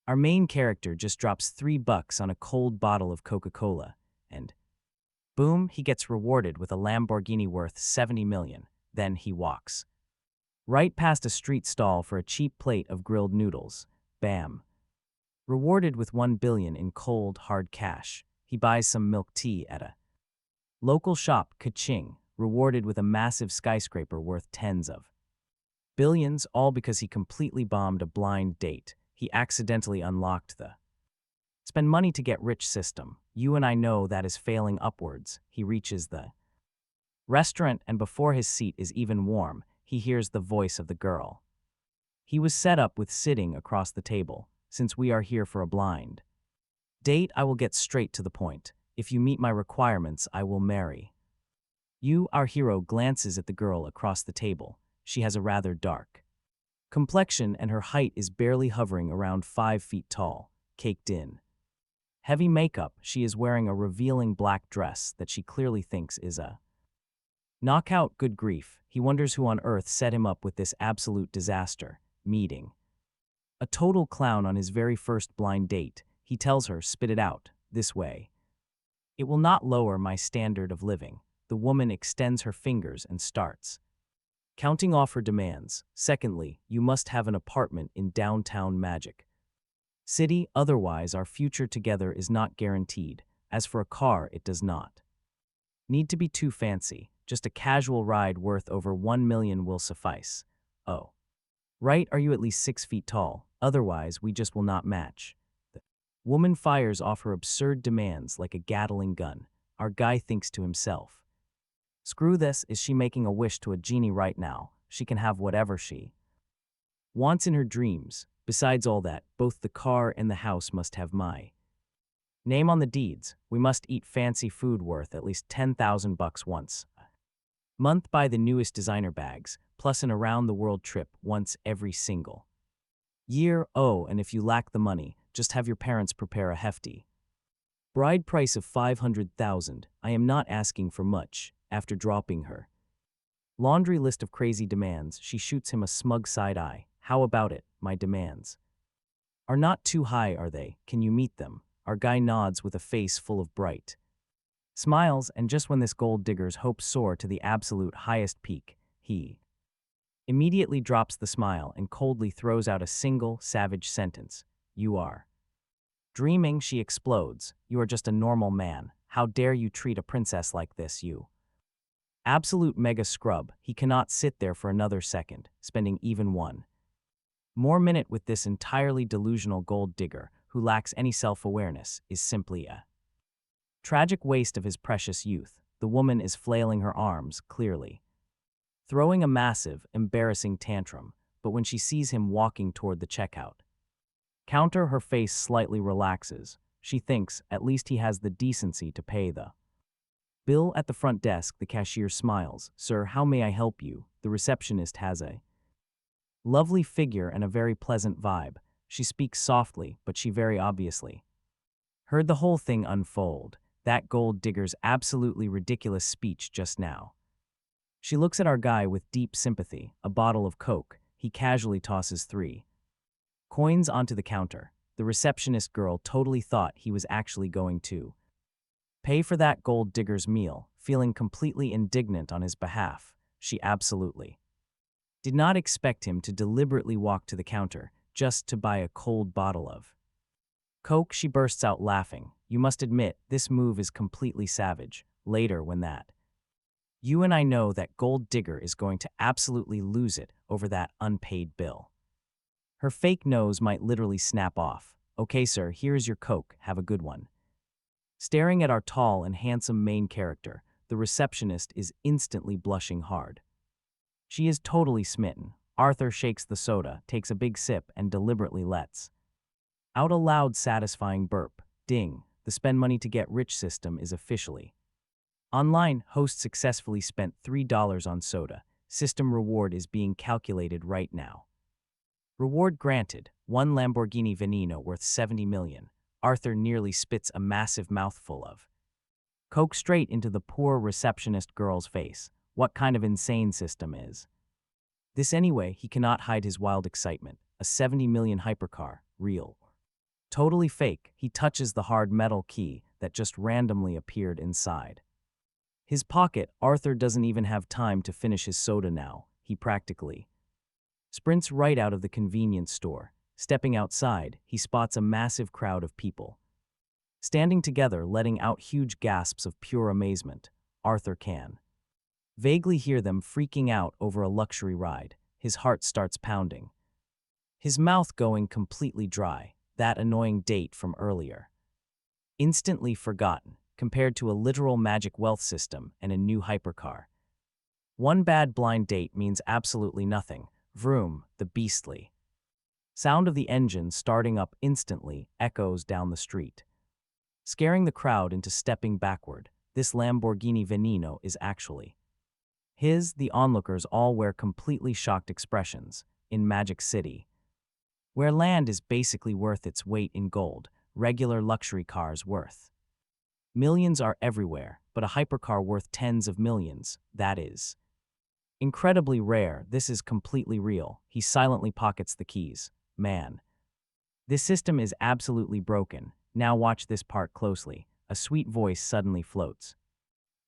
Our main character just drops $3 on a cold bottle of Coca-Cola, and boom, he gets rewarded with a Lamborghini worth 70 million. Then he walks right past a street stall for a cheap plate of grilled noodles. Bam. Rewarded with 1 billion in cold, hard cash. He buys some milk tea at a local shop, ka-ching, rewarded with a massive skyscraper worth tens of billions, all because he completely bombed a blind date. He accidentally unlocked the spend money to get rich system. You and I know that is failing upwards. He reaches the restaurant, and before his seat is even warm, he hears the voice of the girl he was set up with sitting across the table. Since we are here for a blind date, I will get straight to the point. If you meet my requirements, I will marry you. Our hero glances at the girl across the table. She has a rather dark complexion, and her height is barely hovering around 5 feet tall, caked in heavy makeup. She is wearing a revealing black dress that she clearly thinks is a knockout. Good grief, he wonders who on earth set him up with this absolute disaster. Meeting a total clown on his very first blind date, he tells her, spit it out, this way. It will not lower my standard of living. The woman extends her fingers and starts counting off her demands. Secondly, you must have an apartment in downtown Magic City, otherwise our future together is not guaranteed. As for a car, it does not need to be too fancy. Just a casual ride worth over 1 million will suffice. Oh. Right, are you at least 6 feet tall? Otherwise, we just will not match. The woman fires off her absurd demands like a Gatling gun. Our guy thinks to himself, screw this, is she making a wish to a genie right now? She can have whatever she wants in her dreams. Besides all that, both the car and the house must have my name on the deeds. We must eat fancy food worth at least $10,000 once a month, buy the newest designer bags, plus an around-the-world trip once every single year. Oh, and if you lack the money, just have your parents prepare a hefty bride price of 500,000. I am not asking for much. After dropping her laundry list of crazy demands, she shoots him a smug side eye. How about it? My demands are not too high, are they? Can you meet them? Our guy nods with a face full of bright smiles, and just when this gold digger's hopes soar to the absolute highest peak, he immediately drops the smile and coldly throws out a single, savage sentence. You are dreaming. She explodes. You are just a normal man. How dare you treat a princess like this, you absolute mega scrub. He cannot sit there for another second, spending even one more minute with this entirely delusional gold digger who lacks any self-awareness is simply a tragic waste of his precious youth. The woman is flailing her arms, clearly throwing a massive, embarrassing tantrum, but when she sees him walking toward the checkout counter, her face slightly relaxes. She thinks at least he has the decency to pay the bill. At the front desk, the cashier smiles. Sir, how may I help you? The receptionist has a lovely figure and a very pleasant vibe. She speaks softly, but she very obviously heard the whole thing unfold. That gold digger's absolutely ridiculous speech just now. She looks at our guy with deep sympathy. A bottle of Coke. He casually tosses 3 coins onto the counter. The receptionist girl totally thought he was actually going to pay for that gold digger's meal. Feeling completely indignant on his behalf, she absolutely did not expect him to deliberately walk to the counter just to buy a cold bottle of Coke. She bursts out laughing. You must admit, this move is completely savage. Later, when that you and I know that gold digger is going to absolutely lose it over that unpaid bill. Her fake nose might literally snap off. Okay, sir, here's your Coke. Have a good one. Staring at our tall and handsome main character, the receptionist is instantly blushing hard. She is totally smitten. Arthur shakes the soda, takes a big sip, and deliberately lets out a loud, satisfying burp. Ding, the spend money to get rich system is officially online. Host successfully spent $3 on soda. System reward is being calculated right now. Reward granted, 1 Lamborghini Veneno worth 70 million. Arthur nearly spits a massive mouthful of Coke straight into the poor receptionist girl's face. What kind of insane system is this anyway? He cannot hide his wild excitement. A 70 million hypercar, real Totally fake, he touches the hard metal key that just randomly appeared inside. His pocket, Arthur doesn't even have time to finish his soda now. He practically sprints right out of the convenience store. Stepping outside, he spots a massive crowd of people standing together, letting out huge gasps of pure amazement. Arthur can vaguely hear them freaking out over a luxury ride. His heart starts pounding, his mouth going completely dry. That annoying date from earlier, instantly forgotten, compared to a literal magic wealth system and a new hypercar. One bad blind date means absolutely nothing. Vroom, the beastly sound of the engine starting up instantly echoes down the street, scaring the crowd into stepping backward. This Lamborghini Veneno is actually his. The onlookers all wear completely shocked expressions. In Magic City, where land is basically worth its weight in gold, regular luxury cars worth millions are everywhere, but a hypercar worth tens of millions, that is incredibly rare. This is completely real. He silently pockets the keys. Man, this system is absolutely broken. Now watch this part closely. A sweet voice suddenly floats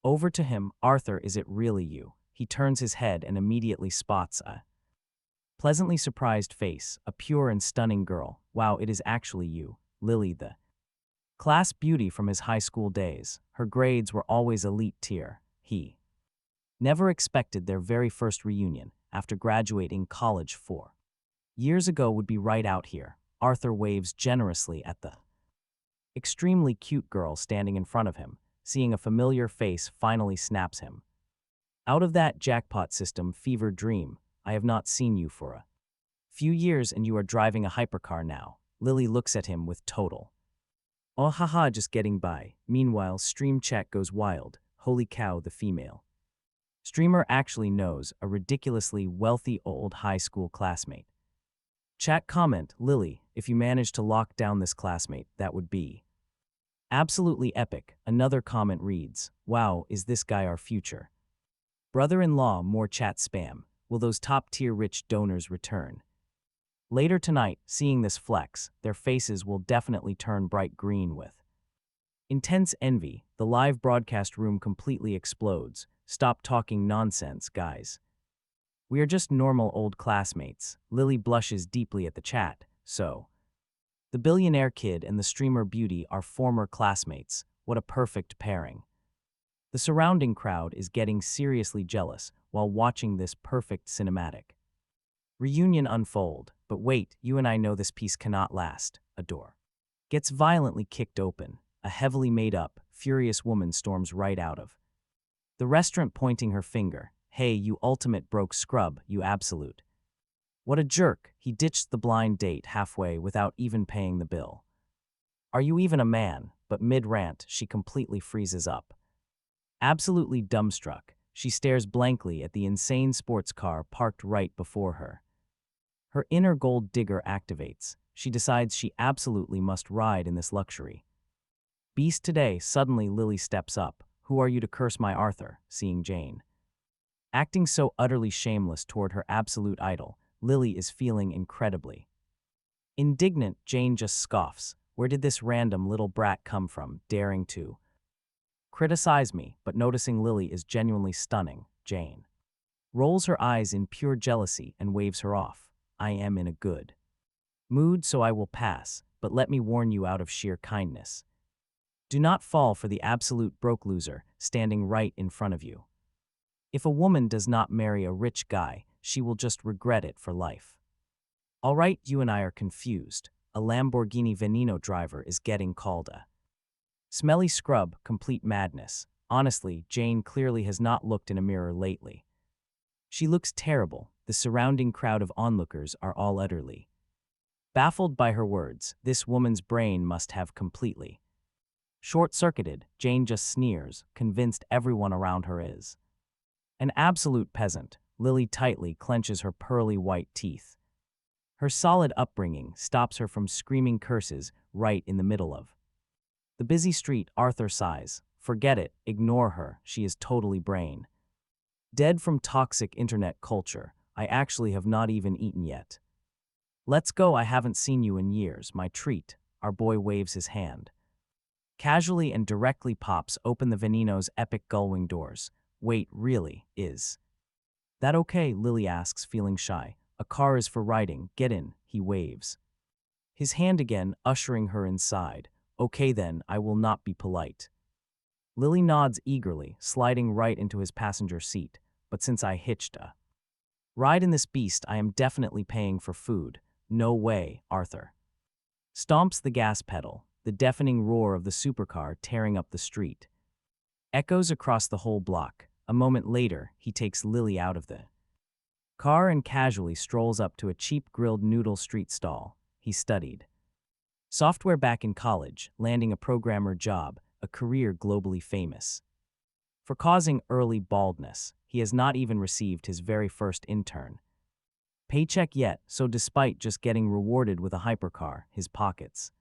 over to him. Arthur, is it really you? He turns his head and immediately spots a pleasantly surprised face, a pure and stunning girl. Wow, it is actually you, Lily, the class beauty from his high school days. Her grades were always elite tier. He never expected their very first reunion after graduating college 4 years ago would be right out here. Arthur waves generously at the extremely cute girl standing in front of him. Seeing a familiar face finally snaps him out of that jackpot system fever dream. I have not seen you for a few years and you are driving a hypercar now. Lily looks at him with total oh haha, just getting by. Meanwhile, stream chat goes wild. Holy cow, the female streamer actually knows a ridiculously wealthy old high school classmate. Chat comment, Lily, if you manage to lock down this classmate, that would be absolutely epic. Another comment reads, wow, is this guy our future brother-in-law? More chat spam. Will those top-tier rich donors return later tonight? Seeing this flex, their faces will definitely turn bright green with intense envy. The live broadcast room completely explodes. Stop talking nonsense, guys. We are just normal old classmates. Lily blushes deeply at the chat. So, the billionaire kid and the streamer beauty are former classmates. What a perfect pairing. The surrounding crowd is getting seriously jealous while watching this perfect cinematic reunion unfold. But wait, you and I know this piece cannot last. A door gets violently kicked open. A heavily made-up, furious woman storms right out of the restaurant, pointing her finger. Hey, you ultimate broke scrub, you absolute. What a jerk. He ditched the blind date halfway without even paying the bill. Are you even a man? But mid-rant, she completely freezes up. Absolutely dumbstruck, she stares blankly at the insane sports car parked right before her. Her inner gold digger activates. She decides she absolutely must ride in this luxury beast today. Suddenly, Lily steps up. Who are you to curse my Arthur? Seeing Jane acting so utterly shameless toward her absolute idol, Lily is feeling incredibly indignant. Jane just scoffs. Where did this random little brat come from, daring to criticize me? But noticing Lily is genuinely stunning, Jane rolls her eyes in pure jealousy and waves her off. I am in a good mood, so I will pass, but let me warn you out of sheer kindness. Do not fall for the absolute broke loser standing right in front of you. If a woman does not marry a rich guy, she will just regret it for life. All right, you and I are confused. A Lamborghini Veneno driver is getting called a smelly scrub. Complete madness. Honestly, Jane clearly has not looked in a mirror lately. She looks terrible. The surrounding crowd of onlookers are all utterly baffled by her words. This woman's brain must have completely short-circuited. Jane just sneers, convinced everyone around her is an absolute peasant. Lily tightly clenches her pearly white teeth. Her solid upbringing stops her from screaming curses right in the middle of the busy street. Arthur sighs. Forget it, ignore her, she is totally brain dead from toxic internet culture. I actually have not even eaten yet. Let's go, I haven't seen you in years, my treat. our boy waves his hand. Casually and directly pops open the Veneno's epic gullwing doors. Wait, really, is that okay? Lily asks, feeling shy. A car is for riding, get in, he waves. His hand again, ushering her inside. Okay then, I will not be polite. Lily nods eagerly, sliding right into his passenger seat. But since I hitched a ride in this beast, I am definitely paying for food. No way, Arthur stomps the gas pedal, the deafening roar of the supercar tearing up the street echoes across the whole block. A moment later, he takes Lily out of the car and casually strolls up to a cheap grilled noodle street stall. He studied software back in college, landing a programmer job, a career globally famous for causing early baldness. He has not even received his very first intern paycheck yet, so despite just getting rewarded with a hypercar, his pockets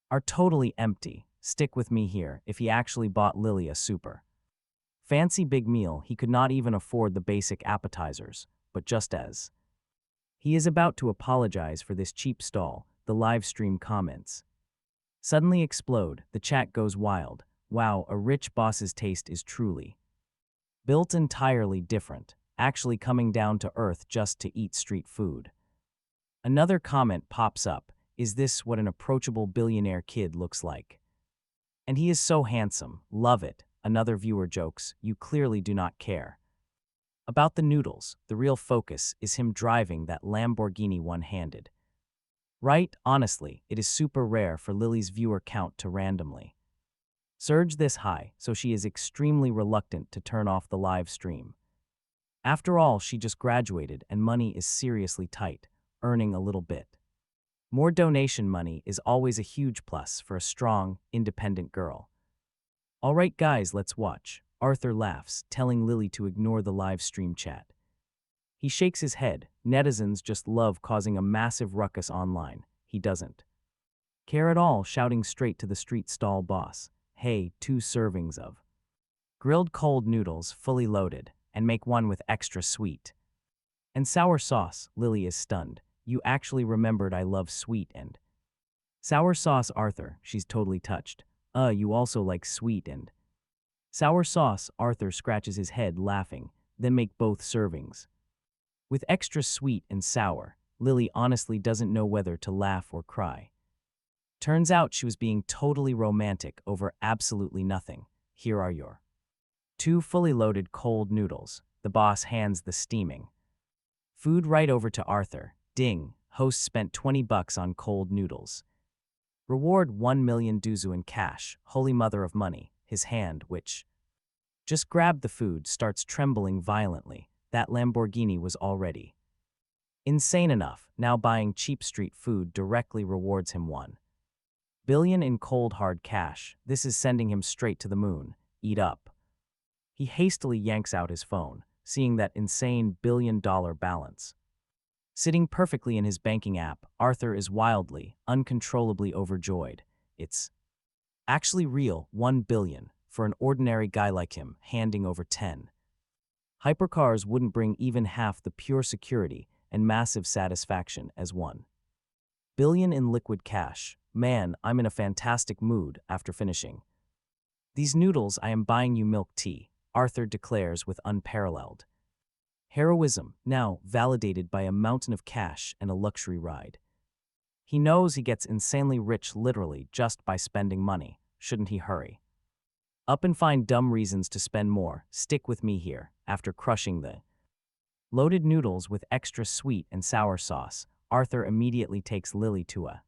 are totally empty. Stick with me here. If he actually bought Lily a super fancy big meal, he could not even afford the basic appetizers. But just as he is about to apologize for this cheap stall, the live stream comments suddenly explode. The chat goes wild. Wow, a rich boss's taste is truly built entirely different, actually coming down to earth just to eat street food. Another comment pops up. Is this what an approachable billionaire kid looks like? And he is so handsome. Love it. Another viewer jokes, you clearly do not care about the noodles. The real focus is him driving that Lamborghini one-handed. Right? Honestly, it is super rare for Lily's viewer count to randomly surge this high, so she is extremely reluctant to turn off the live stream. After all, she just graduated and money is seriously tight, earning a little bit more donation money is always a huge plus for a strong, independent girl. All right guys, let's watch. Arthur laughs, telling Lily to ignore the live stream chat. He shakes his head. Netizens just love causing a massive ruckus online. He doesn't care at all, shouting straight to the street stall boss. Hey, 2 servings of grilled cold noodles, fully loaded, and make one with extra sweet and sour sauce. Lily is stunned. You actually remembered I love sweet and sour sauce, Arthur. She's totally touched. You also like sweet and sour sauce. Arthur scratches his head, laughing. Then make both servings with extra sweet and sour. Lily honestly doesn't know whether to laugh or cry. Turns out she was being totally romantic over absolutely nothing. Here are your 2 fully loaded cold noodles. The boss hands the steaming food right over to Arthur. Ding, host spent $20 on cold noodles. Reward 1 million duzu in cash. Holy mother of money. His hand, which just grabbed the food, starts trembling violently. That Lamborghini was already insane enough. Now buying cheap street food directly rewards him 1 billion in cold hard cash. This is sending him straight to the moon. Eat up. He hastily yanks out his phone, seeing that insane $1 billion balance sitting perfectly in his banking app. Arthur is wildly, uncontrollably overjoyed. It's actually real. 1 billion for an ordinary guy like him, handing over 10 hypercars wouldn't bring even half the pure security and massive satisfaction as 1 billion in liquid cash. Man, I'm in a fantastic mood after finishing these noodles. I am buying you milk tea, Arthur declares with unparalleled heroism, now validated by a mountain of cash and a luxury ride. He knows he gets insanely rich literally just by spending money. Shouldn't he hurry up and find dumb reasons to spend more? Stick with me here. After crushing the loaded noodles with extra sweet and sour sauce, Arthur immediately takes Lily to a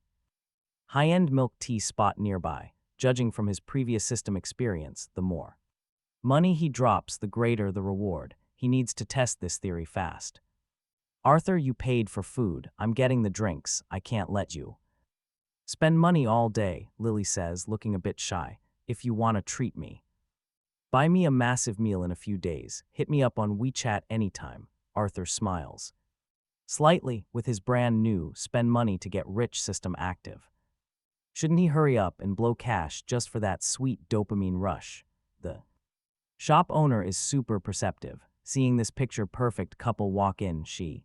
high-end milk tea spot nearby. Judging from his previous system experience, the more money he drops, the greater the reward. He needs to test this theory fast. Arthur, you paid for food. I'm getting the drinks. I can't let you spend money all day, Lily says, looking a bit shy. If you want to treat me, buy me a massive meal in a few days. Hit me up on WeChat anytime. Arthur smiles slightly with his brand new spend money to get rich system active. Shouldn't he hurry up and blow cash just for that sweet dopamine rush? The shop owner is super perceptive. Seeing this picture-perfect couple walk in, she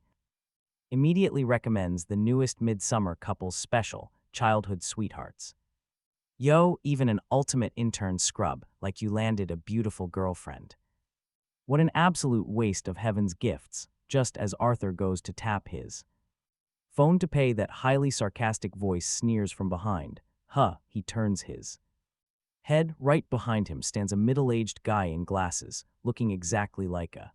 immediately recommends the newest midsummer couples special, childhood sweethearts. Yo, even an ultimate intern scrub, like you landed a beautiful girlfriend. What an absolute waste of heaven's gifts, just as Arthur goes to tap his phone to pay. That highly sarcastic voice sneers from behind. He turns his head. Right behind him stands a middle-aged guy in glasses, looking exactly like a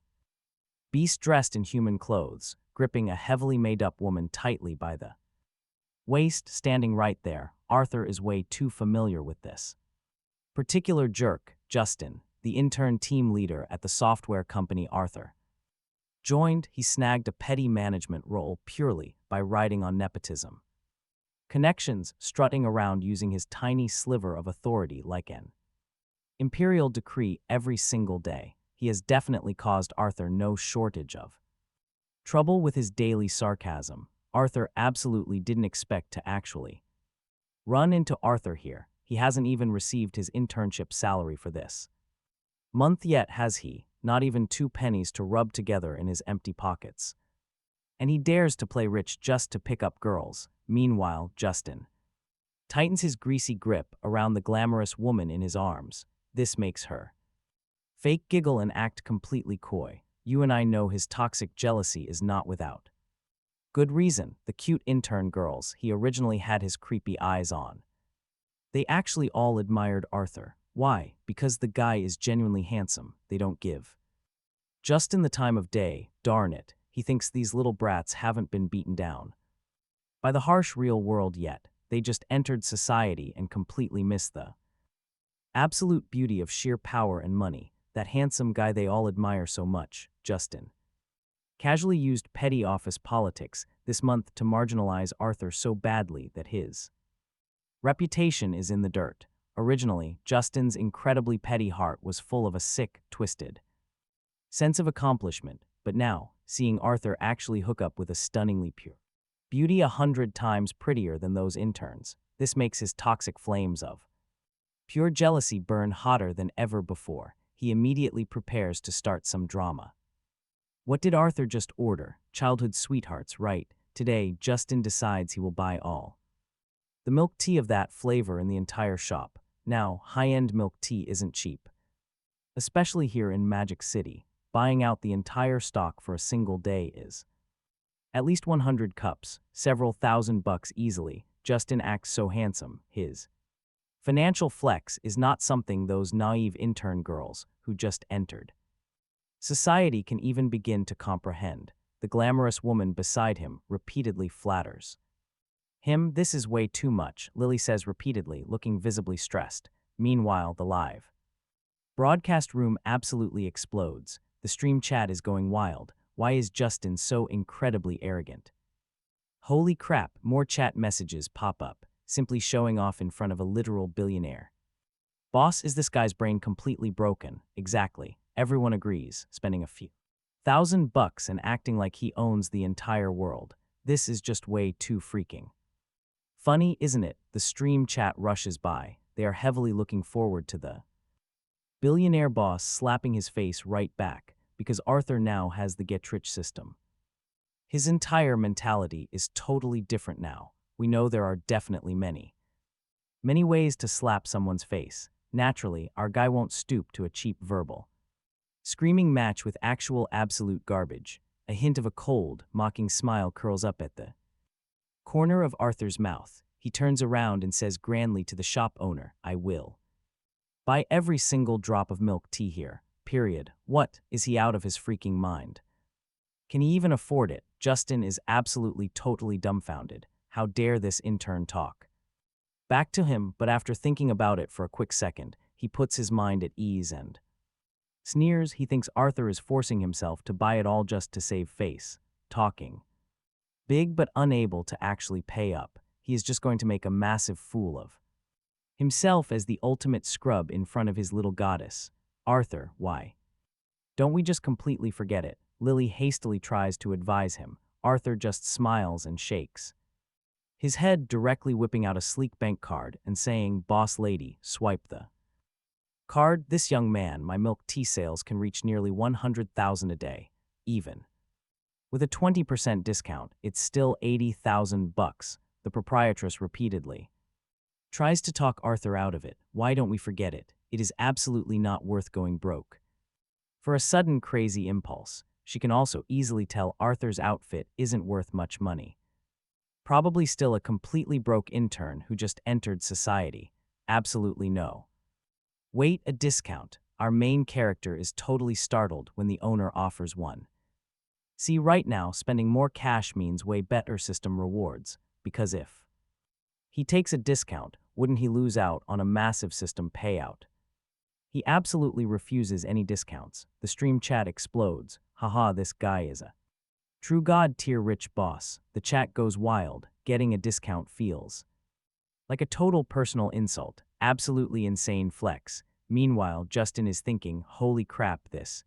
beast dressed in human clothes, gripping a heavily made-up woman tightly by the waist. Standing right there, Arthur is way too familiar with this particular jerk. Justin, the intern team leader at the software company Arthur joined. He snagged a petty management role purely by riding on nepotism connections, strutting around using his tiny sliver of authority like an imperial decree every single day. He has definitely caused Arthur no shortage of trouble with his daily sarcasm. Arthur absolutely didn't expect to actually run into Arthur here. He hasn't even received his internship salary for this month yet, has he? Not even 2 pennies to rub together in his empty pockets. And he dares to play rich just to pick up girls. Meanwhile, Justin tightens his greasy grip around the glamorous woman in his arms. This makes her fake giggle and act completely coy. You and I know his toxic jealousy is not without good reason. The cute intern girls he originally had his creepy eyes on, they actually all admired Arthur. Why? Because the guy is genuinely handsome. They don't give Justin the time of day. Darn it, he thinks these little brats haven't been beaten down by the harsh real world yet. They just entered society and completely missed the absolute beauty of sheer power and money. That handsome guy they all admire so much, Justin, casually used petty office politics this month to marginalize Arthur so badly that his reputation is in the dirt. Originally, Justin's incredibly petty heart was full of a sick, twisted sense of accomplishment, but now, seeing Arthur actually hook up with a stunningly pure beauty 100 times prettier than those interns, this makes his toxic flames of pure jealousy burn hotter than ever before. He immediately prepares to start some drama. What did Arthur just order? Childhood sweethearts, right? Today, Justin decides he will buy all the milk tea of that flavor in the entire shop. Now, high-end milk tea isn't cheap, especially here in Magic City. Buying out the entire stock for a single day is at least 100 cups, several $1,000 easily. Justin acts so handsome. His financial flex is not something those naive intern girls who just entered society can even begin to comprehend. The glamorous woman beside him repeatedly flatters him. This is way too much, Lily says repeatedly, looking visibly stressed. Meanwhile, the live broadcast room absolutely explodes. The stream chat is going wild. Why is Justin so incredibly arrogant? Holy crap, more chat messages pop up, simply showing off in front of a literal billionaire. Boss, is this guy's brain completely broken? Exactly. Everyone agrees, spending a few $1,000 and acting like he owns the entire world. This is just way too freaking funny, isn't it? The stream chat rushes by. They are heavily looking forward to the billionaire boss slapping his face right back, because Arthur now has the get-rich system. His entire mentality is totally different now. We know there are definitely many ways to slap someone's face. Naturally, our guy won't stoop to a cheap verbal screaming match with actual absolute garbage. A hint of a cold, mocking smile curls up at the corner of Arthur's mouth. He turns around and says grandly to the shop owner, I will buy every single drop of milk tea here, period. What, is he out of his freaking mind? Can he even afford it? Justin is absolutely totally dumbfounded. How dare this intern talk back to him? But after thinking about it for a quick second, he puts his mind at ease and sneers. He thinks Arthur is forcing himself to buy it all just to save face. Talking big but unable to actually pay up. He is just going to make a massive fool of himself as the ultimate scrub in front of his little goddess. Arthur, why don't we just completely forget it? Lily hastily tries to advise him. Arthur just smiles and shakes his head, directly whipping out a sleek bank card and saying, Boss lady, swipe the card. This young man, my milk tea sales can reach nearly 100,000 a day. Even with a 20% discount, it's still $80,000. the proprietress repeatedly. Tries to talk Arthur out of it. Why don't we forget it? It is absolutely not worth going broke. For a sudden crazy impulse, she can also easily tell Arthur's outfit isn't worth much money. Probably still a completely broke intern who just entered society. Absolutely no. Wait, a discount. Our main character is totally startled when the owner offers one. See, right now, spending more cash means way better system rewards, because if he takes a discount, wouldn't he lose out on a massive system payout? He absolutely refuses any discounts. The stream chat explodes. Haha, this guy is a true god tier rich boss. The chat goes wild. Getting a discount feels like a total personal insult. Absolutely insane flex. Meanwhile, Justin is thinking, holy crap, this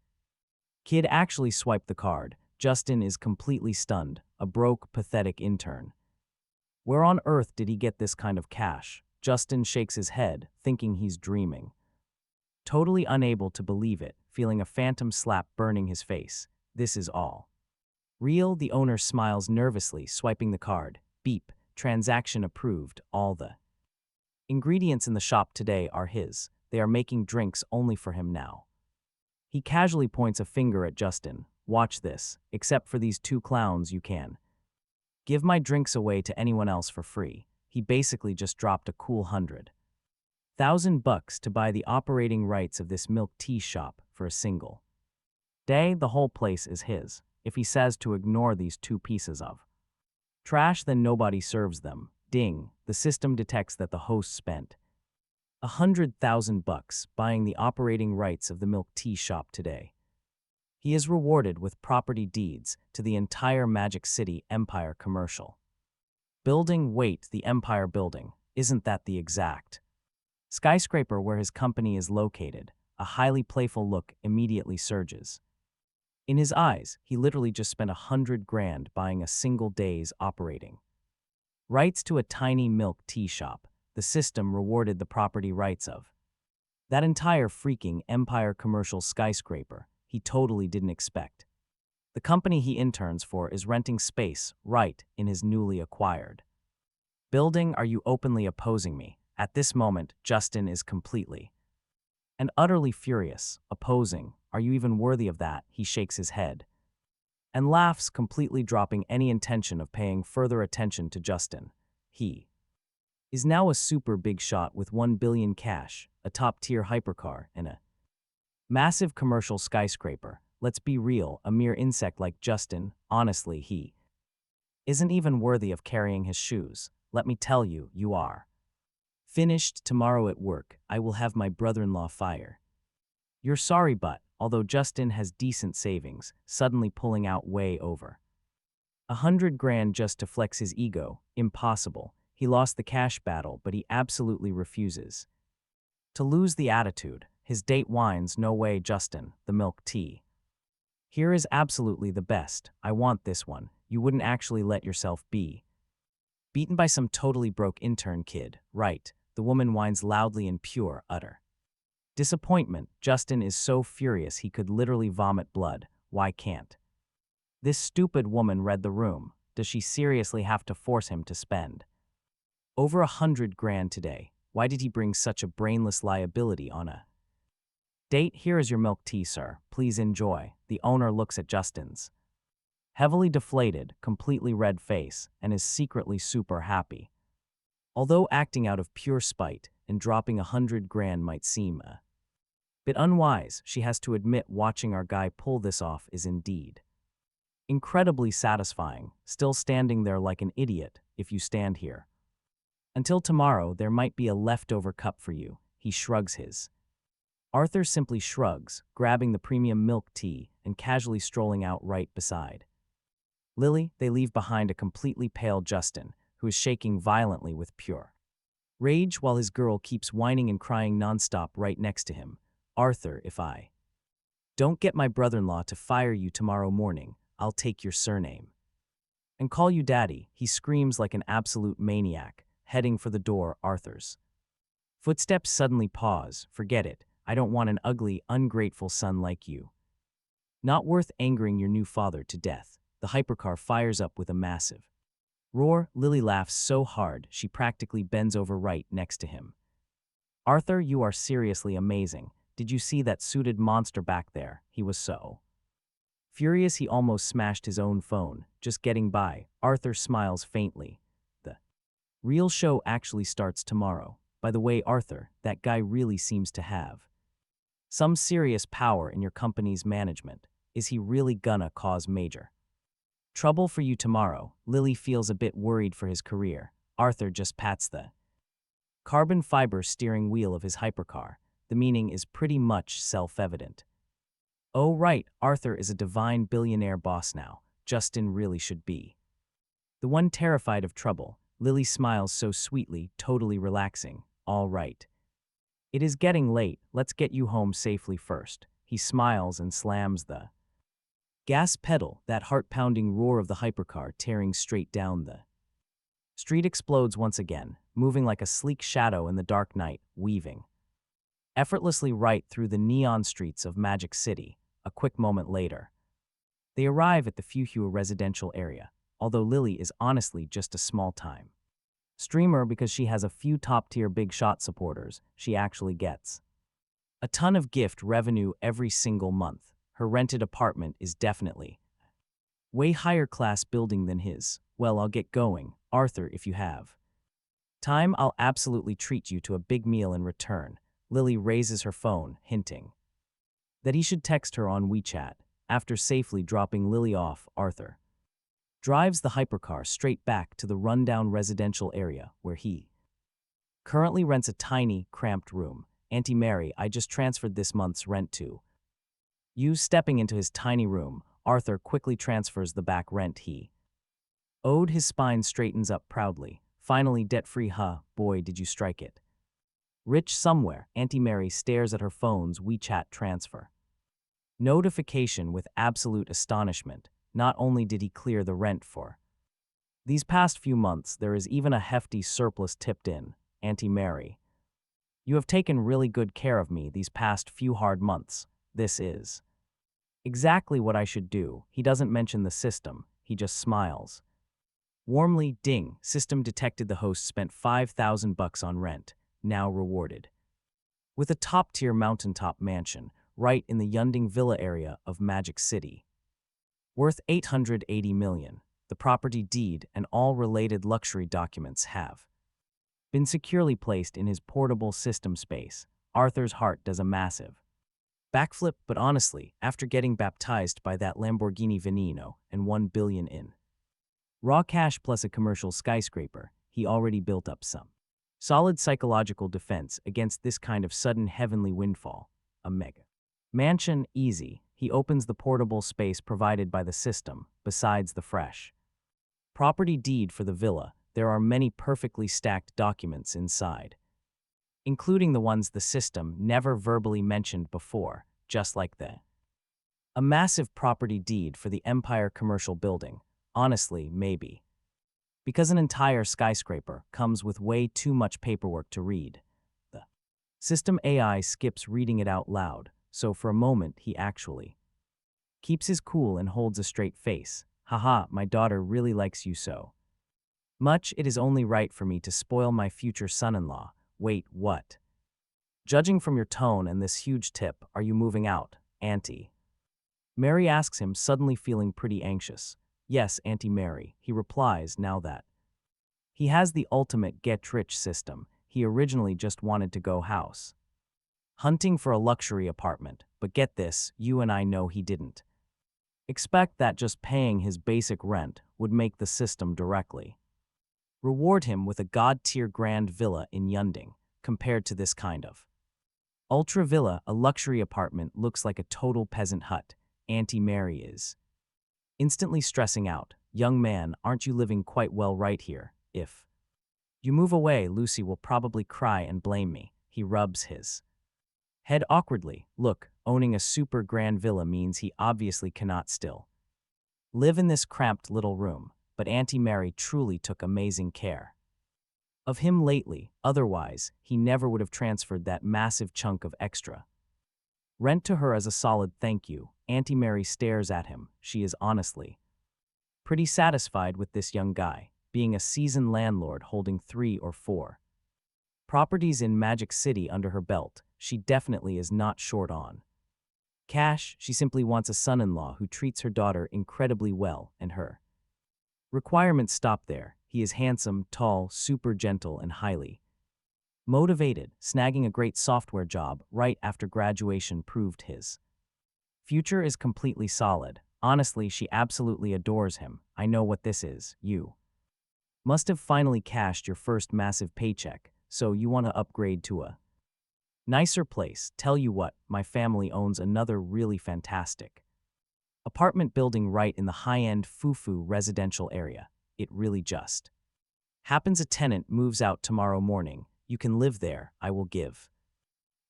kid actually swiped the card. Justin is completely stunned. A broke, pathetic intern. Where on earth did he get this kind of cash? Justin shakes his head, thinking he's dreaming. Totally unable to believe it, feeling a phantom slap burning his face. This is all real. The owner smiles nervously, swiping the card. Beep. Transaction approved. All the ingredients in the shop today are his. They are making drinks only for him now. He casually points a finger at Justin. Watch this. Except for these two clowns, you can give my drinks away to anyone else for free. He basically just dropped a cool $100,000 to buy the operating rights of this milk tea shop for a single day. The whole place is his. If he says to ignore these two pieces of trash, then nobody serves them. Ding, the system detects that the host spent $100,000 buying the operating rights of the milk tea shop today. He is rewarded with property deeds to the entire Magic City Empire commercial building. Wait, the Empire building, isn't that the exact skyscraper where his company is located? A highly playful look immediately surges in his eyes. He literally just spent $100,000 buying a single day's operating rights to a tiny milk tea shop. The system rewarded the property rights of that entire freaking Empire commercial skyscraper. He totally didn't expect. The company he interns for is renting space right in his newly acquired building. Are you openly opposing me? At this moment, Justin is completely and utterly furious. Opposing? Are you even worthy of that? He shakes his head and laughs, completely dropping any intention of paying further attention to Justin. He is now a super big shot with 1 billion cash, a top-tier hypercar, and a massive commercial skyscraper. Let's be real, a mere insect like Justin, honestly, he isn't even worthy of carrying his shoes. Let me tell you, you are finished. Tomorrow at work, I will have my brother-in-law fire. You're sorry, but although Justin has decent savings, suddenly pulling out way over $100,000 just to flex his ego, impossible. He lost the cash battle, but he absolutely refuses to lose the attitude. His date whines, no way, Justin, the milk tea here is absolutely the best. I want this one. You wouldn't actually let yourself be beaten by some totally broke intern kid, right? The woman whines loudly in pure, utter disappointment. Justin is so furious he could literally vomit blood. Why can't this stupid woman read the room? Does she seriously have to force him to spend over $100,000 today? Why did he bring such a brainless liability on a date? Here is your milk tea, sir. Please enjoy. The owner looks at Justin's heavily deflated, completely red face and is secretly super happy. Although acting out of pure spite and dropping $100,000 might seem a bit unwise, she has to admit watching our guy pull this off is indeed incredibly satisfying. Still standing there like an idiot. If you stand here until tomorrow, there might be a leftover cup for you. He shrugs his Arthur simply shrugs, grabbing the premium milk tea and casually strolling out right beside Lily. They leave behind a completely pale Justin, who is shaking violently with pure rage while his girl keeps whining and crying nonstop right next to him. Arthur, if I don't get my brother-in-law to fire you tomorrow morning, I'll take your surname and call you daddy. He screams like an absolute maniac, heading for the door. Arthur's footsteps suddenly pause. Forget it. I don't want an ugly, ungrateful son like you. Not worth angering your new father to death. The hypercar fires up with a massive Roar, Lily laughs so hard she practically bends over right next to him. Arthur, you are seriously amazing. Did you see that suited monster back there? He was so furious he almost smashed his own phone. Just getting by, Arthur smiles faintly. The real show actually starts tomorrow. By the way, Arthur, that guy really seems to have some serious power in your company's management. Is he really gonna cause major trouble for you tomorrow? Lily feels a bit worried for his career. Arthur just pats the carbon fiber steering wheel of his hypercar. The meaning is pretty much self-evident. Oh right, Arthur is a divine billionaire boss now. Justin really should be the one terrified of trouble. Lily smiles so sweetly, totally relaxing. All right. It is getting late. Let's get you home safely first. He smiles and slams the gas pedal. That heart-pounding roar of the hypercar tearing straight down the street explodes once again, moving like a sleek shadow in the dark night, weaving effortlessly right through the neon streets of Magic City. A quick moment later, they arrive at the Fuhua residential area, although Lily is honestly just a small-time streamer because she has a few top-tier big shot supporters. She actually gets a ton of gift revenue every single month. Her rented apartment is definitely way higher class building than his. Well, I'll get going. Arthur, if you have time, I'll absolutely treat you to a big meal in return. Lily raises her phone, hinting that he should text her on WeChat. After safely dropping Lily off, Arthur drives the hypercar straight back to the rundown residential area where he currently rents a tiny, cramped room. Auntie Mary, I just transferred this month's rent to you. Stepping into his tiny room, Arthur quickly transfers the back rent he owed. His spine straightens up proudly. Finally debt-free, huh? Boy, did you strike it rich somewhere. Auntie Mary stares at her phone's WeChat transfer notification with absolute astonishment. Not only did he clear the rent for these past few months, there is even a hefty surplus tipped in. Auntie Mary, you have taken really good care of me these past few hard months. This is exactly what I should do. He doesn't mention the system, he just smiles warmly. Ding, system detected. The host spent $5,000 on rent, now rewarded with a top-tier mountaintop mansion right in the Yunding Villa area of Magic City, worth $880 million. The property deed and all related luxury documents have been securely placed in his portable system space. Arthur's heart does a massive backflip, but honestly, after getting baptized by that Lamborghini Veneno and $1 billion in raw cash plus a commercial skyscraper, he already built up some solid psychological defense against this kind of sudden heavenly windfall. A mega mansion, easy. He opens the portable space provided by the system. Besides the fresh property deed for the villa, there are many perfectly stacked documents inside, including the ones the system never verbally mentioned before, just like a massive property deed for the Empire Commercial Building. Honestly, maybe because an entire skyscraper comes with way too much paperwork to read, the system AI skips reading it out loud, so for a moment he actually keeps his cool and holds a straight face. Haha, my daughter really likes you so much, it is only right for me to spoil my future son-in-law. Wait, what? Judging from your tone and this huge tip, are you moving out, Auntie Mary asks him, suddenly feeling pretty anxious. Yes, Auntie Mary, he replies, now that he has the ultimate get-rich system. He originally just wanted to go house hunting for a luxury apartment, but get this, you and I know he didn't expect that just paying his basic rent would make the system directly reward him with a god-tier grand villa in Yunding. Compared to this kind of ultra villa, a luxury apartment looks like a total peasant hut. Auntie Mary is instantly stressing out. Young man, aren't you living quite well right here? If you move away, Lucy will probably cry and blame me. He rubs his head awkwardly. Look, owning a super grand villa means he obviously cannot still live in this cramped little room, but Auntie Mary truly took amazing care of him lately. Otherwise, he never would have transferred that massive chunk of extra rent to her as a solid thank you. Auntie Mary stares at him. She is honestly pretty satisfied with this young guy. being a seasoned landlord holding 3 or 4 properties in Magic City under her belt. She definitely is not short on cash. She simply wants a son-in-law who treats her daughter incredibly well, and her requirements stop there. He is handsome, tall, super gentle, and highly motivated. Snagging a great software job right after graduation proved his future is completely solid. Honestly, she absolutely adores him. I know what this is. You must have finally cashed your first massive paycheck, so you want to upgrade to a nicer place. Tell you what, my family owns another really fantastic apartment building right in the high-end Fufu residential area. It really just happens a tenant moves out tomorrow morning. You can live there. I will give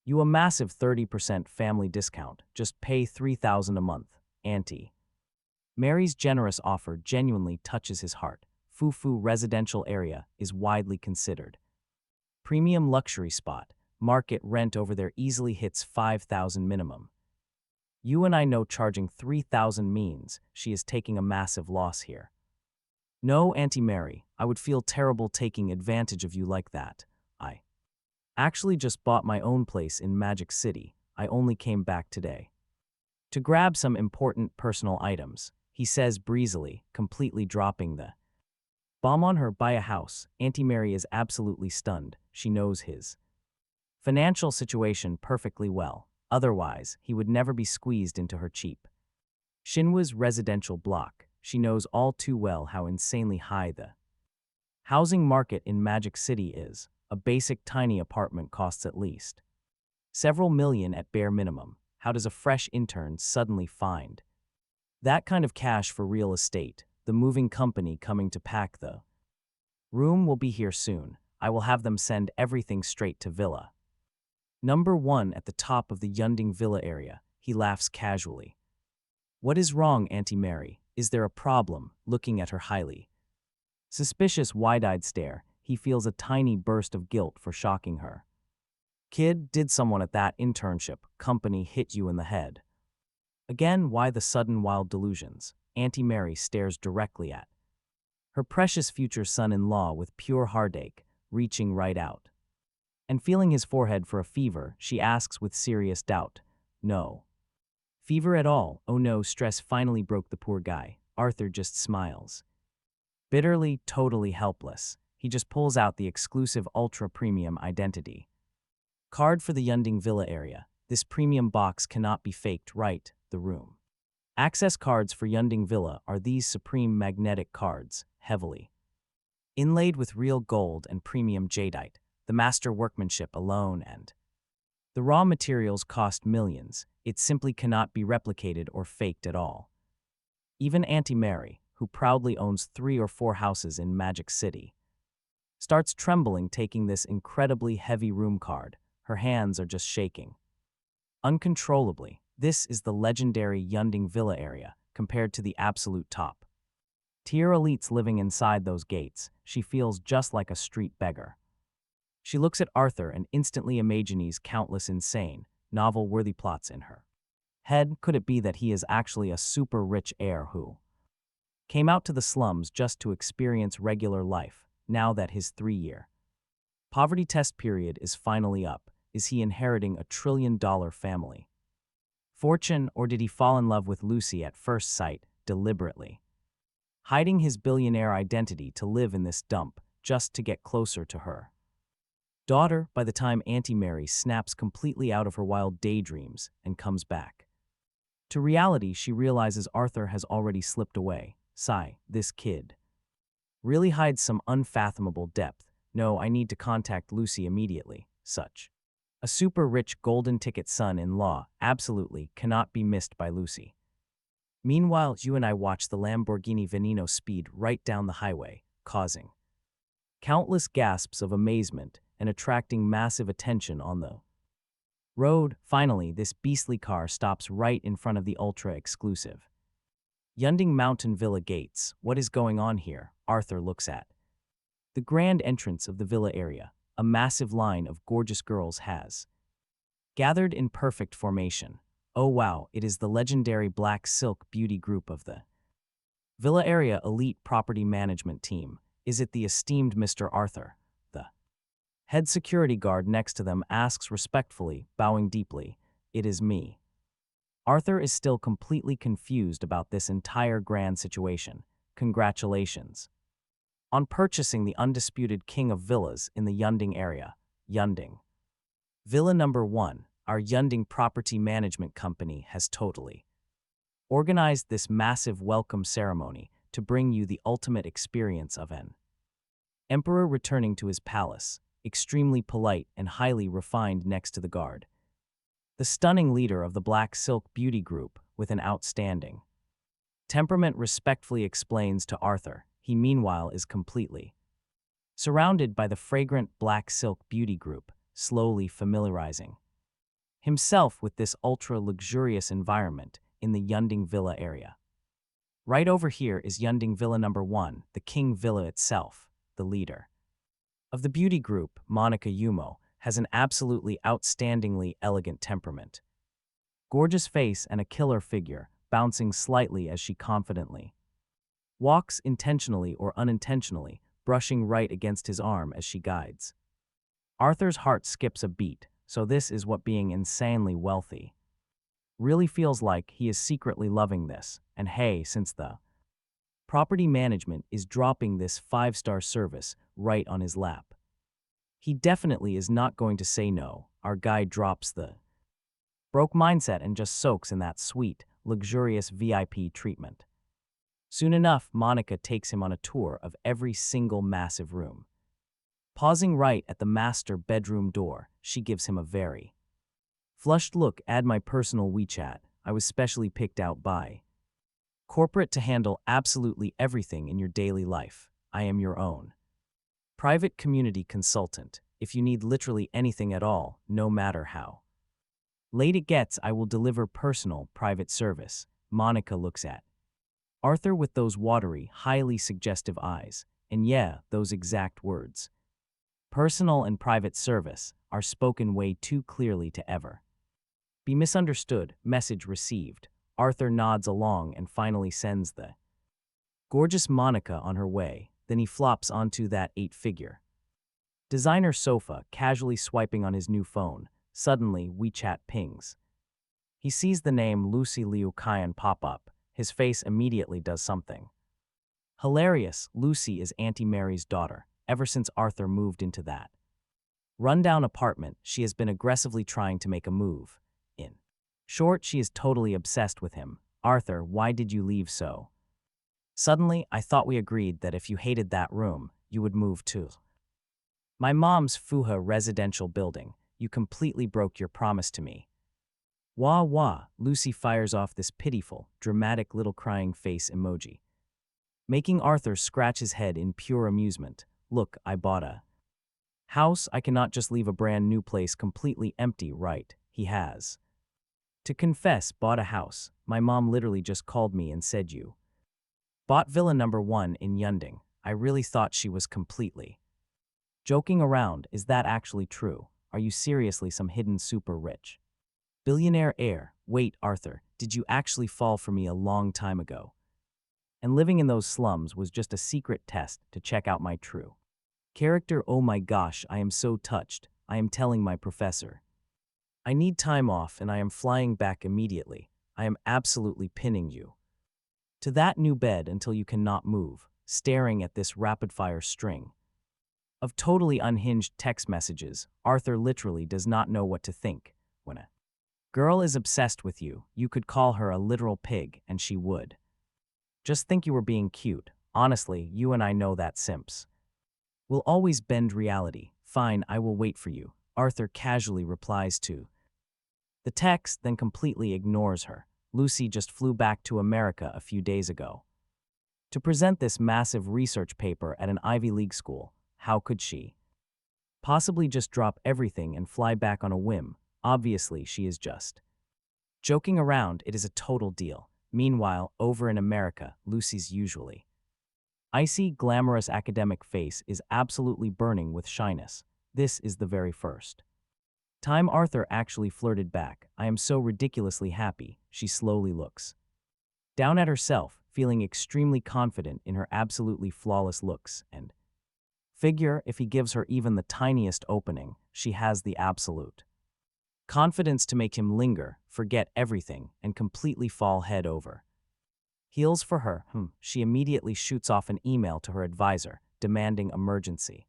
you a massive 30% family discount. Just pay $3,000 a month. Auntie Mary's generous offer genuinely touches his heart. Fufu residential area is widely considered premium luxury spot. Market rent over there easily hits $5,000 minimum. You and I know charging $3,000 means she is taking a massive loss here. No, Auntie Mary, I would feel terrible taking advantage of you like that. I actually just bought my own place in Magic City. I only came back today to grab some important personal items, he says breezily, completely dropping the bomb on her. Buy a house. Auntie Mary is absolutely stunned. She knows his financial situation perfectly well. Otherwise, he would never be squeezed into her cheap Shinwa's residential block. She knows all too well how insanely high the housing market in Magic City is. A basic tiny apartment costs at least several million at bare minimum. How does a fresh intern suddenly find that kind of cash for real estate? The moving company coming to pack the room will be here soon. I will have them send everything straight to Villa Number 1 at the top of the Yunding Villa area. He laughs casually. What is wrong, Auntie Mary? Is there a problem? Looking at her highly suspicious wide-eyed stare, he feels a tiny burst of guilt for shocking her. Kid, did someone at that internship company hit you in the head? Again, why the sudden wild delusions? Auntie Mary stares directly at her precious future son-in-law with pure heartache, reaching right out and feeling his forehead for a fever. She asks with serious doubt, no fever at all? Oh no, stress finally broke the poor guy. Arthur just smiles bitterly, totally helpless. He just pulls out the exclusive ultra-premium identity card for the Yunding Villa area. This premium box cannot be faked, right? The room access cards for Yunding Villa are these supreme magnetic cards, heavily inlaid with real gold and premium jadeite. The master workmanship alone and the raw materials cost millions. It simply cannot be replicated or faked at all. Even Auntie Mary, who proudly owns 3 or 4 houses in Magic City, starts trembling taking this incredibly heavy room card. Her hands are just shaking uncontrollably. This is the legendary Yunding Villa area compared to the absolute top tier elites living inside those gates. She feels just like a street beggar. She looks at Arthur and instantly imagines countless insane, novel-worthy plots in her head. Could it be that he is actually a super rich heir who came out to the slums just to experience regular life? Now that his 3-year poverty test period is finally up, is he inheriting a $1 trillion family fortune, or did he fall in love with Lucy at first sight, deliberately hiding his billionaire identity to live in this dump just to get closer to her daughter? By the time Auntie Mary snaps completely out of her wild daydreams and comes back to reality, she realizes Arthur has already slipped away. Sigh, this kid really hides some unfathomable depth. No, I need to contact Lucy immediately. Such a super rich golden ticket son-in-law absolutely cannot be missed by Lucy. Meanwhile, you and I watch the Lamborghini Veneno speed right down the highway, causing countless gasps of amazement and attracting massive attention on the road. Finally, this beastly car stops right in front of the ultra-exclusive Yunding Mountain Villa gates. What is going on here? Arthur looks at the grand entrance of the villa area. A massive line of gorgeous girls has gathered in perfect formation. Oh wow, it is the legendary Black Silk Beauty group of the Villa Area Elite Property Management Team. Is it the esteemed Mr. Arthur? The head security guard next to them asks respectfully, bowing deeply. It is me. Arthur is still completely confused about this entire grand situation. Congratulations on purchasing the undisputed king of villas in the Yunding area, Yunding. Villa number 1, our Yunding property management company has totally organized this massive welcome ceremony to bring you the ultimate experience of an emperor returning to his palace, extremely polite and highly refined next to the guard. The stunning leader of the Black Silk Beauty Group with an outstanding temperament respectfully explains to Arthur. He meanwhile is completely surrounded by the fragrant Black Silk Beauty Group, slowly familiarizing himself with this ultra-luxurious environment in the Yunding Villa area. Right over here is Yunding Villa number 1, the King Villa itself. The leader of the beauty group, Monica Yumo, has an absolutely outstandingly elegant temperament. Gorgeous face and a killer figure, bouncing slightly as she confidently walks intentionally or unintentionally, brushing right against his arm as she guides. Arthur's heart skips a beat, so this is what being insanely wealthy really feels like. He is secretly loving this, and hey, since the property management is dropping this 5-star service right on his lap, he definitely is not going to say no. Our guy drops the broke mindset and just soaks in that sweet, luxurious VIP treatment. Soon enough, Monica takes him on a tour of every single massive room. Pausing right at the master bedroom door, she gives him a very flushed look. Add my personal WeChat. I was specially picked out by corporate to handle absolutely everything in your daily life. I am your own private community consultant. If you need literally anything at all, no matter how late it gets, I will deliver personal, private service. Monica looks at Arthur with those watery, highly suggestive eyes, and yeah, those exact words. Personal and private service are spoken way too clearly to ever be misunderstood. Message received. Arthur nods along and finally sends the gorgeous Monica on her way. Then he flops onto that 8-figure designer sofa, casually swiping on his new phone. Suddenly, WeChat pings. He sees the name Lucy Liu Qian pop up. His face immediately does something hilarious. Lucy is Auntie Mary's daughter. Ever since Arthur moved into that rundown apartment, she has been aggressively trying to make a move. In short, she is totally obsessed with him. Arthur, why did you leave so suddenly? I thought we agreed that if you hated that room, you would move to my mom's Fuha residential building. You completely broke your promise to me. Wah wah, Lucy fires off this pitiful, dramatic little crying face emoji, making Arthur scratch his head in pure amusement. Look, I bought a house. I cannot just leave a brand new place completely empty, right? He has to confess, bought a house. My mom literally just called me and said you bought Villa number 1 in Yunding. I really thought she was completely joking around. Is that actually true? Are you seriously some hidden super rich billionaire heir? Wait, Arthur, did you actually fall for me a long time ago? And living in those slums was just a secret test to check out my true character? Oh my gosh, I am so touched. I am telling my professor I need time off and I am flying back immediately. I am absolutely pinning you to that new bed until you cannot move. Staring at this rapid-fire string of totally unhinged text messages, Arthur literally does not know what to think. When a girl is obsessed with you, you could call her a literal pig and she would just think you were being cute. Honestly, you and I know that simps will always bend reality. Fine, I will wait for you. Arthur casually replies to the text, then completely ignores her. Lucy just flew back to America a few days ago to present this massive research paper at an Ivy League school. How could she possibly just drop everything and fly back on a whim? Obviously, she is just joking around. It is a total deal. Meanwhile, over in America, Lucy's usually icy, glamorous academic face is absolutely burning with shyness. This is the very first time Arthur actually flirted back. I am so ridiculously happy. She slowly looks down at herself, feeling extremely confident in her absolutely flawless looks, and Figure if he gives her even the tiniest opening, she has the absolute confidence to make him linger, forget everything, and completely fall head over. Heels for her, she immediately shoots off an email to her advisor, demanding emergency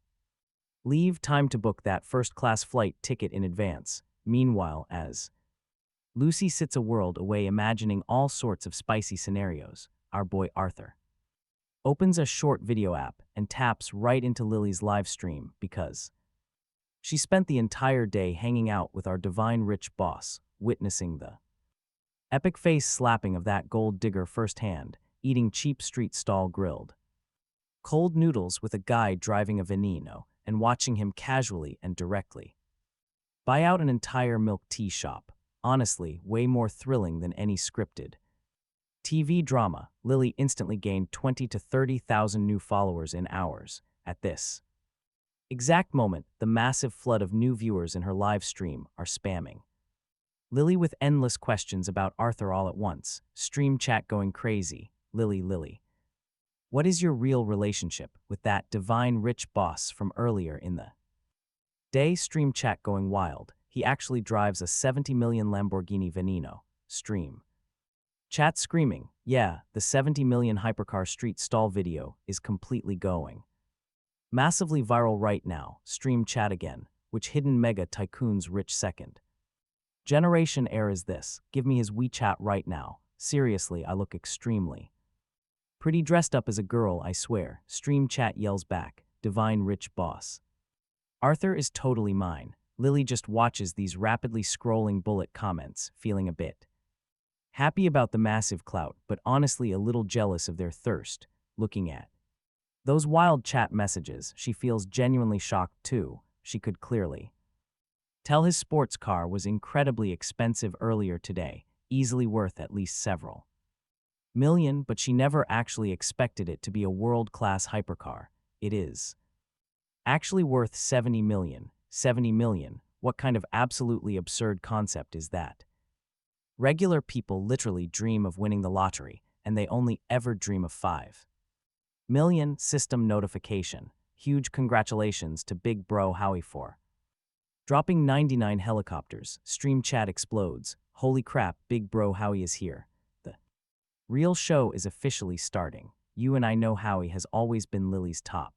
leave time to book that first-class flight ticket in advance. Meanwhile, as Lucy sits a world away imagining all sorts of spicy scenarios, our boy Arthur opens a short video app and taps right into Lily's live stream because she spent the entire day hanging out with our divine rich boss, witnessing the epic face slapping of that gold digger firsthand, eating cheap street stall grilled cold noodles with a guy driving a Veneno, and watching him casually and directly buy out an entire milk tea shop. Honestly, way more thrilling than any scripted TV drama. Lily instantly gained 20 to 30,000 new followers in hours. At this exact moment, the massive flood of new viewers in her live stream are spamming Lily with endless questions about Arthur all at once. Stream chat going crazy. Lily, what is your real relationship with that divine rich boss from earlier in the day? Stream chat going wild. He actually drives a 70 million Lamborghini Veneno. Stream chat screaming, yeah, the 70 million hypercar street stall video is completely going massively viral right now. Stream chat again, which hidden mega tycoon's rich second generation heir is this? Give me his WeChat right now. Seriously, I look extremely pretty dressed up as a girl, I swear. Stream chat yells back, divine rich boss Arthur is totally mine. Lily just watches these rapidly scrolling bullet comments, feeling a bit happy about the massive clout, but honestly a little jealous of their thirst. Looking at those wild chat messages, she feels genuinely shocked too. She could clearly tell his sports car was incredibly expensive earlier today, easily worth at least several million, but she never actually expected it to be a world-class hypercar. It is actually worth 70 million. 70 million? What kind of absolutely absurd concept is that? Regular people literally dream of winning the lottery, and they only ever dream of 5 million. System notification. Huge congratulations to Big Bro Howie for dropping 99 helicopters. Stream chat explodes. Holy crap, Big Bro Howie is here. The real show is officially starting. You and I know Howie has always been Lily's top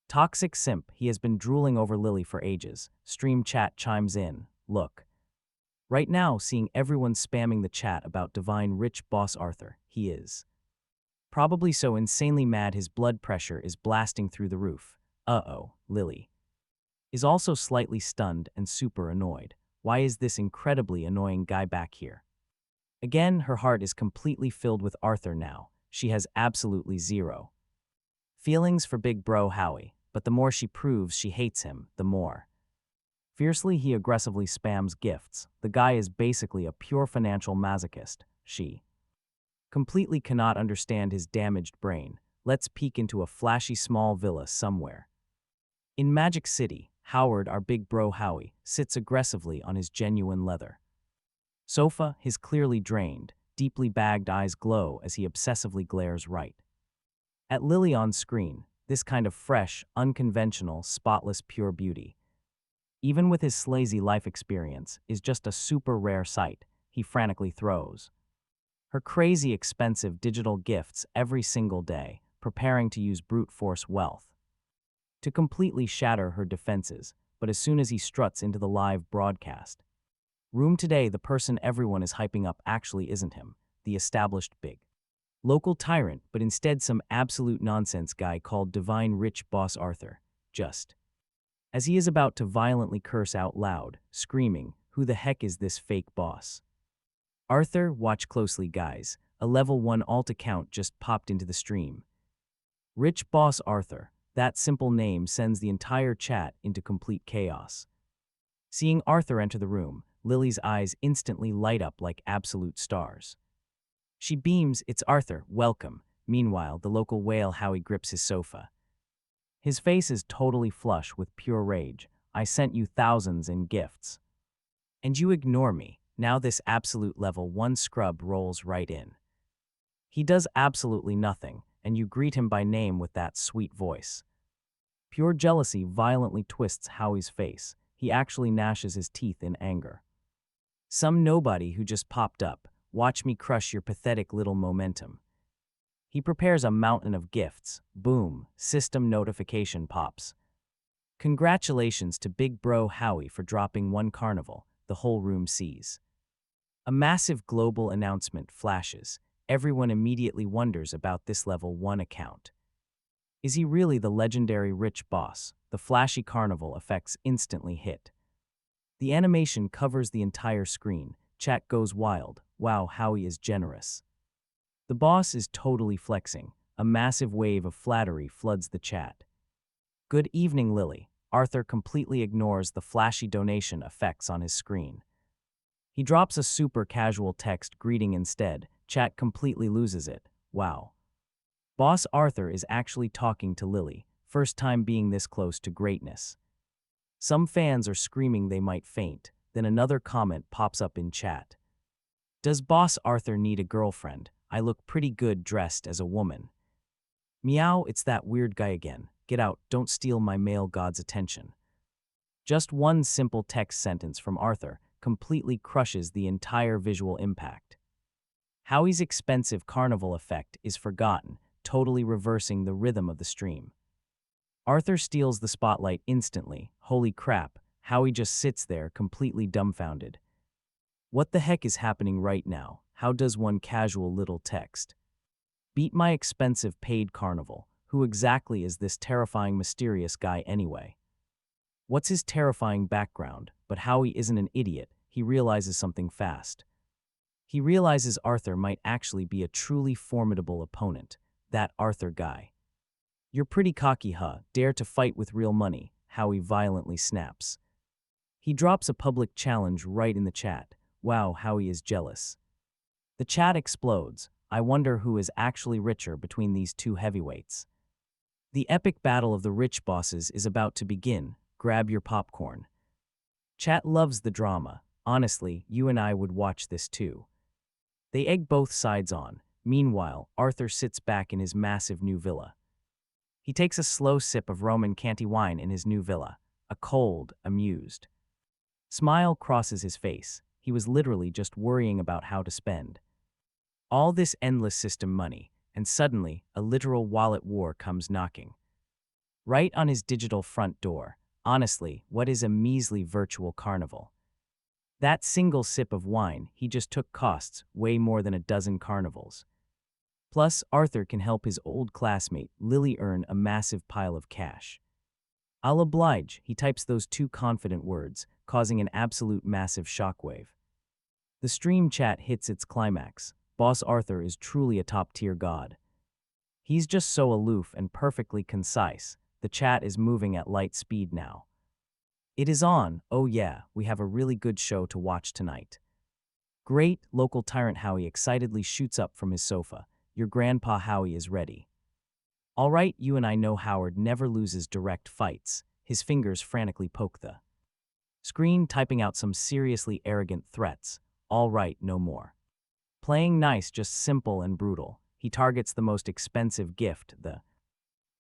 toxic simp. He has been drooling over Lily for ages. Stream chat chimes in. Look. Right now, seeing everyone spamming the chat about divine rich boss Arthur, he is probably so insanely mad his blood pressure is blasting through the roof. Uh-oh, Lily is also slightly stunned and super annoyed. Why is this incredibly annoying guy back here? Again, her heart is completely filled with Arthur now. She has absolutely zero feelings for Big Bro Howie, but the more she proves she hates him, the more fiercely he aggressively spams gifts. The guy is basically a pure financial masochist. She completely cannot understand his damaged brain. Let's peek into a flashy small villa somewhere in Magic City. Howard, our Big Bro Howie, sits aggressively on his genuine leather sofa. His clearly drained, deeply bagged eyes glow as he obsessively glares right at Lily on screen. This kind of fresh, unconventional, spotless pure beauty, even with his slazy life experience, is just a super rare sight. He frantically throws her crazy expensive digital gifts every single day, preparing to use brute force wealth to completely shatter her defenses. But as soon as he struts into the live broadcast room today, the person everyone is hyping up actually isn't him, the established big local tyrant, but instead some absolute nonsense guy called Divine Rich Boss Arthur. Just as he is about to violently curse out loud, screaming, "Who the heck is this fake boss?" Arthur, watch closely guys, a level 1 alt account just popped into the stream. Rich Boss Arthur, that simple name sends the entire chat into complete chaos. Seeing Arthur enter the room, Lily's eyes instantly light up like absolute stars. She beams, "It's Arthur, welcome." Meanwhile, the local whale Howie grips his sofa. His face is totally flush with pure rage. "I sent you thousands in gifts, and you ignore me." Now this absolute level 1 scrub rolls right in. He does absolutely nothing, and you greet him by name with that sweet voice. Pure jealousy violently twists Howie's face. He actually gnashes his teeth in anger. Some nobody who just popped up. Watch me crush your pathetic little momentum. He prepares a mountain of gifts. Boom, system notification pops. Congratulations to Big Bro Howie for dropping one carnival, the whole room sees. A massive global announcement flashes. Everyone immediately wonders about this level 1 account. Is he really the legendary rich boss? The flashy carnival effects instantly hit. The animation covers the entire screen. Chat goes wild. Wow, Howie is generous. The boss is totally flexing. A massive wave of flattery floods the chat. Good evening, Lily. Arthur completely ignores the flashy donation effects on his screen. He drops a super casual text greeting instead. Chat completely loses it. Wow. Boss Arthur is actually talking to Lily, first time being this close to greatness. Some fans are screaming they might faint, then another comment pops up in chat. Does Boss Arthur need a girlfriend? I look pretty good dressed as a woman. Meow, it's that weird guy again. Get out, don't steal my male god's attention. Just one simple text sentence from Arthur completely crushes the entire visual impact. Howie's expensive carnival effect is forgotten, totally reversing the rhythm of the stream. Arthur steals the spotlight instantly. Holy crap, Howie just sits there completely dumbfounded. What the heck is happening right now? How does one casual little text beat my expensive paid carnival? Who exactly is this terrifying mysterious guy anyway? What's his terrifying background? But Howie isn't an idiot. He realizes something fast. He realizes Arthur might actually be a truly formidable opponent. That Arthur guy. You're pretty cocky, huh? Dare to fight with real money, Howie violently snaps. He drops a public challenge right in the chat. Wow, Howie is jealous. The chat explodes. I wonder who is actually richer between these two heavyweights. The epic battle of the rich bosses is about to begin. Grab your popcorn. Chat loves the drama. Honestly, you and I would watch this too. They egg both sides on. Meanwhile, Arthur sits back in his massive new villa. He takes a slow sip of Roman Canty wine in his new villa, a cold, amused smile crosses his face. He was literally just worrying about how to spend all this endless system money, and suddenly, a literal wallet war comes knocking. Right on his digital front door. Honestly, what is a measly virtual carnival? That single sip of wine he just took costs way more than a dozen carnivals. Plus, Arthur can help his old classmate, Lily, earn a massive pile of cash. I'll oblige, he types those two confident words, causing an absolute massive shockwave. The stream chat hits its climax. Boss Arthur is truly a top-tier god. He's just so aloof and perfectly concise. The chat is moving at light speed now. It is on. Oh yeah, we have a really good show to watch tonight. Great, local tyrant Howie excitedly shoots up from his sofa. Your grandpa Howie is ready. All right, you and I know Howard never loses direct fights. His fingers frantically poke the screen, typing out some seriously arrogant threats. All right, no more playing nice, just simple and brutal. He targets the most expensive gift, the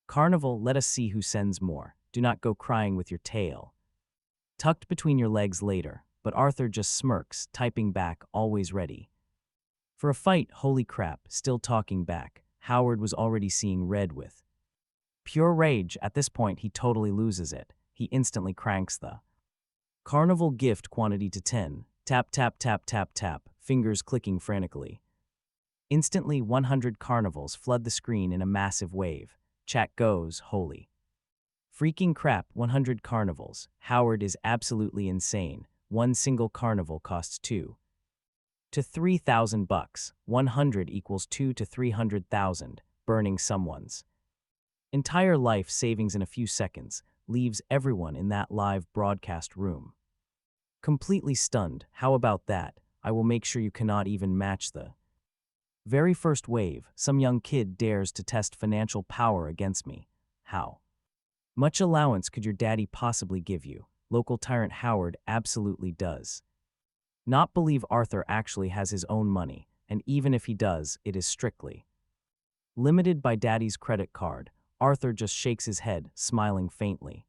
carnival. Let us see who sends more. Do not go crying with your tail tucked between your legs later. But Arthur just smirks, typing back, always ready for a fight. Holy crap, still talking back. Howard was already seeing red with pure rage. At this point, he totally loses it. He instantly cranks the carnival gift quantity to 10. Tap, tap, tap, tap, tap, fingers clicking frantically. Instantly, 100 carnivals flood the screen in a massive wave. Chat goes, holy freaking crap, 100 carnivals. Howard is absolutely insane. One single carnival costs 2 to 3,000 bucks. 100 equals 2 to 300,000, burning someone's entire life savings in a few seconds, leaves everyone in that live broadcast room completely stunned. How about that? I will make sure you cannot even match the very first wave. Some young kid dares to test financial power against me. How much allowance could your daddy possibly give you? Local tyrant Howard absolutely does not believe Arthur actually has his own money, and even if he does, it is strictly limited by daddy's credit card. Arthur just shakes his head, smiling faintly.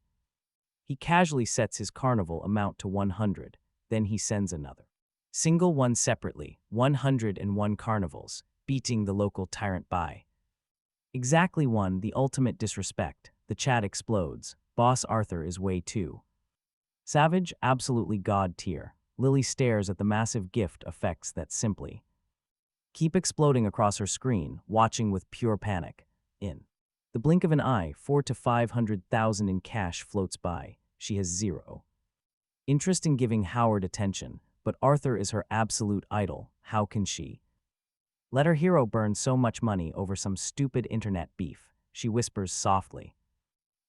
He casually sets his carnival amount to 100, then he sends another single one separately, 101 carnivals, beating the local tyrant by exactly one, the ultimate disrespect. The chat explodes. Boss Arthur is way too savage, absolutely god tier. Lily stares at the massive gift effects that simply keep exploding across her screen, watching with pure panic. In the blink of an eye, 4 to 500,000 in cash floats by. She has zero interest in giving Howard attention, but Arthur is her absolute idol. How can she let her hero burn so much money over some stupid internet beef? She whispers softly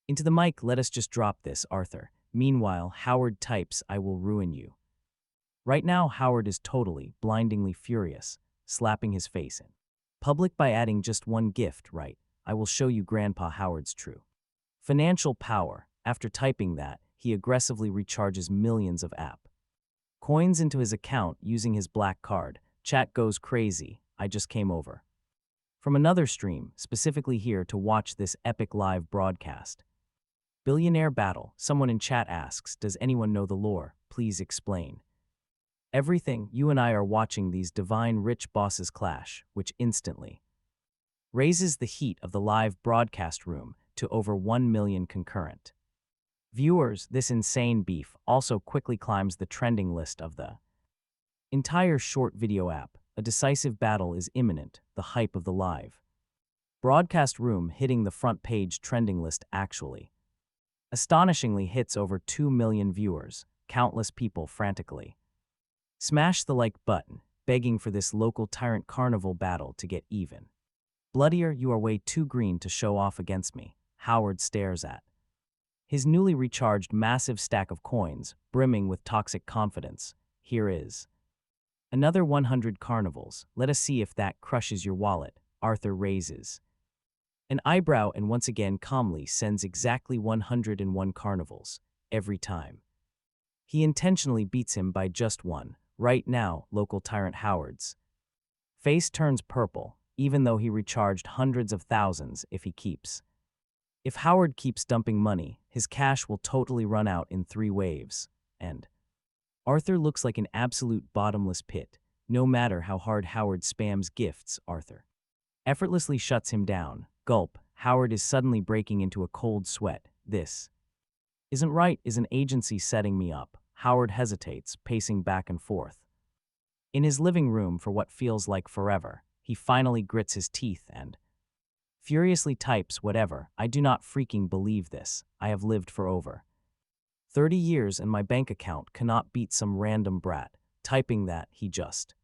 into the mic, let us just drop this, Arthur. Meanwhile, Howard types, I will ruin you. Right now, Howard is totally, blindingly furious, slapping his face in public by adding just one gift, right? I will show you Grandpa Howard's true financial power. After typing that, he aggressively recharges millions of app coins into his account using his black card. Chat goes crazy. I just came over from another stream, specifically here to watch this epic live broadcast. Billionaire battle. Someone in chat asks, does anyone know the lore? Please explain. Everything. You and I are watching these divine rich bosses clash, which instantly raises the heat of the live broadcast room to over 1 million concurrent viewers. This insane beef also quickly climbs the trending list of the entire short video app. A decisive battle is imminent, the hype of the live broadcast room hitting the front page trending list actually astonishingly hits over 2 million viewers. Countless people frantically smash the like button, begging for this local tyrant carnival battle to get even bloodier. You are way too green to show off against me. Howard stares at his newly recharged massive stack of coins, brimming with toxic confidence. Here is another 100 carnivals. Let us see if that crushes your wallet. Arthur raises an eyebrow and once again calmly sends exactly 101 carnivals. Every time he intentionally beats him by just one. Right now, local tyrant Howard's face turns purple, even though he recharged hundreds of thousands. If Howard keeps dumping money, his cash will totally run out in 3 waves. And Arthur looks like an absolute bottomless pit. No matter how hard Howard spams gifts, Arthur effortlessly shuts him down. Gulp. Howard is suddenly breaking into a cold sweat. This isn't right. Is an agency setting me up? Howard hesitates, pacing back and forth in his living room for what feels like forever. He finally grits his teeth and furiously types, whatever. I do not freaking believe this. I have lived for over 30 years and my bank account cannot beat some random brat. Typing that, he just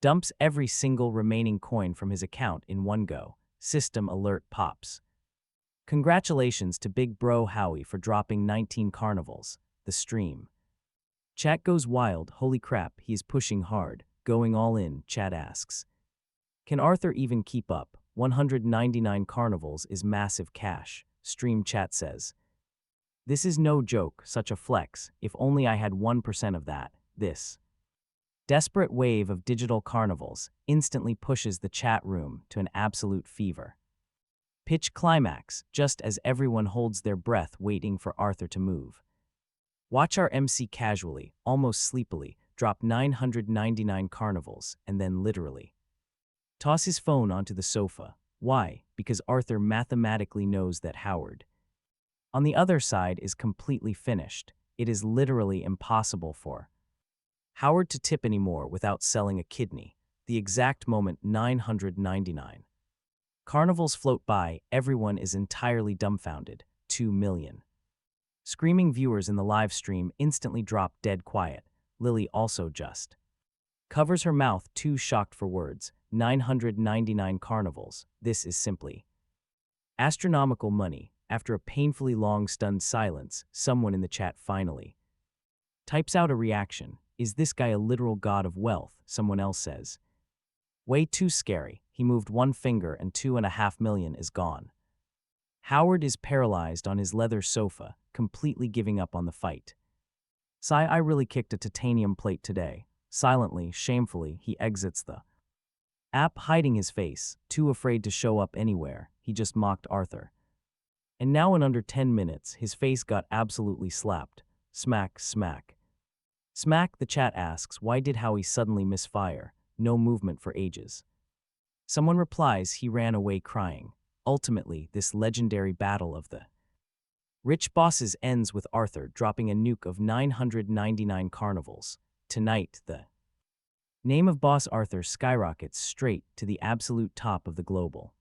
dumps every single remaining coin from his account in one go. System alert pops. Congratulations to Big Bro Howie for dropping 19 carnivals. The stream chat goes wild. Holy crap, he is pushing hard, going all in. Chat asks, can Arthur even keep up? 199 carnivals is massive cash. Stream chat says, this is no joke, such a flex. If only I had 1% of that. This desperate wave of digital carnivals instantly pushes the chat room to an absolute fever pitch climax, just as everyone holds their breath waiting for Arthur to move. Watch our MC casually, almost sleepily, drop 999 carnivals and then literally toss his phone onto the sofa. Why? Because Arthur mathematically knows that Howard on the other side is completely finished. It is literally impossible for Howard to tip anymore without selling a kidney. The exact moment 999 carnivals float by, everyone is entirely dumbfounded. 2 million screaming viewers in the live stream instantly drop dead quiet. Lily also just covers her mouth, too shocked for words. 999 carnivals. This is simply astronomical money. After a painfully long stunned silence, someone in the chat finally types out a reaction. Is this guy a literal god of wealth? Someone else says, way too scary. He moved one finger and 2.5 million is gone. Howard is paralyzed on his leather sofa, completely giving up on the fight. Sigh, I really kicked a titanium plate today. Silently, shamefully, he exits the app, hiding his face, too afraid to show up anywhere. He just mocked Arthur. And now in under 10 minutes, his face got absolutely slapped. Smack, smack. Smack, the chat asks, why did Howie suddenly misfire? No movement for ages. Someone replies he ran away crying. Ultimately, this legendary battle of the rich bosses ends with Arthur dropping a nuke of 999 carnivals. Tonight, the name of Boss Arthur skyrockets straight to the absolute top of the global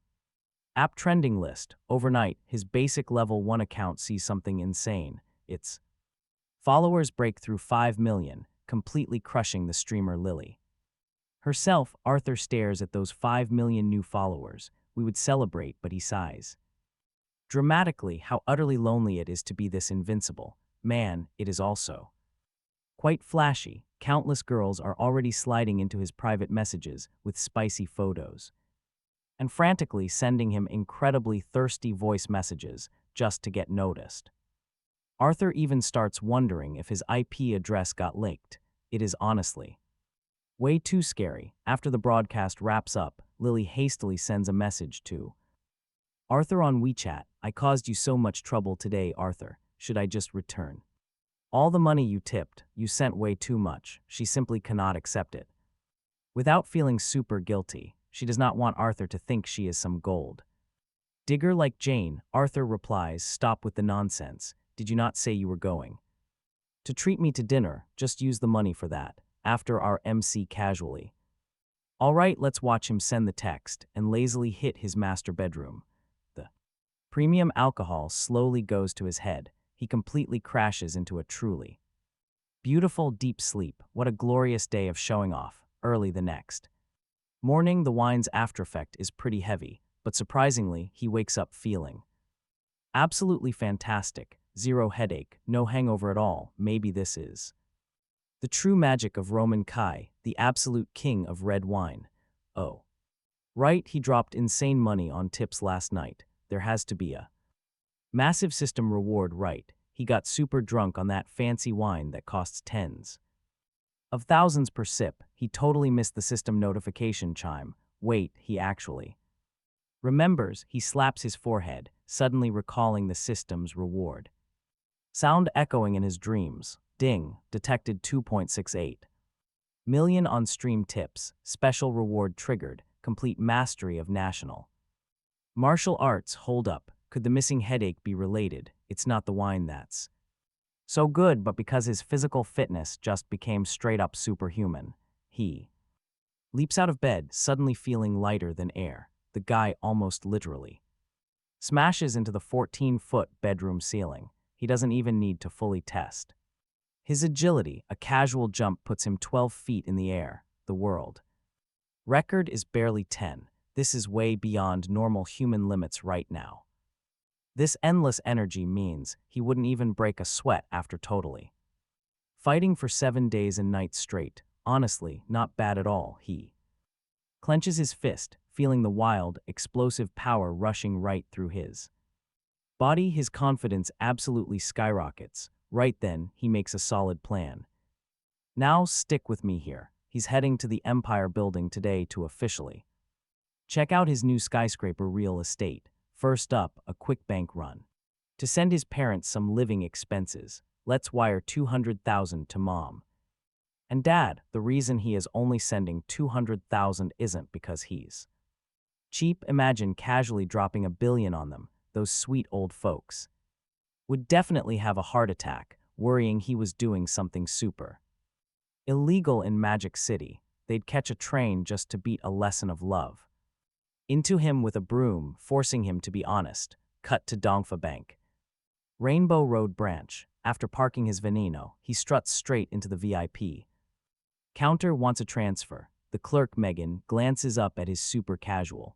app trending list. Overnight, his basic level 1 account sees something insane. Its followers break through 5 million, completely crushing the streamer Lily herself. Arthur stares at those 5 million new followers. We would celebrate, but he sighs dramatically how utterly lonely it is to be this invincible. Man, it is also quite flashy. Countless girls are already sliding into his private messages with spicy photos and frantically sending him incredibly thirsty voice messages just to get noticed. Arthur even starts wondering if his IP address got leaked. It is honestly way too scary. After the broadcast wraps up, Lily hastily sends a message to Arthur on WeChat. I caused you so much trouble today, Arthur. Should I just return all the money you tipped? You sent way too much. She simply cannot accept it. Without feeling super guilty, she does not want Arthur to think she is some gold digger like Jane. Arthur replies, stop with the nonsense. Did you not say you were going to treat me to dinner? Just use the money for that. After our MC casually. All right, let's watch him send the text and lazily hit his master bedroom. The premium alcohol slowly goes to his head. He completely crashes into a truly beautiful deep sleep. What a glorious day of showing off. Early the next morning, the wine's aftereffect is pretty heavy, but surprisingly, he wakes up feeling absolutely fantastic. Zero headache, no hangover at all. Maybe this is the true magic of Roman Kai, the absolute king of red wine. Oh. Right, he dropped insane money on tips last night. There has to be a massive system reward, right? He got super drunk on that fancy wine that costs tens of thousands per sip. He totally missed the system notification chime. Wait, he actually remembers. He slaps his forehead, suddenly recalling the system's reward sound echoing in his dreams. Ding, detected 2.68 million on stream tips. Special reward triggered. Complete mastery of national martial arts. Hold up. Could the missing headache be related? It's not the wine that's so good, but because his physical fitness just became straight up superhuman. He leaps out of bed, suddenly feeling lighter than air. The guy almost literally smashes into the 14-foot bedroom ceiling. He doesn't even need to fully test his agility. A casual jump puts him 12 feet in the air. The world record is barely 10. This is way beyond normal human limits right now. This endless energy means he wouldn't even break a sweat after totally fighting for 7 days and nights straight. Honestly, not bad at all. He clenches his fist, feeling the wild, explosive power rushing right through his body. His confidence absolutely skyrockets. Right then, he makes a solid plan. Now, stick with me here. He's heading to the Empire Building today to officially check out his new skyscraper real estate. First up, a quick bank run to send his parents some living expenses. Let's wire $200,000 to mom and dad. The reason he is only sending $200,000 isn't because he's cheap. Imagine casually dropping $1 billion on them. Those sweet old folks would definitely have a heart attack, worrying he was doing something super illegal in Magic City. They'd catch a train just to beat a lesson of love into him with a broom, forcing him to be honest. Cut to Dongfa Bank, Rainbow Road branch. After parking his Veneno, he struts straight into the VIP counter. Wants a transfer. The clerk, Megan, glances up at his super casual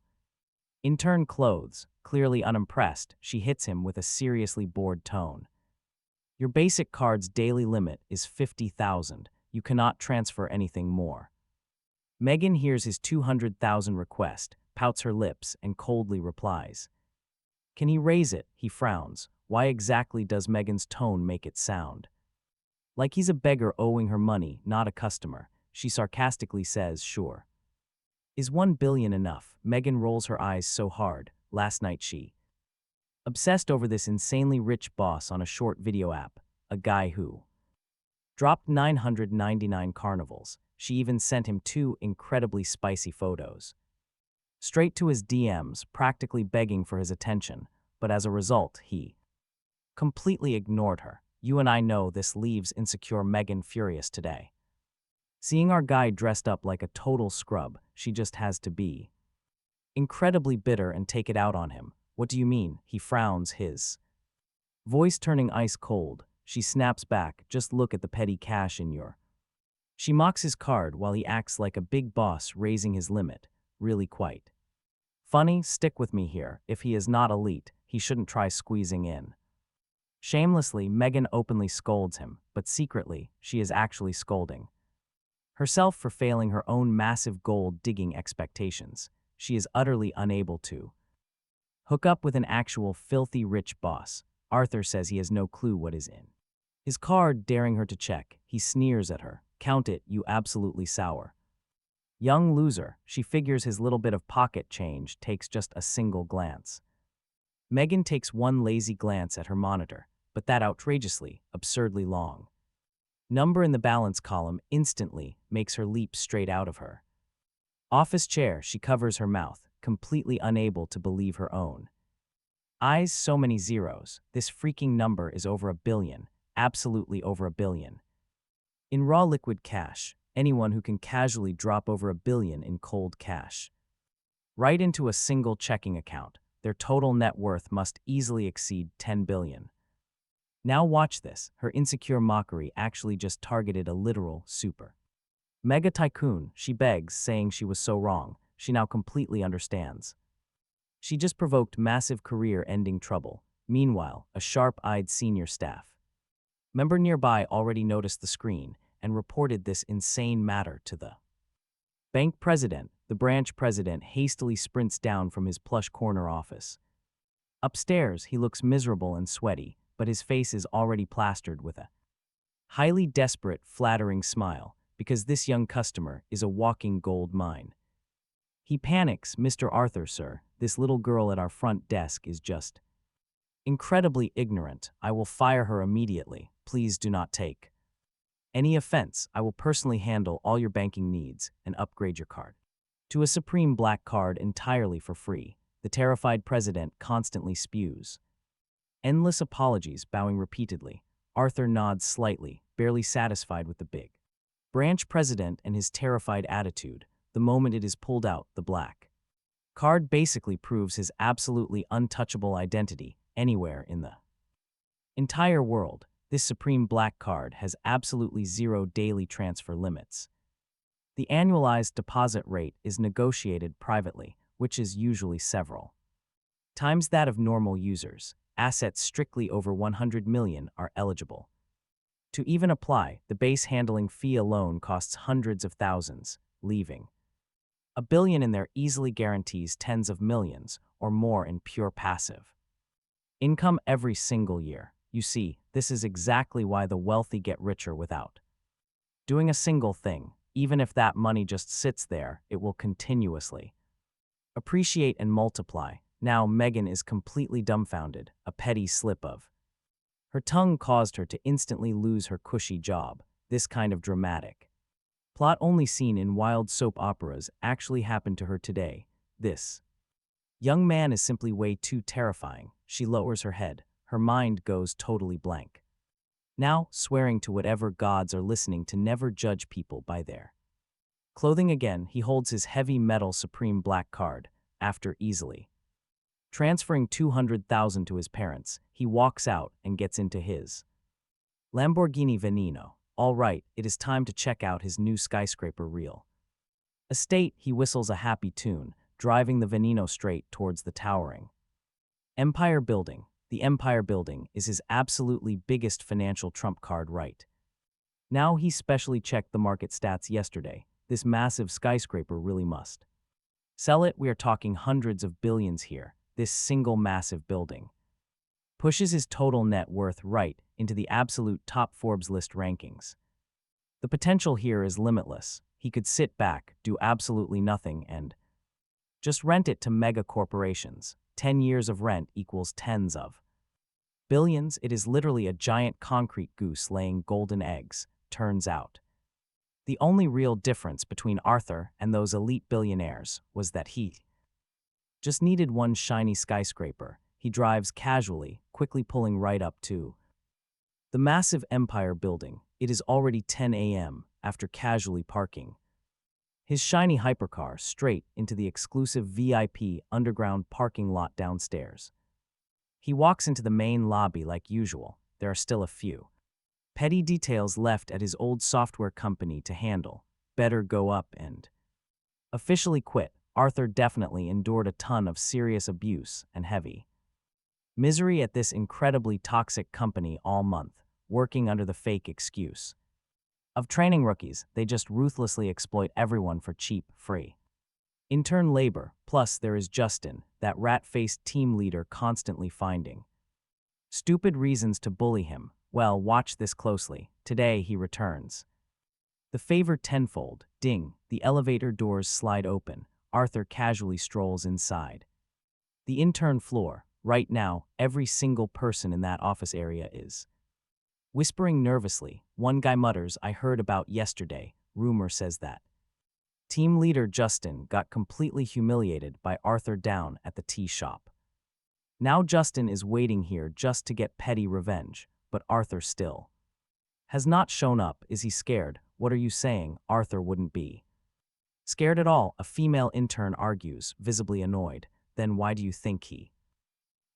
intern clothes. Clearly unimpressed, she hits him with a seriously bored tone. Your basic card's daily limit is 50,000. You cannot transfer anything more. Megan hears his 200,000 request, pouts her lips, and coldly replies. Can he raise it? He frowns. Why exactly does Megan's tone make it sound like he's a beggar owing her money, not a customer? She sarcastically says, sure. Is 1 billion enough? Megan rolls her eyes so hard. Last night she obsessed over this insanely rich boss on a short video app, a guy who dropped 999 carnivals. She even sent him 2 incredibly spicy photos. Straight to his DMs, practically begging for his attention, but as a result, he completely ignored her. You and I know this leaves insecure Megan furious today. Seeing our guy dressed up like a total scrub, she just has to be incredibly bitter and take it out on him. What do you mean? He frowns, his voice turning ice cold. She snaps back, just look at the petty cash in your. She mocks his card while he acts like a big boss raising his limit. Really quite funny. Stick with me here. If he is not elite, he shouldn't try squeezing in. Shamelessly, Megan openly scolds him, but secretly, she is actually scolding herself for failing her own massive gold-digging expectations. She is utterly unable to hook up with an actual filthy rich boss. Arthur says he has no clue what is in his card, daring her to check. He sneers at her. Count it, you absolutely sour young loser. She figures his little bit of pocket change takes just a single glance. Megan takes one lazy glance at her monitor, but that outrageously, absurdly long number in the balance column instantly makes her leap straight out of her office chair. She covers her mouth, completely unable to believe her own eyes. So many zeros. This freaking number is over $1 billion, absolutely over $1 billion. In raw liquid cash, anyone who can casually drop over $1 billion in cold cash right into a single checking account, their total net worth must easily exceed $10 billion. Now watch this. Her insecure mockery actually just targeted a literal super mega tycoon. She begs, saying she was so wrong. She now completely understands. She just provoked massive career-ending trouble. Meanwhile, a sharp-eyed senior staff member nearby already noticed the screen and reported this insane matter to the bank president. The branch president hastily sprints down from his plush corner office. Upstairs, he looks miserable and sweaty, but his face is already plastered with a highly desperate, flattering smile, because this young customer is a walking gold mine. He panics. Mr. Arthur, sir, this little girl at our front desk is just incredibly ignorant. I will fire her immediately. Please do not take any offense. I will personally handle all your banking needs and upgrade your card to a supreme black card entirely for free. The terrified president constantly spews endless apologies, bowing repeatedly. Arthur nods slightly, barely satisfied with the big branch president and his terrified attitude. The moment it is pulled out, the black card basically proves his absolutely untouchable identity anywhere in the entire world. This supreme black card has absolutely zero daily transfer limits. The annualized deposit rate is negotiated privately, which is usually several times that of normal users. Assets strictly over 100 million are eligible to even apply. The base handling fee alone costs hundreds of thousands, leaving $1 billion in there easily guarantees tens of millions or more in pure passive income every single year. You see, this is exactly why the wealthy get richer without doing a single thing. Even if that money just sits there, it will continuously appreciate and multiply. Now Megan is completely dumbfounded. A petty slip of her tongue caused her to instantly lose her cushy job. This kind of dramatic plot only seen in wild soap operas actually happened to her today. This young man is simply way too terrifying. She lowers her head. Her mind goes totally blank. Now, swearing to whatever gods are listening to never judge people by their clothing again, he holds his heavy metal supreme black card. After easily transferring $200,000 to his parents, he walks out and gets into his Lamborghini Veneno. All right, it is time to check out his new skyscraper real estate. He whistles a happy tune, driving the Veneno straight towards the towering Empire Building. The Empire Building is his absolutely biggest financial trump card right now. He specially checked the market stats yesterday. This massive skyscraper really must sell it. We are talking hundreds of billions here. This single massive building pushes his total net worth right into the absolute top Forbes list rankings. The potential here is limitless. He could sit back, do absolutely nothing, and just rent it to mega corporations. 10 years of rent equals tens of billions. It is literally a giant concrete goose laying golden eggs, turns out. The only real difference between Arthur and those elite billionaires was that he just needed one shiny skyscraper. He drives casually, quickly pulling right up to the massive Empire building. It is already 10 a.m. after casually parking his shiny hypercar straight into the exclusive VIP underground parking lot downstairs. He walks into the main lobby like usual. There are still a few petty details left at his old software company to handle. Better go up and officially quit. Arthur definitely endured a ton of serious abuse and heavy misery at this incredibly toxic company all month, working under the fake excuse of training rookies. They just ruthlessly exploit everyone for cheap, free intern labor. Plus, there is Justin, that rat-faced team leader constantly finding stupid reasons to bully him. Well, watch this closely. Today he returns the favor tenfold. Ding, the elevator doors slide open. Arthur casually strolls inside the intern floor. Right now, every single person in that office area is whispering nervously. One guy mutters, "I heard about yesterday. Rumor says that team leader Justin got completely humiliated by Arthur down at the tea shop. Now Justin is waiting here just to get petty revenge, but Arthur still has not shown up. Is he scared? What are you saying? Arthur wouldn't be scared at all," a female intern argues, visibly annoyed. Then why do you think he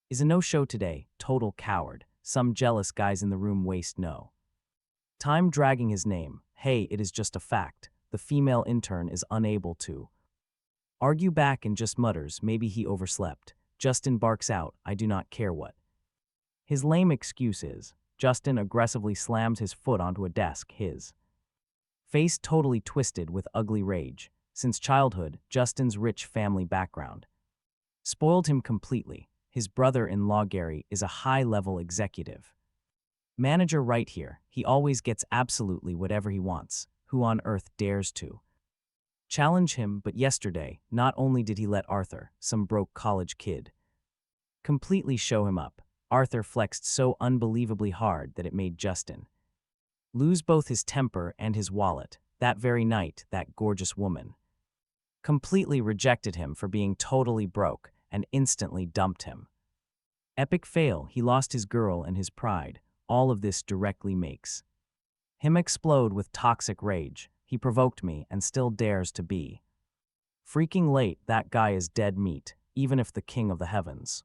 is a no-show today? Total coward. Some jealous guys in the room waste no time dragging his name. Hey, it is just a fact. The female intern is unable to argue back and just mutters, maybe he overslept. Justin barks out, "I do not care what his lame excuse is." Justin aggressively slams his foot onto a desk, his face totally twisted with ugly rage. Since childhood, Justin's rich family background spoiled him completely. His brother-in-law Gary is a high-level executive manager right here. He always gets absolutely whatever he wants. Who on earth dares to challenge him? But yesterday, not only did he let Arthur, some broke college kid, completely show him up, Arthur flexed so unbelievably hard that it made Justin lose both his temper and his wallet. That very night, that gorgeous woman completely rejected him for being totally broke and instantly dumped him. Epic fail. He lost his girl and his pride. All of this directly makes him explode with toxic rage. He provoked me and still dares to be freaking late. That guy is dead meat. Even if the king of the heavens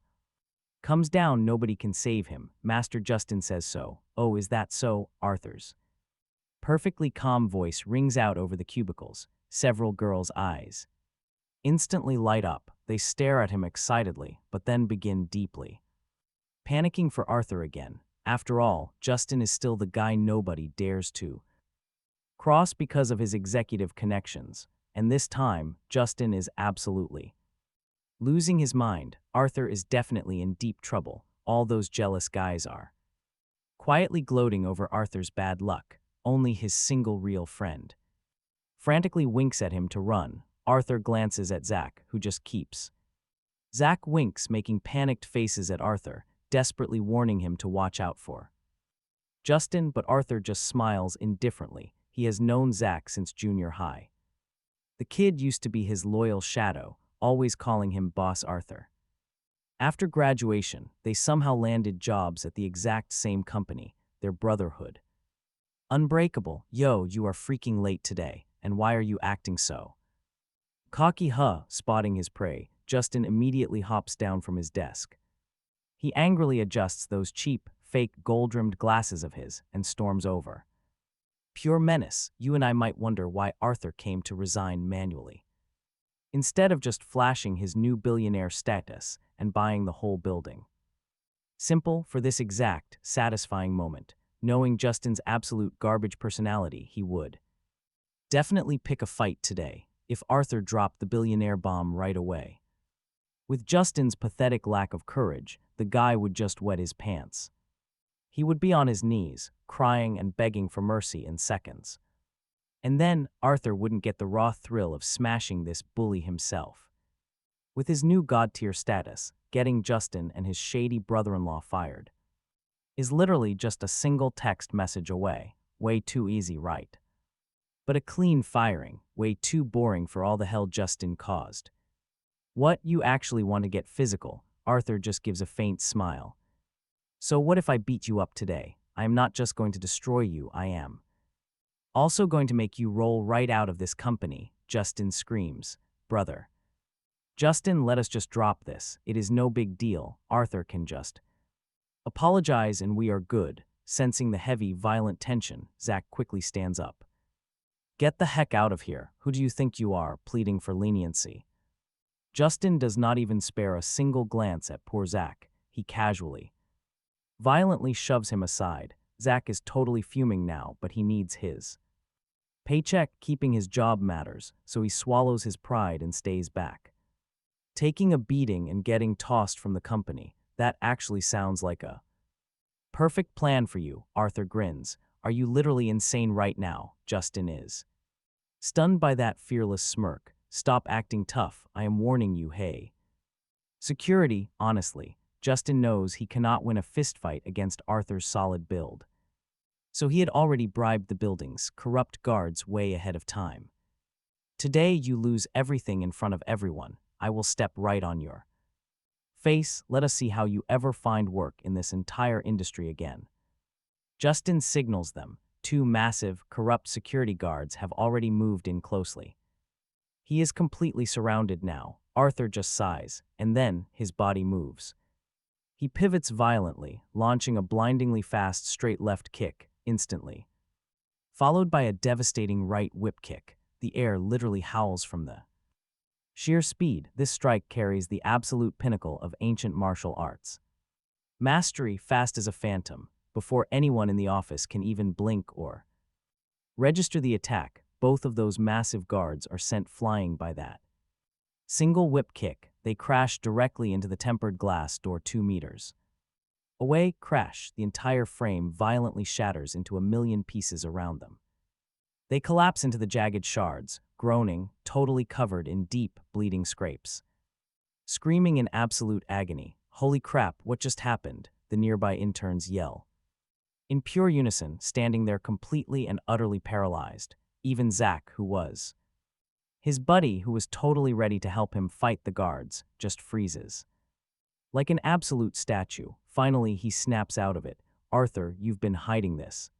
comes down, nobody can save him. Master Justin says so. Oh, is that so? Arthur's perfectly calm voice rings out over the cubicles. Several girls' eyes instantly light up. They stare at him excitedly, but then begin deeply panicking for Arthur again. After all, Justin is still the guy nobody dares to cross because of his executive connections. And this time, Justin is absolutely losing his mind. Arthur is definitely in deep trouble. All those jealous guys are quietly gloating over Arthur's bad luck. Only his single real friend frantically winks at him to run. Arthur glances at Zach, who just keeps. Zach winks, making panicked faces at Arthur, desperately warning him to watch out for Justin, but Arthur just smiles indifferently. He has known Zach since junior high. The kid used to be his loyal shadow, always calling him Boss Arthur. After graduation, they somehow landed jobs at the exact same company, their brotherhood. Unbreakable. Yo, you are freaking late today, and why are you acting so cocky? Spotting his prey, Justin immediately hops down from his desk. He angrily adjusts those cheap, fake gold-rimmed glasses of his and storms over. Pure menace. You and I might wonder why Arthur came to resign manually, instead of just flashing his new billionaire status and buying the whole building. Simple. For this exact, satisfying moment, knowing Justin's absolute garbage personality, he would definitely pick a fight today if Arthur dropped the billionaire bomb right away. With Justin's pathetic lack of courage, the guy would just wet his pants. He would be on his knees, crying and begging for mercy in seconds. And then Arthur wouldn't get the raw thrill of smashing this bully himself. With his new god-tier status, getting Justin and his shady brother-in-law fired is literally just a single text message away. Way too easy, right? But a clean firing, way too boring for all the hell Justin caused. What, you actually want to get physical? Arthur just gives a faint smile. So what if I beat you up today? I am not just going to destroy you, I am also going to make you roll right out of this company. Justin screams. Brother. Justin, let us just drop this. It is no big deal. Arthur can just apologize and we are good. Sensing the heavy, violent tension, Zach quickly stands up. Get the heck out of here. Who do you think you are, pleading for leniency? Justin does not even spare a single glance at poor Zach. He casually, violently shoves him aside. Zach is totally fuming now, but he needs his paycheck. Keeping his job matters, so he swallows his pride and stays back. Taking a beating and getting tossed from the company, that actually sounds like a perfect plan for you, Arthur grins. Are you literally insane right now? Justin is stunned by that fearless smirk. Stop acting tough, I am warning you, hey. Security, honestly, Justin knows he cannot win a fistfight against Arthur's solid build. So he had already bribed the building's corrupt guards way ahead of time. Today you lose everything in front of everyone. I will step right on your face. Let us see how you ever find work in this entire industry again. Justin signals them. Two massive, corrupt security guards have already moved in closely. He is completely surrounded now. Arthur just sighs, and then his body moves. He pivots violently, launching a blindingly fast straight left kick, instantly followed by a devastating right whip kick. The air literally howls from the sheer speed. This strike carries the absolute pinnacle of ancient martial arts. Mastery, fast as a phantom, before anyone in the office can even blink or register the attack. Both of those massive guards are sent flying by that single whip kick. They crash directly into the tempered glass door 2 meters away. Crash. The entire frame violently shatters into a million pieces around them. They collapse into the jagged shards, groaning, totally covered in deep, bleeding scrapes. Screaming in absolute agony. Holy crap, what just happened? The nearby interns yell. In pure unison, standing there completely and utterly paralyzed. Even Zach, who was his buddy, who was totally ready to help him fight the guards, just freezes. Like an absolute statue. Finally, he snaps out of it. Arthur, you've been hiding this.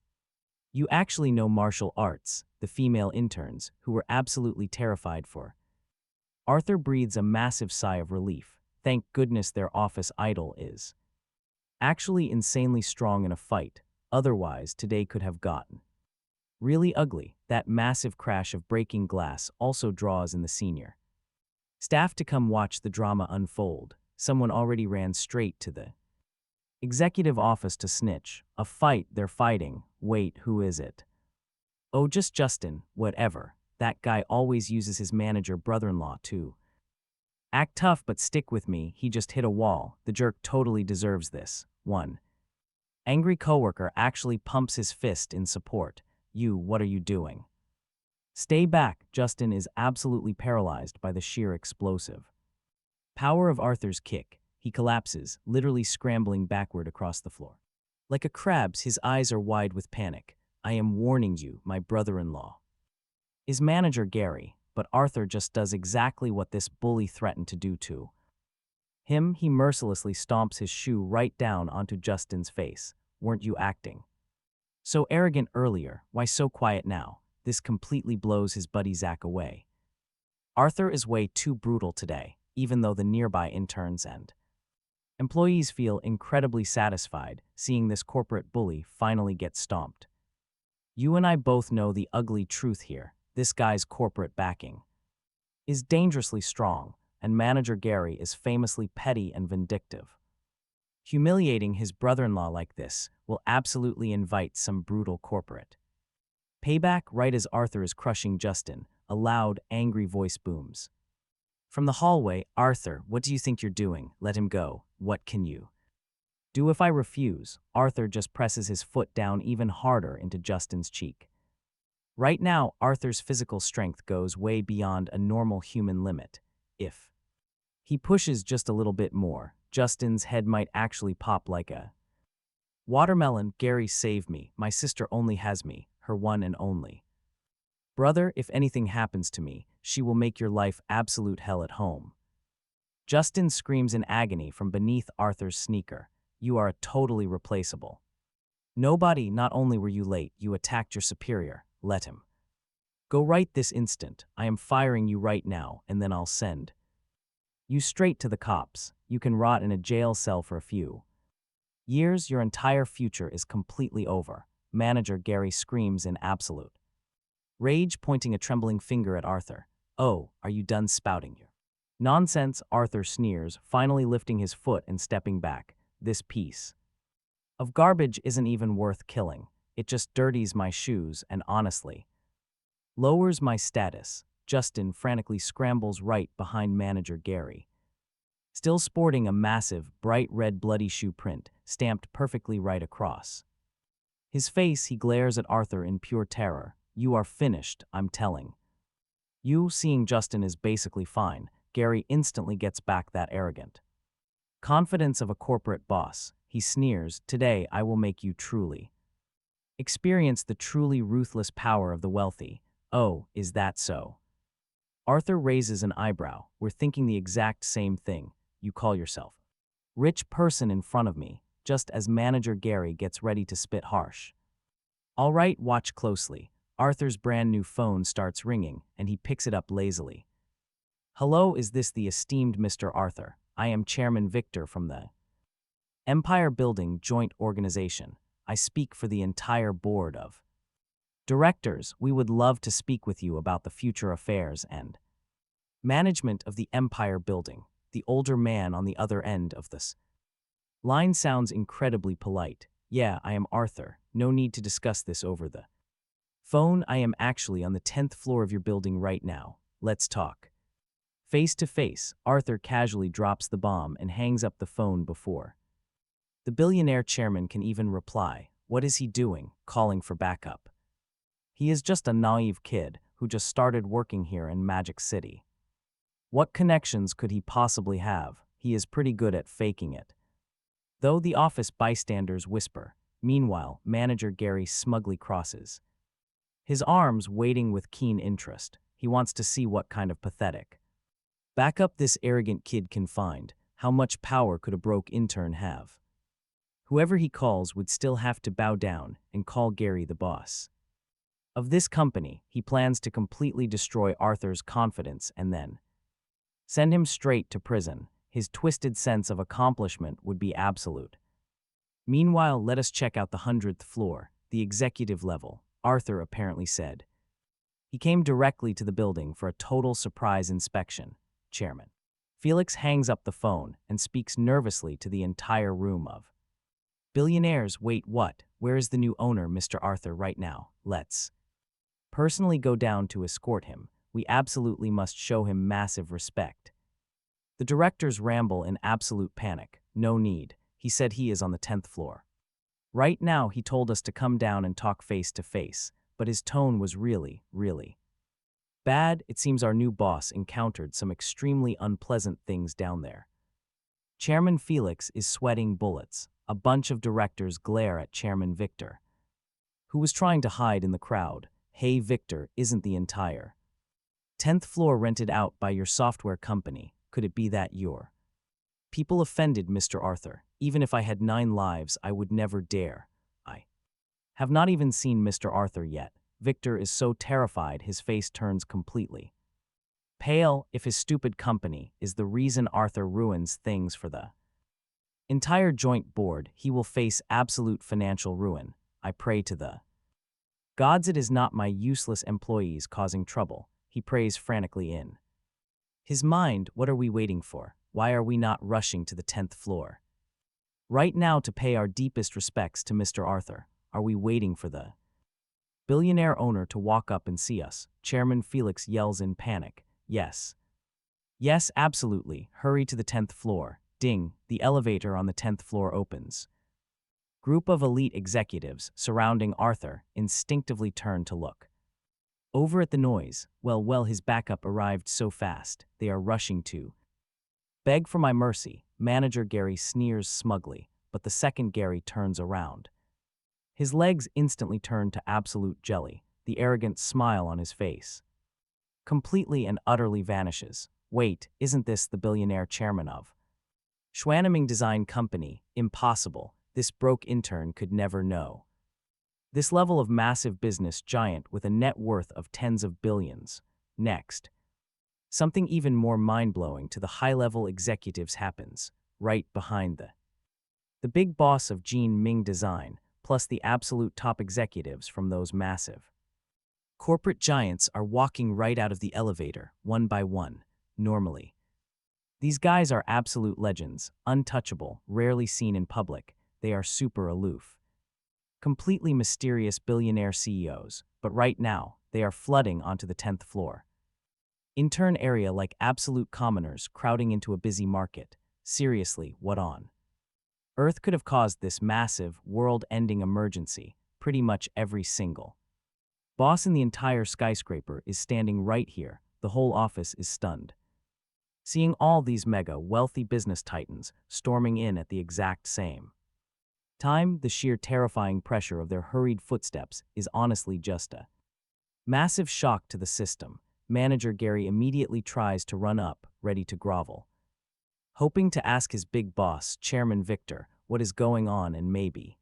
You actually know martial arts. The female interns, who were absolutely terrified for Arthur, breathes a massive sigh of relief. Thank goodness their office idol is actually insanely strong in a fight. Otherwise, today could have gotten really ugly. That massive crash of breaking glass also draws in the senior staff to come watch the drama unfold. Someone already ran straight to the executive office to snitch. A fight they're fighting. Wait, who is it? Oh, just Justin. Whatever. That guy always uses his manager brother-in-law to act tough, but stick with me. He just hit a wall. The jerk totally deserves this. One angry coworker actually pumps his fist in support. You, what are you doing? Stay back. Justin is absolutely paralyzed by the sheer explosive power of Arthur's kick. He collapses, literally scrambling backward across the floor. Like a crab's, his eyes are wide with panic. I am warning you, my brother-in-law is manager Gary, but Arthur just does exactly what this bully threatened to do to him. He mercilessly stomps his shoe right down onto Justin's face. Weren't you acting so arrogant earlier? Why so quiet now? This completely blows his buddy Zach away. Arthur is way too brutal today, even though the nearby interns and employees feel incredibly satisfied seeing this corporate bully finally get stomped. You and I both know the ugly truth here. This guy's corporate backing is dangerously strong, and manager Gary is famously petty and vindictive. Humiliating his brother-in-law like this will absolutely invite some brutal corporate payback. Right as Arthur is crushing Justin, a loud, angry voice booms from the hallway. Arthur, what do you think you're doing? Let him go. What can you do if I refuse? Arthur just presses his foot down even harder into Justin's cheek. Right now, Arthur's physical strength goes way beyond a normal human limit. If He pushes just a little bit more. Justin's head might actually pop like a watermelon. Gary, save me. My sister only has me, her one and only. Brother, if anything happens to me, she will make your life absolute hell at home. Justin screams in agony from beneath Arthur's sneaker. You are totally replaceable. Nobody, not only were you late, you attacked your superior. Let him go right this instant. I am firing you right now, and then I'll send you straight to the cops. You can rot in a jail cell for a few years. Your entire future is completely over. Manager Gary screams in absolute rage, pointing a trembling finger at Arthur. Oh, are you done spouting your nonsense? Arthur sneers, finally lifting his foot and stepping back. This piece of garbage isn't even worth killing. It just dirties my shoes and, honestly, lowers my status. Justin frantically scrambles right behind manager Gary, still sporting a massive, bright red bloody shoe print, stamped perfectly right across his face. He glares at Arthur in pure terror. You are finished, I'm telling you. Seeing Justin is basically fine, Gary instantly gets back that arrogant confidence of a corporate boss. He sneers, today I will make you truly experience the truly ruthless power of the wealthy. Oh, is that so? Arthur raises an eyebrow. We're thinking the exact same thing. You call yourself rich person in front of me, just as manager Gary gets ready to spit harsh. All right, watch closely. Arthur's brand new phone starts ringing, and he picks it up lazily. Hello, is this the esteemed Mr. Arthur? I am Chairman Victor from the Empire Building Joint Organization. I speak for the entire board of directors. We would love to speak with you about the future affairs and management of the Empire Building. The older man on the other end of this line sounds incredibly polite. Yeah, I am Arthur. No need to discuss this over the phone. I am actually on the 10th floor of your building right now. Let's talk face to face. Arthur casually drops the bomb and hangs up the phone before the billionaire chairman can even reply. What is he doing, calling for backup? He is just a naive kid who just started working here in Magic City. What connections could he possibly have? He is pretty good at faking it, though. The office bystanders whisper. Meanwhile, manager Gary smugly crosses his arms, waiting with keen interest. He wants to see what kind of pathetic backup this arrogant kid can find. How much power could a broke intern have? Whoever he calls would still have to bow down and call Gary the boss of this company. He plans to completely destroy Arthur's confidence and then send him straight to prison. His twisted sense of accomplishment would be absolute. Meanwhile, let us check out the 100th floor, the executive level, Arthur apparently said. He came directly to the building for a total surprise inspection. Chairman Felix hangs up the phone and speaks nervously to the entire room of billionaires. Wait, what? Where is the new owner, Mr. Arthur, right now? Let's personally go down to escort him. We absolutely must show him massive respect. The directors ramble in absolute panic. No need. He said he is on the 10th floor. Right now, he told us to come down and talk face to face, but his tone was really, really bad. It seems our new boss encountered some extremely unpleasant things down there. Chairman Felix is sweating bullets. A bunch of directors glare at Chairman Victor, who was trying to hide in the crowd. Hey, Victor, isn't the entire 10th floor rented out by your software company? Could it be that your people offended Mr. Arthur? Even if I had 9 lives, I would never dare. I have not even seen Mr. Arthur yet. Victor is so terrified his face turns completely pale. If his stupid company is the reason Arthur ruins things for the entire joint board, he will face absolute financial ruin. I pray to the gods it is not my useless employees causing trouble. He prays frantically in his mind. What are we waiting for? Why are we not rushing to the 10th floor right now to pay our deepest respects to Mr. Arthur? Are we waiting for the billionaire owner to walk up and see us? Chairman Felix yells in panic. Yes. Yes, absolutely. Hurry to the 10th floor. Ding, the elevator on the 10th floor opens. Group of elite executives surrounding Arthur instinctively turn to look over at the noise. Well, his backup arrived so fast. They are rushing to Beg for my mercy, manager Gary sneers smugly, but the second Gary turns around. His legs instantly turn to absolute jelly, the arrogant smile on his face completely and utterly vanishes. Wait, isn't this the billionaire chairman of Schwanaming Design Company? Impossible. This broke intern could never know. This level of massive business giant with a net worth of tens of billions. Next. Something even more mind-blowing to the high-level executives happens, right behind the big boss of Gene Ming Design, plus the absolute top executives from those massive corporate giants are walking right out of the elevator, one by one, normally. These guys are absolute legends, untouchable, rarely seen in public. They are super aloof. Completely mysterious billionaire CEOs, but right now, they are flooding onto the 10th floor. Intern area like absolute commoners crowding into a busy market. Seriously, what on Earth could have caused this massive, world-ending emergency? Pretty much every single boss in the entire skyscraper is standing right here. The whole office is stunned. Seeing all these mega, wealthy business titans storming in at the exact same time, the sheer terrifying pressure of their hurried footsteps is honestly just a massive shock to the system. Manager Gary immediately tries to run up, ready to grovel, hoping to ask his big boss, Chairman Victor, what is going on and maybe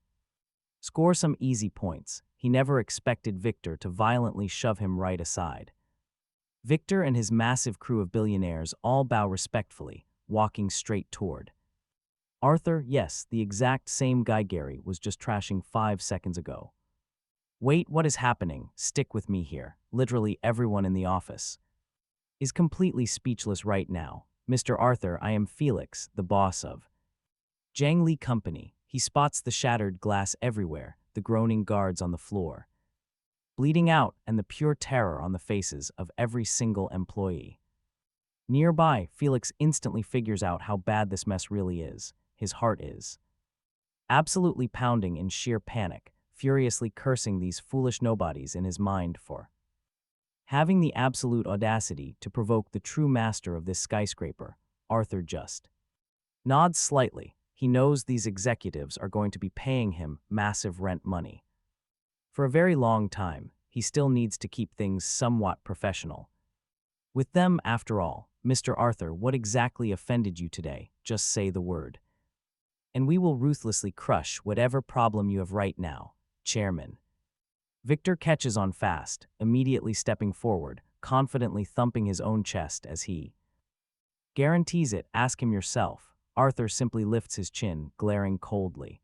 score some easy points. He never expected Victor to violently shove him right aside. Victor and his massive crew of billionaires all bow respectfully, walking straight toward Arthur. Yes, the exact same guy Gary was just trashing 5 seconds ago. Wait, what is happening? Stick with me here. Literally everyone in the office is completely speechless right now. Mr. Arthur, I am Felix, the boss of Jiang Li Company. He spots the shattered glass everywhere, the groaning guards on the floor, bleeding out, and the pure terror on the faces of every single employee. Nearby, Felix instantly figures out how bad this mess really is. His heart is absolutely pounding in sheer panic, furiously cursing these foolish nobodies in his mind for having the absolute audacity to provoke the true master of this skyscraper. Arthur just nods slightly. He knows these executives are going to be paying him massive rent money for a very long time. He still needs to keep things somewhat professional with them, after all. Mr. Arthur, what exactly offended you today? Just say the word, and we will ruthlessly crush whatever problem you have right now, Chairman. Victor catches on fast, immediately stepping forward, confidently thumping his own chest as he guarantees it. Ask him yourself. Arthur simply lifts his chin, glaring coldly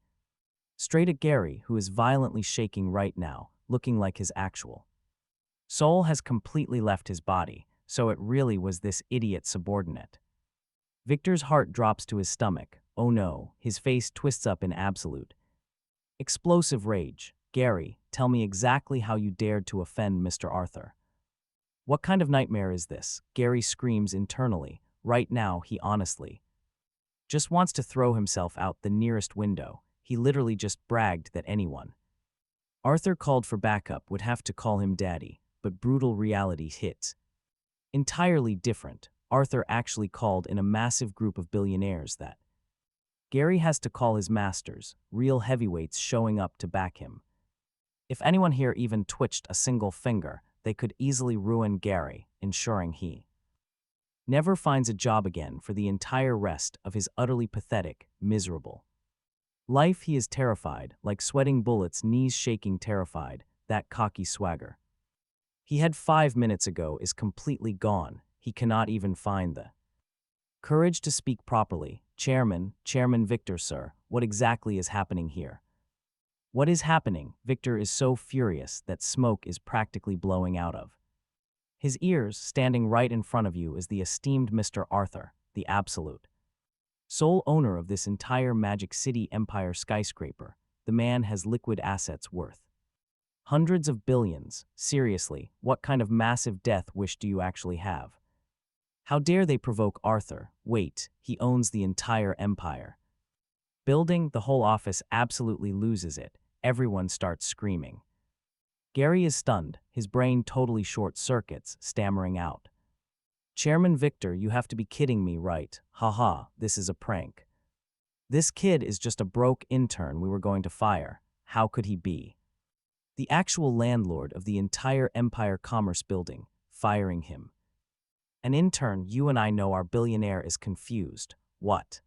straight at Gary, who is violently shaking right now, looking like his actual soul has completely left his body. So it really was this idiot subordinate. Victor's heart drops to his stomach. Oh no, his face twists up in absolute explosive rage. Gary, tell me exactly how you dared to offend Mr. Arthur. What kind of nightmare is this? Gary screams internally. Right now, he honestly just wants to throw himself out the nearest window. He literally just bragged that anyone Arthur called for backup would have to call him daddy, but brutal reality hits entirely different. Arthur actually called in a massive group of billionaires that Gary has to call his masters, real heavyweights showing up to back him. If anyone here even twitched a single finger, they could easily ruin Gary, ensuring he never finds a job again for the entire rest of his utterly pathetic, miserable life. He is terrified, like sweating bullets, knees shaking, terrified. That cocky swagger he had 5 minutes ago is completely gone. He cannot even find the courage to speak properly. Chairman Victor, sir, what exactly is happening here? What is happening? Victor is so furious that smoke is practically blowing out of his ears. Standing right in front of you is the esteemed Mr. Arthur, the absolute sole owner of this entire Magic City Empire skyscraper. The man has liquid assets worth hundreds of billions. Seriously, what kind of massive death wish do you actually have? How dare they provoke Arthur? Wait, he owns the entire empire building. The whole office absolutely loses it. Everyone starts screaming. Gary is stunned, his brain totally short circuits, stammering out Chairman Victor, you have to be kidding me, right? Haha, this is a prank. This kid is just a broke intern we were going to fire. How could he be the actual landlord of the entire Empire Commerce building, firing him? An intern, you and I know our billionaire is confused. What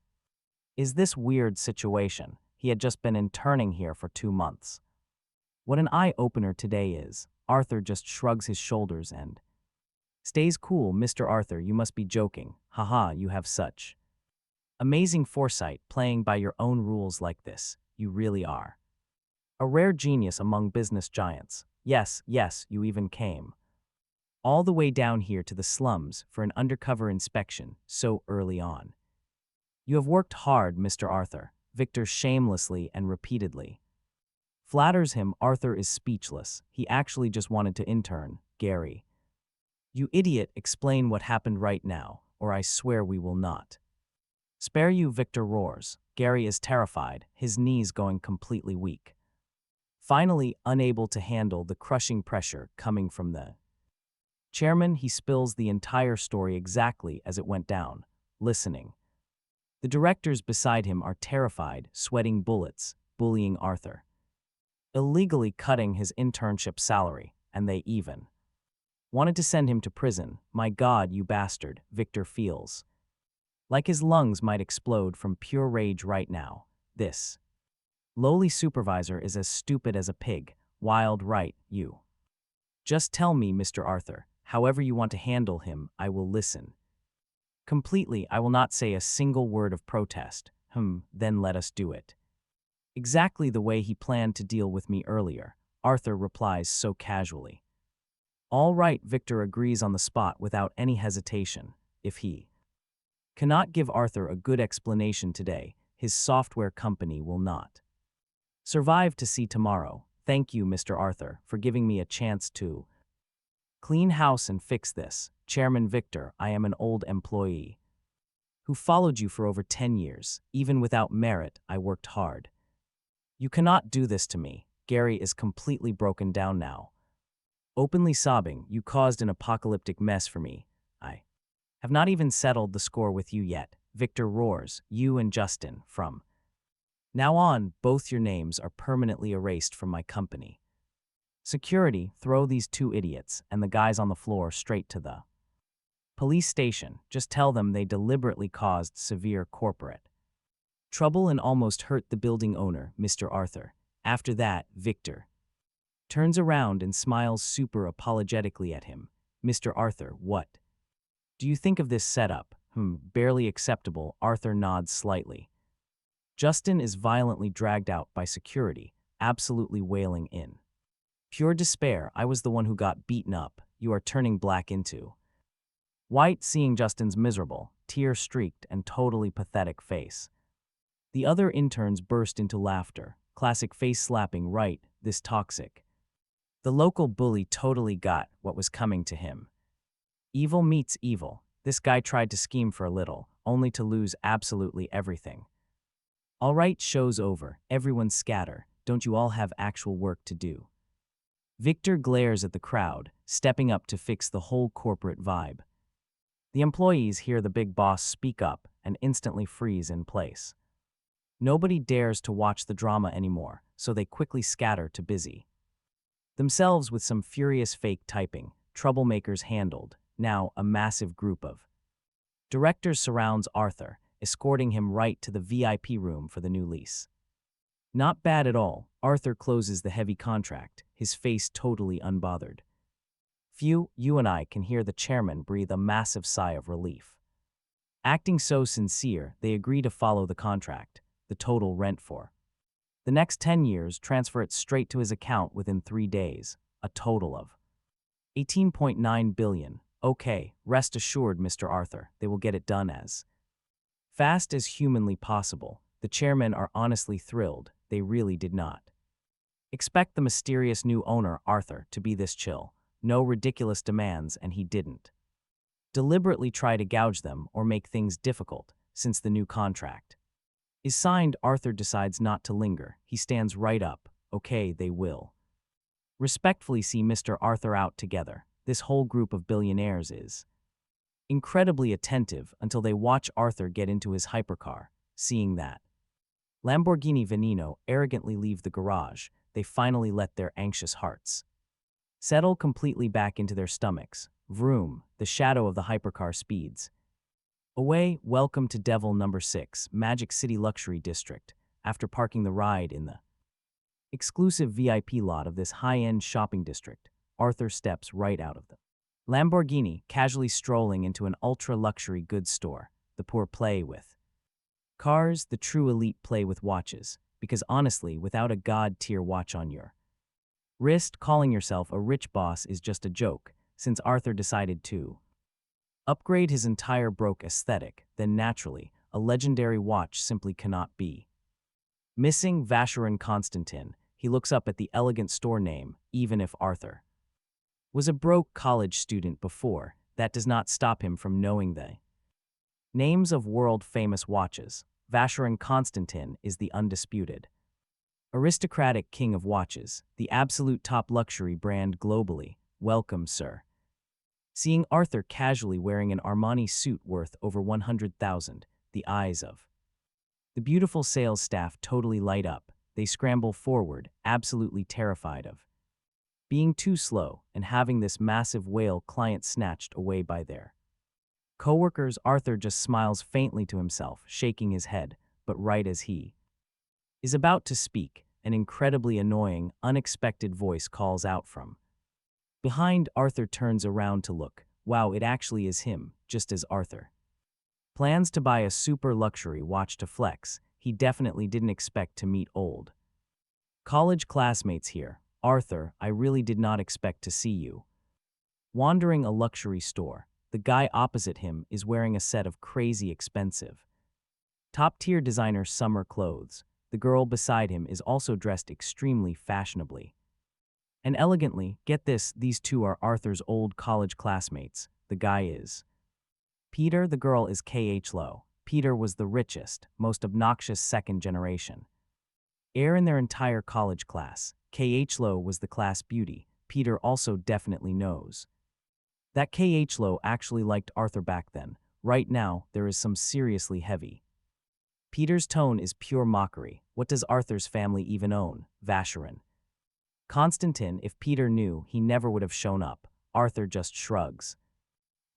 is this weird situation? He had just been interning here for 2 months. What an eye-opener today is. Arthur just shrugs his shoulders and stays cool. Mr. Arthur, you must be joking. Haha, you have such amazing foresight playing by your own rules like this. You really are a rare genius among business giants. Yes, yes, you even came all the way down here to the slums for an undercover inspection so early on. You have worked hard, Mr. Arthur. Victor shamelessly and repeatedly flatters him. Arthur is speechless. He actually just wanted to intern. Gary, you idiot, explain what happened right now, or I swear we will not spare you. Victor roars. Gary is terrified, his knees going completely weak. Finally, unable to handle the crushing pressure coming from the chairman, he spills the entire story exactly as it went down, listening. The directors beside him are terrified, sweating bullets, bullying Arthur, illegally cutting his internship salary, and they even wanted to send him to prison. My God, you bastard, Victor feels like his lungs might explode from pure rage right now. This lowly supervisor is as stupid as a pig. Wild right, you. Just tell me, Mr. Arthur, however you want to handle him, I will listen. Completely, I will not say a single word of protest. Then let us do it. Exactly the way he planned to deal with me earlier, Arthur replies so casually. All right, Victor agrees on the spot without any hesitation. If he cannot give Arthur a good explanation today, his software company will not survive to see tomorrow. Thank you, Mr. Arthur, for giving me a chance to clean house and fix this. Chairman Victor, I am an old employee who followed you for over 10 years. Even without merit, I worked hard. You cannot do this to me. Gary is completely broken down now. Openly sobbing, you caused an apocalyptic mess for me. I have not even settled the score with you yet. Victor roars, you and Justin, from now on, both your names are permanently erased from my company. Security, throw these two idiots and the guys on the floor straight to the police station. Just tell them they deliberately caused severe corporate trouble and almost hurt the building owner, Mr. Arthur. After that, Victor turns around and smiles super apologetically at him. Mr. Arthur, what do you think of this setup? Barely acceptable. Arthur nods slightly. Justin is violently dragged out by security, absolutely wailing in pure despair. I was the one who got beaten up. You are turning black into white. Seeing Justin's miserable, tear-streaked and totally pathetic face, the other interns burst into laughter. Classic face slapping, right? This toxic. The local bully totally got what was coming to him. Evil meets evil. This guy tried to scheme for a little, only to lose absolutely everything. All right, show's over. Everyone scatter. Don't you all have actual work to do? Victor glares at the crowd, stepping up to fix the whole corporate vibe. The employees hear the big boss speak up and instantly freeze in place. Nobody dares to watch the drama anymore, so they quickly scatter to busy themselves with some furious fake typing. Troublemakers handled. Now, a massive group of directors surrounds Arthur, escorting him right to the VIP room for the new lease. Not bad at all. Arthur closes the heavy contract, his face totally unbothered. Phew, you and I can hear the chairman breathe a massive sigh of relief. Acting so sincere, they agree to follow the contract, the total rent for the next 10 years, transfer it straight to his account within 3 days, a total of 18.9 billion. Okay, rest assured, Mr. Arthur, they will get it done as fast as humanly possible. The chairmen are honestly thrilled. They really did not expect the mysterious new owner, Arthur, to be this chill. No ridiculous demands, and he didn't deliberately try to gouge them or make things difficult. Since the new contract is signed, Arthur decides not to linger. He stands right up. Okay, they will respectfully see Mr. Arthur out together. This whole group of billionaires is incredibly attentive until they watch Arthur get into his hypercar. Seeing that Lamborghini Veneno arrogantly leave the garage, they finally let their anxious hearts settle completely back into their stomachs. Vroom, the shadow of the hypercar speeds away. Welcome to Devil Number 6, Magic City Luxury District. After parking the ride in the exclusive VIP lot of this high-end shopping district, Arthur steps right out of the Lamborghini, casually strolling into an ultra-luxury goods store. The poor play with cars, the true elite play with watches, because honestly, without a god-tier watch on your wrist, calling yourself a rich boss is just a joke. Since Arthur decided to upgrade his entire broke aesthetic, then naturally, a legendary watch simply cannot be missing. Vacheron Constantin, he looks up at the elegant store name. Even if Arthur was a broke college student before, that does not stop him from knowing the names of world-famous watches. Vacheron Constantin is the undisputed aristocratic king of watches, the absolute top luxury brand globally. Welcome, sir. Seeing Arthur casually wearing an Armani suit worth over 100,000, the eyes of the beautiful sales staff totally light up. They scramble forward, absolutely terrified of being too slow and having this massive whale client snatched away by their coworkers. Arthur just smiles faintly to himself, shaking his head, but right as he is about to speak, an incredibly annoying, unexpected voice calls out from behind. Arthur turns around to look. Wow, it actually is him. Just as Arthur plans to buy a super luxury watch to flex, he definitely didn't expect to meet old college classmates here. Arthur, I really did not expect to see you wandering a luxury store. The guy opposite him is wearing a set of crazy expensive, top-tier designer summer clothes. The girl beside him is also dressed extremely fashionably and elegantly. Get this, these two are Arthur's old college classmates. The guy is Peter, the girl is K.H. Lowe. Peter was the richest, most obnoxious second-generation heir in their entire college class. K.H. Lowe was the class beauty. Peter also definitely knows that K.H. Lowe actually liked Arthur back then. Right now, there is some seriously heavy. Peter's tone is pure mockery. What does Arthur's family even own? Vacheron Constantin. If Peter knew, he never would have shown up. Arthur just shrugs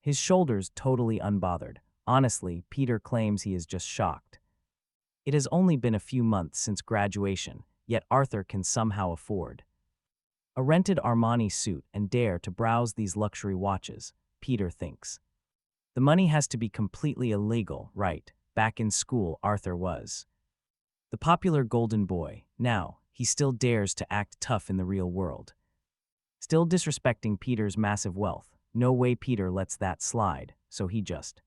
his shoulders, totally unbothered. Honestly, Peter claims he is just shocked. It has only been a few months since graduation, yet Arthur can somehow afford a rented Armani suit and dare to browse these luxury watches. Peter thinks the money has to be completely illegal, right? Back in school, Arthur was the popular golden boy. Now, he still dares to act tough in the real world, still disrespecting Peter's massive wealth. No way Peter lets that slide, so he just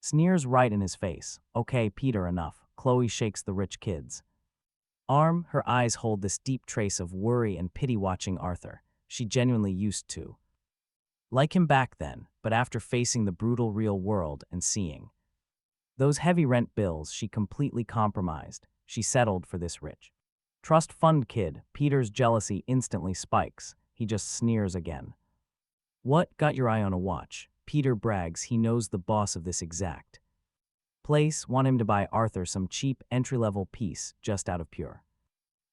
sneers right in his face. Okay, Peter, enough. Chloe shakes the rich kid's arm. Her eyes hold this deep trace of worry and pity watching Arthur. She genuinely used to like him back then, but after facing the brutal real world and seeing those heavy rent bills, she completely compromised. She settled for this rich trust fund kid. Peter's jealousy instantly spikes. He just sneers again. What, got your eye on a watch? Peter brags he knows the boss of this exact place. Want him to buy Arthur some cheap entry-level piece just out of pure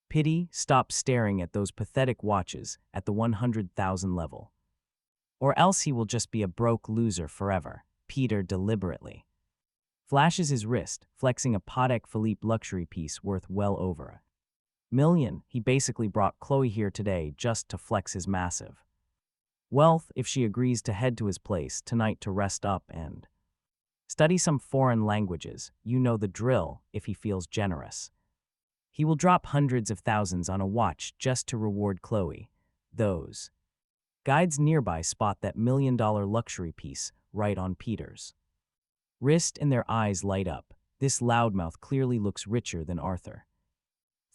pity. Stop staring at those pathetic watches at the 100,000 level, or else he will just be a broke loser forever. Peter deliberately flashes his wrist, flexing a Patek Philippe luxury piece worth well over $1 million. He basically brought Chloe here today just to flex his massive wealth. If she agrees to head to his place tonight to rest up and study some foreign languages, you know the drill. If he feels generous, he will drop hundreds of thousands on a watch just to reward Chloe. Those guides nearby spot that $1 million luxury piece right on Peter's wrist and their eyes light up. This loudmouth clearly looks richer than Arthur.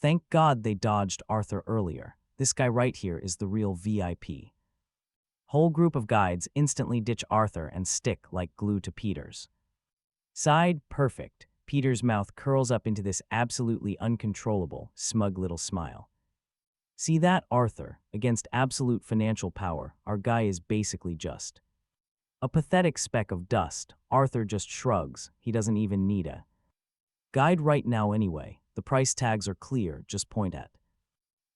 Thank God they dodged Arthur earlier. This guy right here is the real VIP. Whole group of guides instantly ditch Arthur and stick like glue to Peter's side. Perfect. Peter's mouth curls up into this absolutely uncontrollable, smug little smile. See that, Arthur? Against absolute financial power, our guy is basically just A pathetic speck of dust. Arthur just shrugs. He doesn't even need a guide right now anyway. The price tags are clear, just point at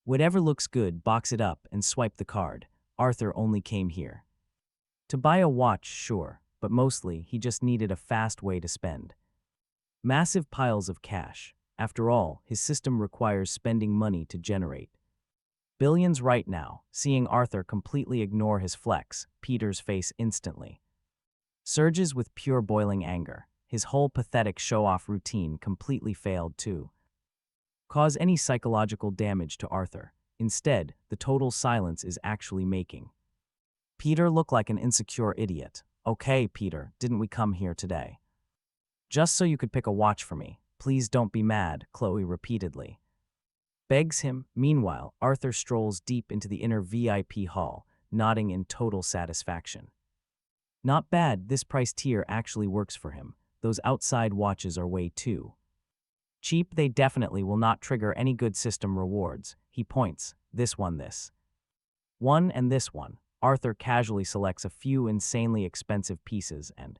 whatever looks good, box it up, and swipe the card. Arthur only came here to buy a watch, sure, but mostly he just needed a fast way to spend massive piles of cash. After all, his system requires spending money to generate billions right now. Seeing Arthur completely ignore his flex, Peter's face instantly surges with pure boiling anger. His whole pathetic show-off routine completely failed to cause any psychological damage to Arthur. Instead, the total silence is actually making Peter look like an insecure idiot. Okay, Peter, didn't we come here today just so you could pick a watch for me? Please don't be mad, Chloe repeatedly begs him. Meanwhile, Arthur strolls deep into the inner VIP hall, nodding in total satisfaction. Not bad, this price tier actually works for him. Those outside watches are way too cheap. They definitely will not trigger any good system rewards. He points. This one, and this one. Arthur casually selects a few insanely expensive pieces and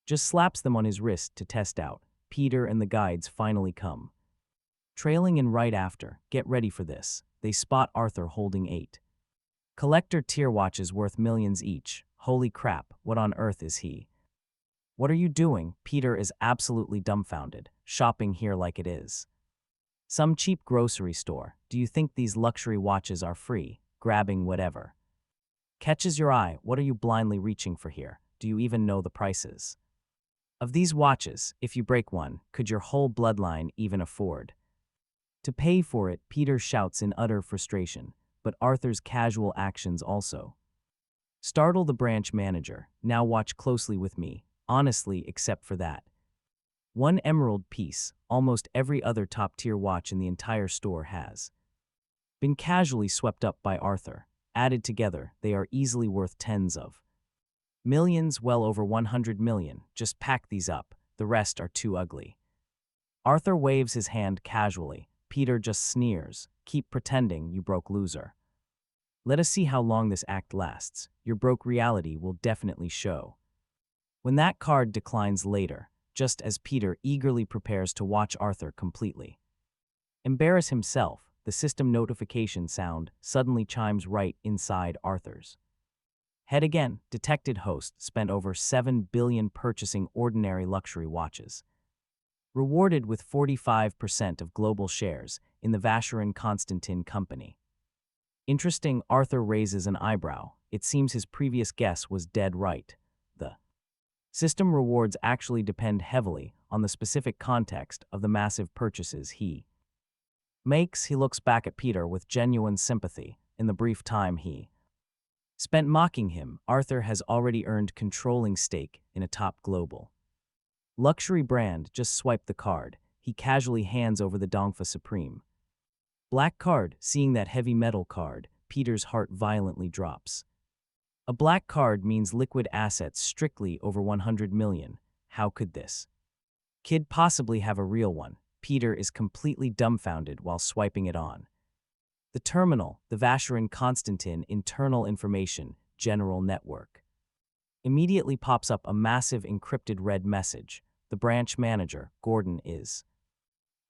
just slaps them on his wrist to test out. Peter and the guides finally come trailing in right after. Get ready for this. They spot Arthur holding 8 collector tier watches worth millions each. Holy crap, what on earth is he? What are you doing? Peter is absolutely dumbfounded. Shopping here like it is some cheap grocery store. Do you think these luxury watches are free? Grabbing whatever catches your eye. What are you blindly reaching for here? Do you even know the prices of these watches? If you break one, could your whole bloodline even afford to pay for it? Peter shouts in utter frustration, but Arthur's casual actions also startle the branch manager. Now watch closely with me. Honestly, except for that one emerald piece, almost every other top-tier watch in the entire store has been casually swept up by Arthur. Added together, they are easily worth tens of millions, well over 100 million. Just pack these up. The rest are too ugly. Arthur waves his hand casually. Peter just sneers. Keep pretending, you broke loser. Let us see how long this act lasts. Your broke reality will definitely show when that card declines later, just as Peter eagerly prepares to watch Arthur completely embarrass himself. The system notification sound suddenly chimes right inside Arthur's head again. Detected host spent over 7 billion purchasing ordinary luxury watches. Rewarded with 45% of global shares in the Vacheron Constantin company. Interesting. Arthur raises an eyebrow. It seems his previous guess was dead right. The system rewards actually depend heavily on the specific context of the massive purchases he makes. He looks back at Peter with genuine sympathy. In the brief time he spent mocking him, Arthur has already earned controlling stake in a top global luxury brand. Just swipe the card. He casually hands over the Dongfa Supreme black card. Seeing that heavy metal card, Peter's heart violently drops. A black card means liquid assets strictly over 100 million. How could this kid possibly have a real one? Peter is completely dumbfounded while swiping it on the terminal. The Vacheron Constantin Internal Information General Network immediately pops up a massive encrypted red message. The branch manager, Gordon, is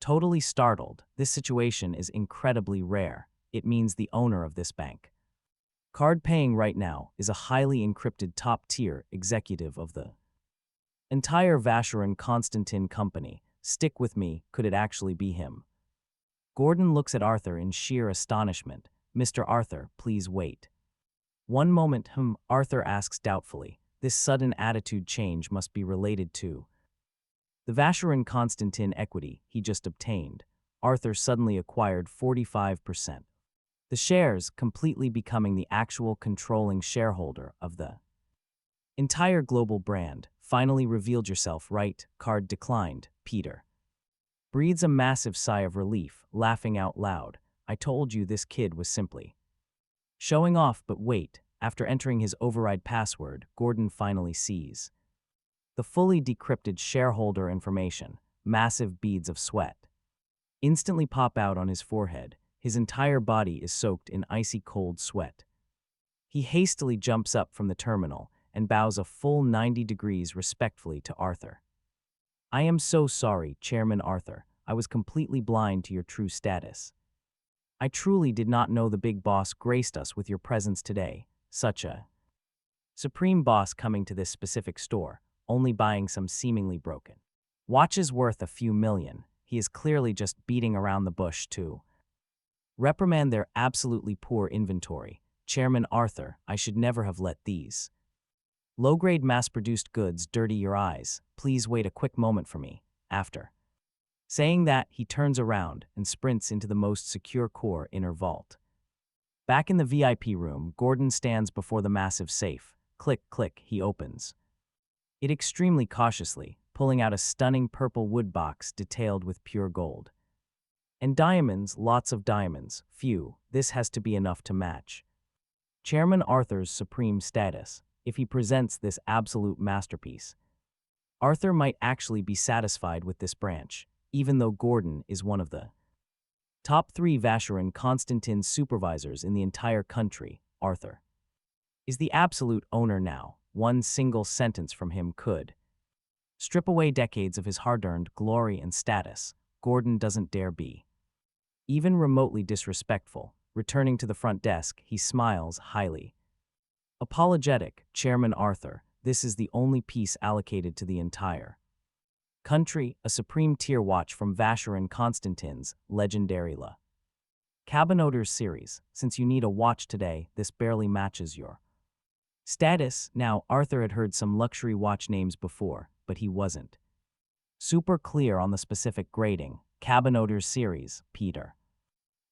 totally startled. This situation is incredibly rare. It means the owner of this bank card paying right now is a highly encrypted top-tier executive of the entire Vacheron Constantin company. Stick with me. Could it actually be him? Gordon looks at Arthur in sheer astonishment. Mr. Arthur, please wait one moment. Arthur asks doubtfully. This sudden attitude change must be related to the Vacheron Constantin equity he just obtained. Arthur suddenly acquired 45%. The shares, completely becoming the actual controlling shareholder of the entire global brand. Finally revealed yourself, right? Card declined. Peter breathes a massive sigh of relief, laughing out loud. I told you this kid was simply showing off. But wait, after entering his override password, Gordon finally sees the fully decrypted shareholder information. Massive beads of sweat instantly pop out on his forehead. His entire body is soaked in icy cold sweat. He hastily jumps up from the terminal and bows a full 90 degrees respectfully to Arthur. I am so sorry, Chairman Arthur. I was completely blind to your true status. I truly did not know the big boss graced us with your presence today. Such a supreme boss coming to this specific store, only buying some seemingly broken watches worth a few million. He is clearly just beating around the bush to reprimand their absolutely poor inventory. Chairman Arthur, I should never have let these low-grade mass-produced goods dirty your eyes. Please wait a quick moment for me. After saying that, he turns around and sprints into the most secure core inner vault. Back in the VIP room, Gordon stands before the massive safe. Click, click, he opens it extremely cautiously, pulling out a stunning purple wood box detailed with pure gold. And diamonds, lots of diamonds. Phew, this has to be enough to match Chairman Arthur's supreme status. If he presents this absolute masterpiece, Arthur might actually be satisfied with this branch, even though Gordon is one of the top 3 Vacheron Constantin supervisors in the entire country. Arthur is the absolute owner now. One single sentence from him could strip away decades of his hard-earned glory and status. Gordon doesn't dare be even remotely disrespectful. Returning to the front desk, he smiles highly apologetic. Chairman Arthur, this is the only piece allocated to the entire country, a supreme tier watch from Vacheron Constantin's legendary La Cabinoters series. Since you need a watch today, this barely matches your status. Now, Arthur had heard some luxury watch names before, but he wasn't super clear on the specific grading. Cabinoters series, Peter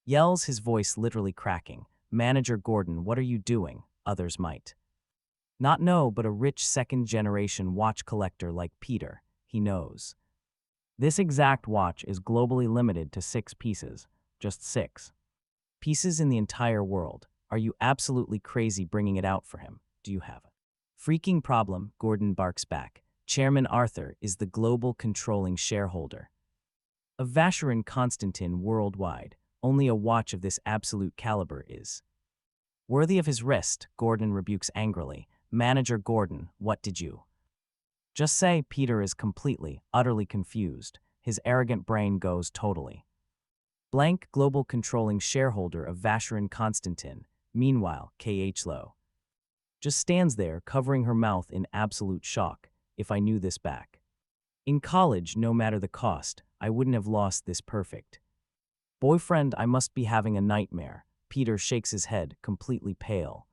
yells, his voice literally cracking. Manager Gordon, what are you doing? Others might not know, but a rich second-generation watch collector like Peter, he knows. This exact watch is globally limited to 6 pieces, just 6 pieces in the entire world. Are you absolutely crazy bringing it out for him? Do you have a freaking problem? Gordon barks back. Chairman Arthur is the global controlling shareholder of Vacheron Constantin worldwide. Only a watch of this absolute caliber is worthy of his wrist. Gordon rebukes angrily. Manager Gordon, what did you just say? Peter is completely, utterly confused. His arrogant brain goes totally blank. Global controlling shareholder of Vacheron Constantin. Meanwhile, K.H. Lowe just stands there, covering her mouth in absolute shock. If I knew this back in college, no matter the cost, I wouldn't have lost this perfect boyfriend. I must be having a nightmare. Peter shakes his head, completely pale.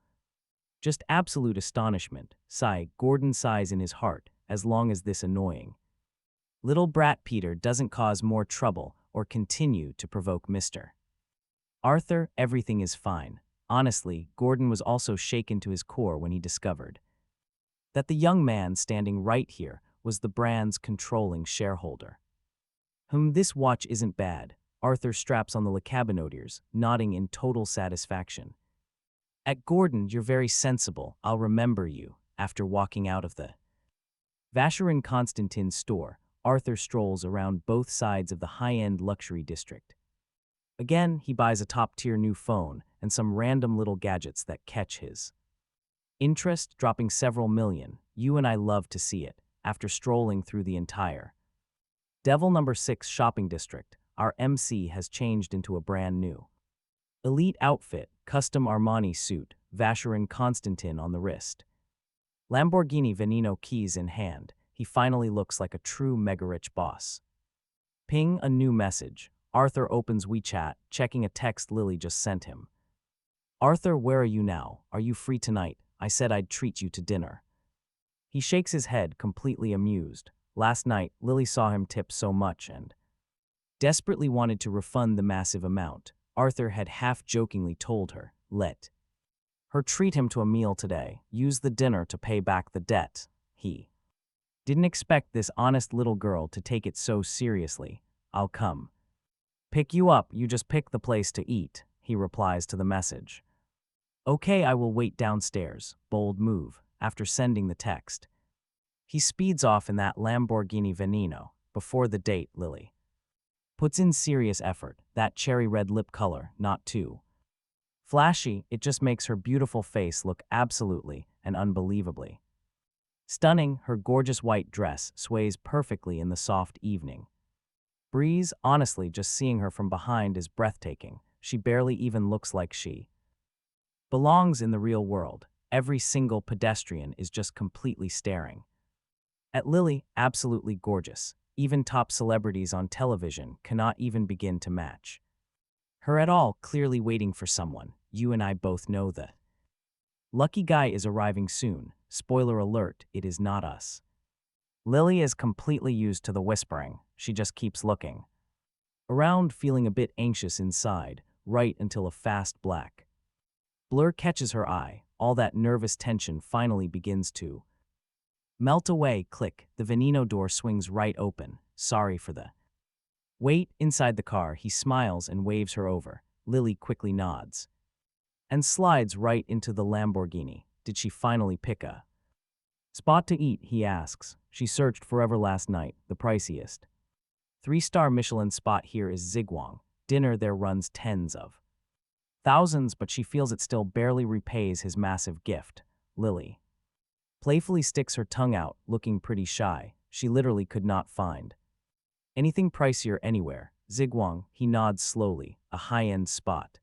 Just absolute astonishment. Sigh. Gordon sighs in his heart. As long as this annoying little brat Peter doesn't cause more trouble or continue to provoke Mr. Arthur, everything is fine. Honestly, Gordon was also shaken to his core when he discovered that the young man standing right here was the brand's controlling shareholder. This watch isn't bad. Arthur straps on the Le Cabinoters, nodding in total satisfaction. At Gordon, you're very sensible. I'll remember you. After walking out of the Vacheron Constantin store, Arthur strolls around both sides of the high-end luxury district. Again, he buys a top-tier new phone and some random little gadgets that catch his interest, dropping several million. You and I love to see it. After strolling through the entire Devil Number 6 shopping district, our MC has changed into a brand new elite outfit, custom Armani suit, Vacheron Constantin on the wrist, Lamborghini Veneno keys in hand. He finally looks like a true mega-rich boss. Ping, a new message. Arthur opens WeChat, checking a text Lily just sent him. Arthur, where are you now? Are you free tonight? I said I'd treat you to dinner. He shakes his head, completely amused. Last night, Lily saw him tip so much and desperately wanted to refund the massive amount. Arthur had half-jokingly told her, let her treat him to a meal today, use the dinner to pay back the debt. He didn't expect this honest little girl to take it so seriously. I'll come pick you up, you just pick the place to eat, he replies to the message. Okay, I will wait downstairs. Bold move. After sending the text, he speeds off in that Lamborghini Veneno. Before the date, Lily puts in serious effort. That cherry red lip color, not too flashy, it just makes her beautiful face look absolutely and unbelievably Stunning, her gorgeous white dress sways perfectly in the soft evening breeze. Honestly, just seeing her from behind is breathtaking. She barely even looks like she belongs in the real world. Every single pedestrian is just completely staring at Lily, absolutely gorgeous. Even top celebrities on television cannot even begin to match her at all, clearly waiting for someone. You and I both know the lucky guy is arriving soon. Spoiler alert, it is not us. Lily is completely used to the whispering. She just keeps looking around, feeling a bit anxious inside, right until a fast black blur catches her eye. All that nervous tension finally begins to melt away. Click, the Veneno door swings right open. Sorry for the wait. Inside the car, he smiles and waves her over. Lily quickly nods and slides right into the Lamborghini. Did she finally pick a spot to eat, he asks. She searched forever last night, the priciest 3-star Michelin spot here is Zigwang. Dinner there runs tens of thousands, but she feels it still barely repays his massive gift. Lily playfully sticks her tongue out, looking pretty shy. She literally could not find anything pricier anywhere. Zigwang, he nods slowly, a high-end spot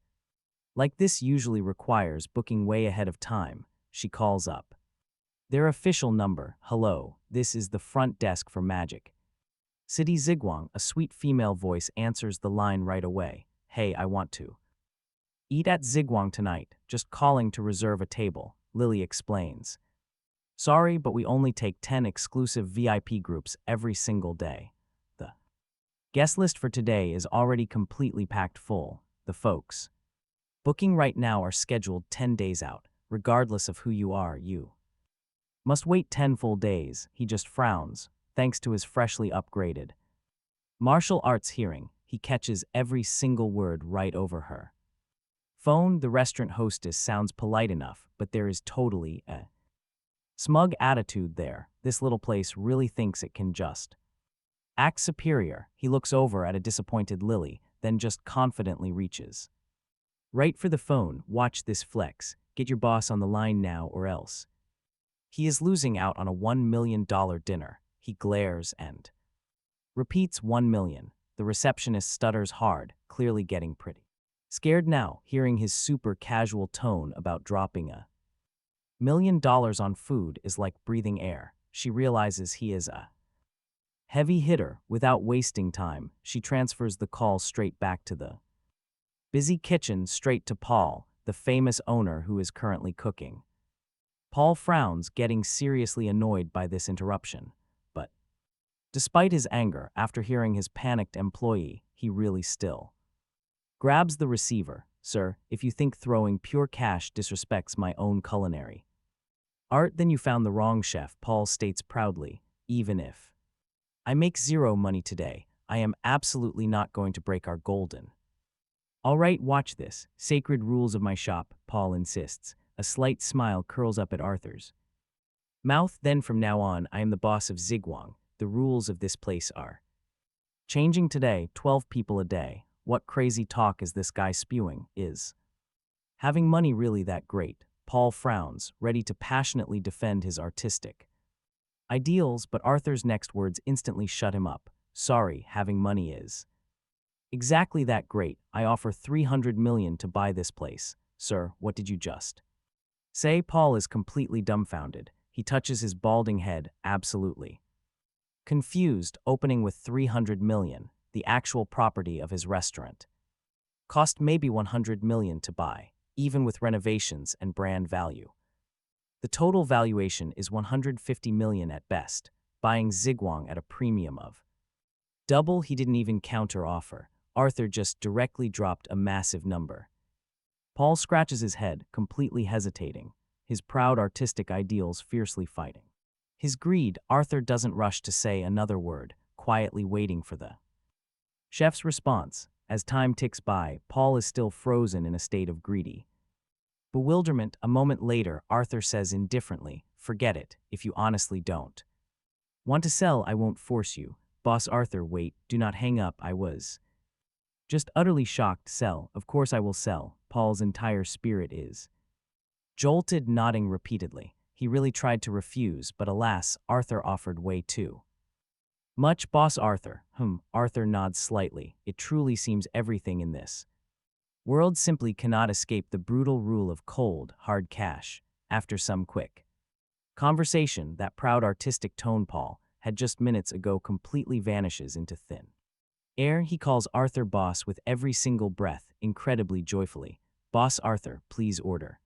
like this usually requires booking way ahead of time. She calls up their official number. Hello, this is the front desk for Magic City Zigwang. A sweet female voice answers the line right away. Hey, I want to eat at Zigwang tonight, just calling to reserve a table, Lily explains. Sorry, but we only take 10 exclusive VIP groups every single day. The guest list for today is already completely packed full. The folks booking right now are scheduled 10 days out. Regardless of who you are, you must wait 10 full days. He just frowns, thanks to his freshly upgraded martial arts hearing. He catches every single word right over her phone. The restaurant hostess sounds polite enough, but there is totally a smug attitude there. This little place really thinks it can just act superior. He looks over at a disappointed Lily, then just confidently reaches right for the phone. Watch this flex. Get your boss on the line now or else he is losing out on a $1 million dinner. He glares and repeats 1 million. The receptionist stutters hard, clearly getting pretty scared now, hearing his super casual tone about dropping a $1 million on food is like breathing air. She realizes he is a heavy hitter. Without wasting time, she transfers the call straight back to the busy kitchen, straight to Paul, the famous owner who is currently cooking. Paul frowns, getting seriously annoyed by this interruption. But despite his anger, after hearing his panicked employee, he really still grabs the receiver. Sir, if you think throwing pure cash disrespects my own culinary art, then you found the wrong chef, Paul states proudly. Even if I make zero money today, I am absolutely not going to break our golden. All right, watch this. Sacred rules of my shop, Paul insists. A slight smile curls up at Arthur's mouth. Then from now on, I am the boss of Zigwang. The rules of this place are changing today. 12 people a day. What crazy talk is this guy spewing? Is having money really that great? Paul frowns, ready to passionately defend his artistic ideals, but Arthur's next words instantly shut him up. Sorry, having money is exactly that great. I offer 300 million to buy this place. Sir, what did you just say? Paul is completely dumbfounded. He touches his balding head, absolutely confused, opening with 300 million, the actual property of his restaurant. Cost maybe 100 million to buy, even with renovations and brand value. The total valuation is 150 million at best, buying Zigwang at a premium of double. He didn't even counter offer. Arthur just directly dropped a massive number. Paul scratches his head, completely hesitating, his proud artistic ideals fiercely fighting his greed. Arthur doesn't rush to say another word, quietly waiting for the chef's response. As time ticks by, Paul is still frozen in a state of greedy bewilderment. A moment later, Arthur says indifferently, forget it. If you honestly don't want to sell, I won't force you. Boss Arthur, wait, do not hang up. I was just utterly shocked. Sell, of course I will sell. Paul's entire spirit is jolted, nodding repeatedly. He really tried to refuse, but alas, Arthur offered way too much. Boss Arthur. Arthur nods slightly. It truly seems everything in this world simply cannot escape the brutal rule of cold, hard cash. After some quick conversation, that proud artistic tone Paul had just minutes ago completely vanishes into thin air. He calls Arthur boss with every single breath, incredibly joyfully. Boss Arthur, please order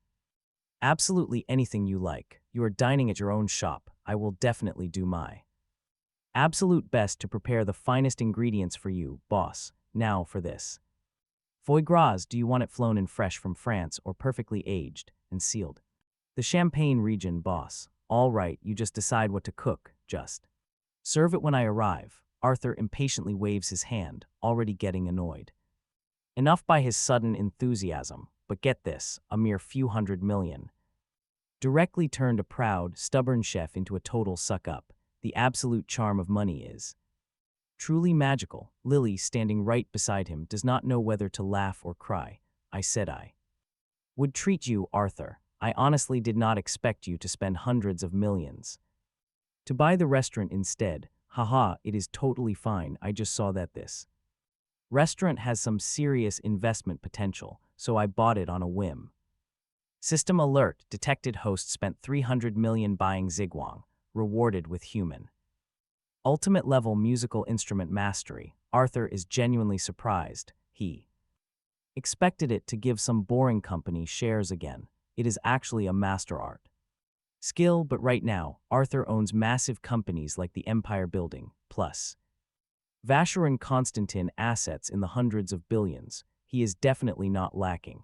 absolutely anything you like. You are dining at your own shop. I will definitely do my absolute best to prepare the finest ingredients for you, boss. Now for this foie gras, do you want it flown in fresh from France or perfectly aged and sealed? The Champagne region, boss. All right, you just decide what to cook, just serve it when I arrive. Arthur impatiently waves his hand, already getting annoyed enough by his sudden enthusiasm. But get this, a mere few $100 million directly turned a proud, stubborn chef into a total suck-up. The absolute charm of money is truly magical. Lily, standing right beside him, does not know whether to laugh or cry. I said I would treat you, Arthur. I honestly did not expect you to spend hundreds of millions to buy the restaurant instead. Haha, it is totally fine. I just saw that this restaurant has some serious investment potential, so I bought it on a whim. System alert, detected host spent 300 million buying Zigwang, rewarded with human ultimate level musical instrument mastery. Arthur is genuinely surprised. He expected it to give some boring company shares again. It is actually a master art skill, but right now, Arthur owns massive companies like the Empire Building, plus Vasher and Constantine assets in the hundreds of billions. He is definitely not lacking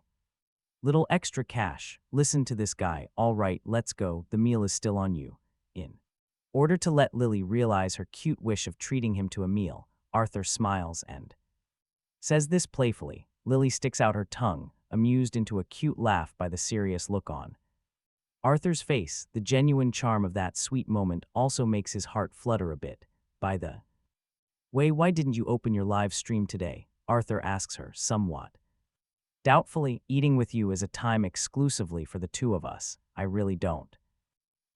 little extra cash. Listen to this guy. All right, let's go. The meal is still on you. In order to let Lily realize her cute wish of treating him to a meal, Arthur smiles and says this playfully. Lily sticks out her tongue, amused into a cute laugh by the serious look on Arthur's face. The genuine charm of that sweet moment also makes his heart flutter a bit. By the way, why didn't you open your live stream today? Arthur asks her, somewhat doubtfully. Eating with you is a time exclusively for the two of us. I really don't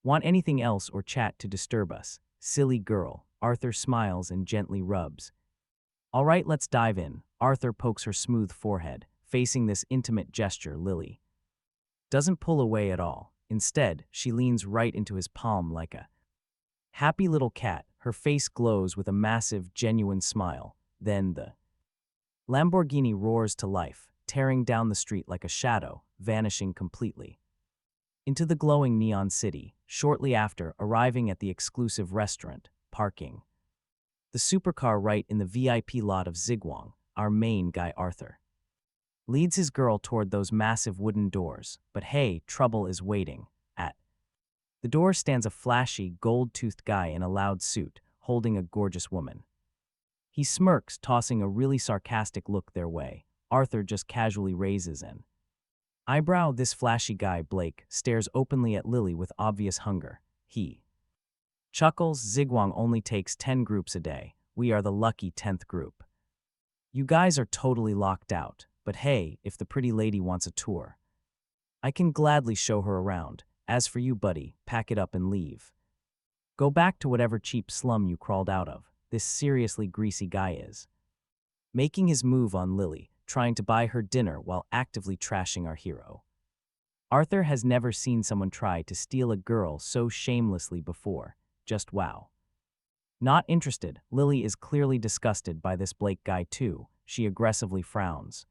want anything else or chat to disturb us. Silly girl. Arthur smiles and gently rubs. All right, let's dive in. Arthur pokes her smooth forehead, facing this intimate gesture. Lily doesn't pull away at all. Instead, she leans right into his palm like a happy little cat. Her face glows with a massive, genuine smile. Then the Lamborghini roars to life, tearing down the street like a shadow, vanishing completely into the glowing neon city. Shortly after, arriving at the exclusive restaurant, parking the supercar right in the VIP lot of Zigwang, our main guy Arthur leads his girl toward those massive wooden doors. But hey, trouble is waiting. At the door stands a flashy, gold-toothed guy in a loud suit, holding a gorgeous woman. He smirks, tossing a really sarcastic look their way. Arthur just casually raises an eyebrow. This flashy guy, Blake, stares openly at Lily with obvious hunger. He chuckles. Zigwang only takes 10 groups a day. We are the lucky 10th group. You guys are totally locked out. But hey, if the pretty lady wants a tour, I can gladly show her around. As for you, buddy, pack it up and leave. Go back to whatever cheap slum you crawled out of. This seriously greasy guy is making his move on Lily, trying to buy her dinner while actively trashing our hero. Arthur has never seen someone try to steal a girl so shamelessly before. Just wow. Not interested. Lily is clearly disgusted by this Blake guy too. She aggressively frowns,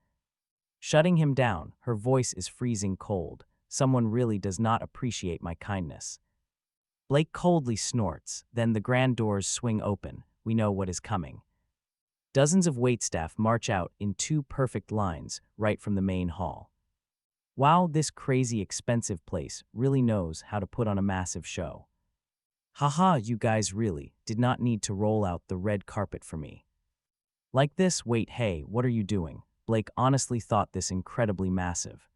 shutting him down. Her voice is freezing cold. Someone really does not appreciate my kindness. Blake coldly snorts. Then the grand doors swing open. We know what is coming. Dozens of waitstaff march out in 2 perfect lines right from the main hall. Wow, this crazy expensive place really knows how to put on a massive show. Haha, you guys really did not need to roll out the red carpet for me like this. Wait, hey, what are you doing? Blake honestly thought this incredibly massive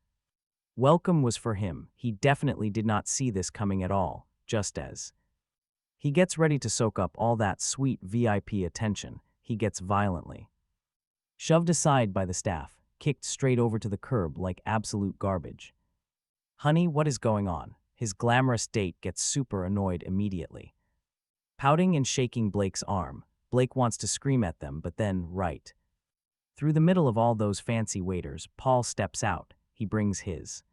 welcome was for him. He definitely did not see this coming at all. Just as he gets ready to soak up all that sweet VIP attention, he gets violently shoved aside by the staff, kicked straight over to the curb like absolute garbage. Honey, what is going on? his glamorous date gets super annoyed immediately. Pouting and shaking Blake's arm, Blake wants to scream at them, but then, right through the middle of all those fancy waiters, Paul steps out. He brings his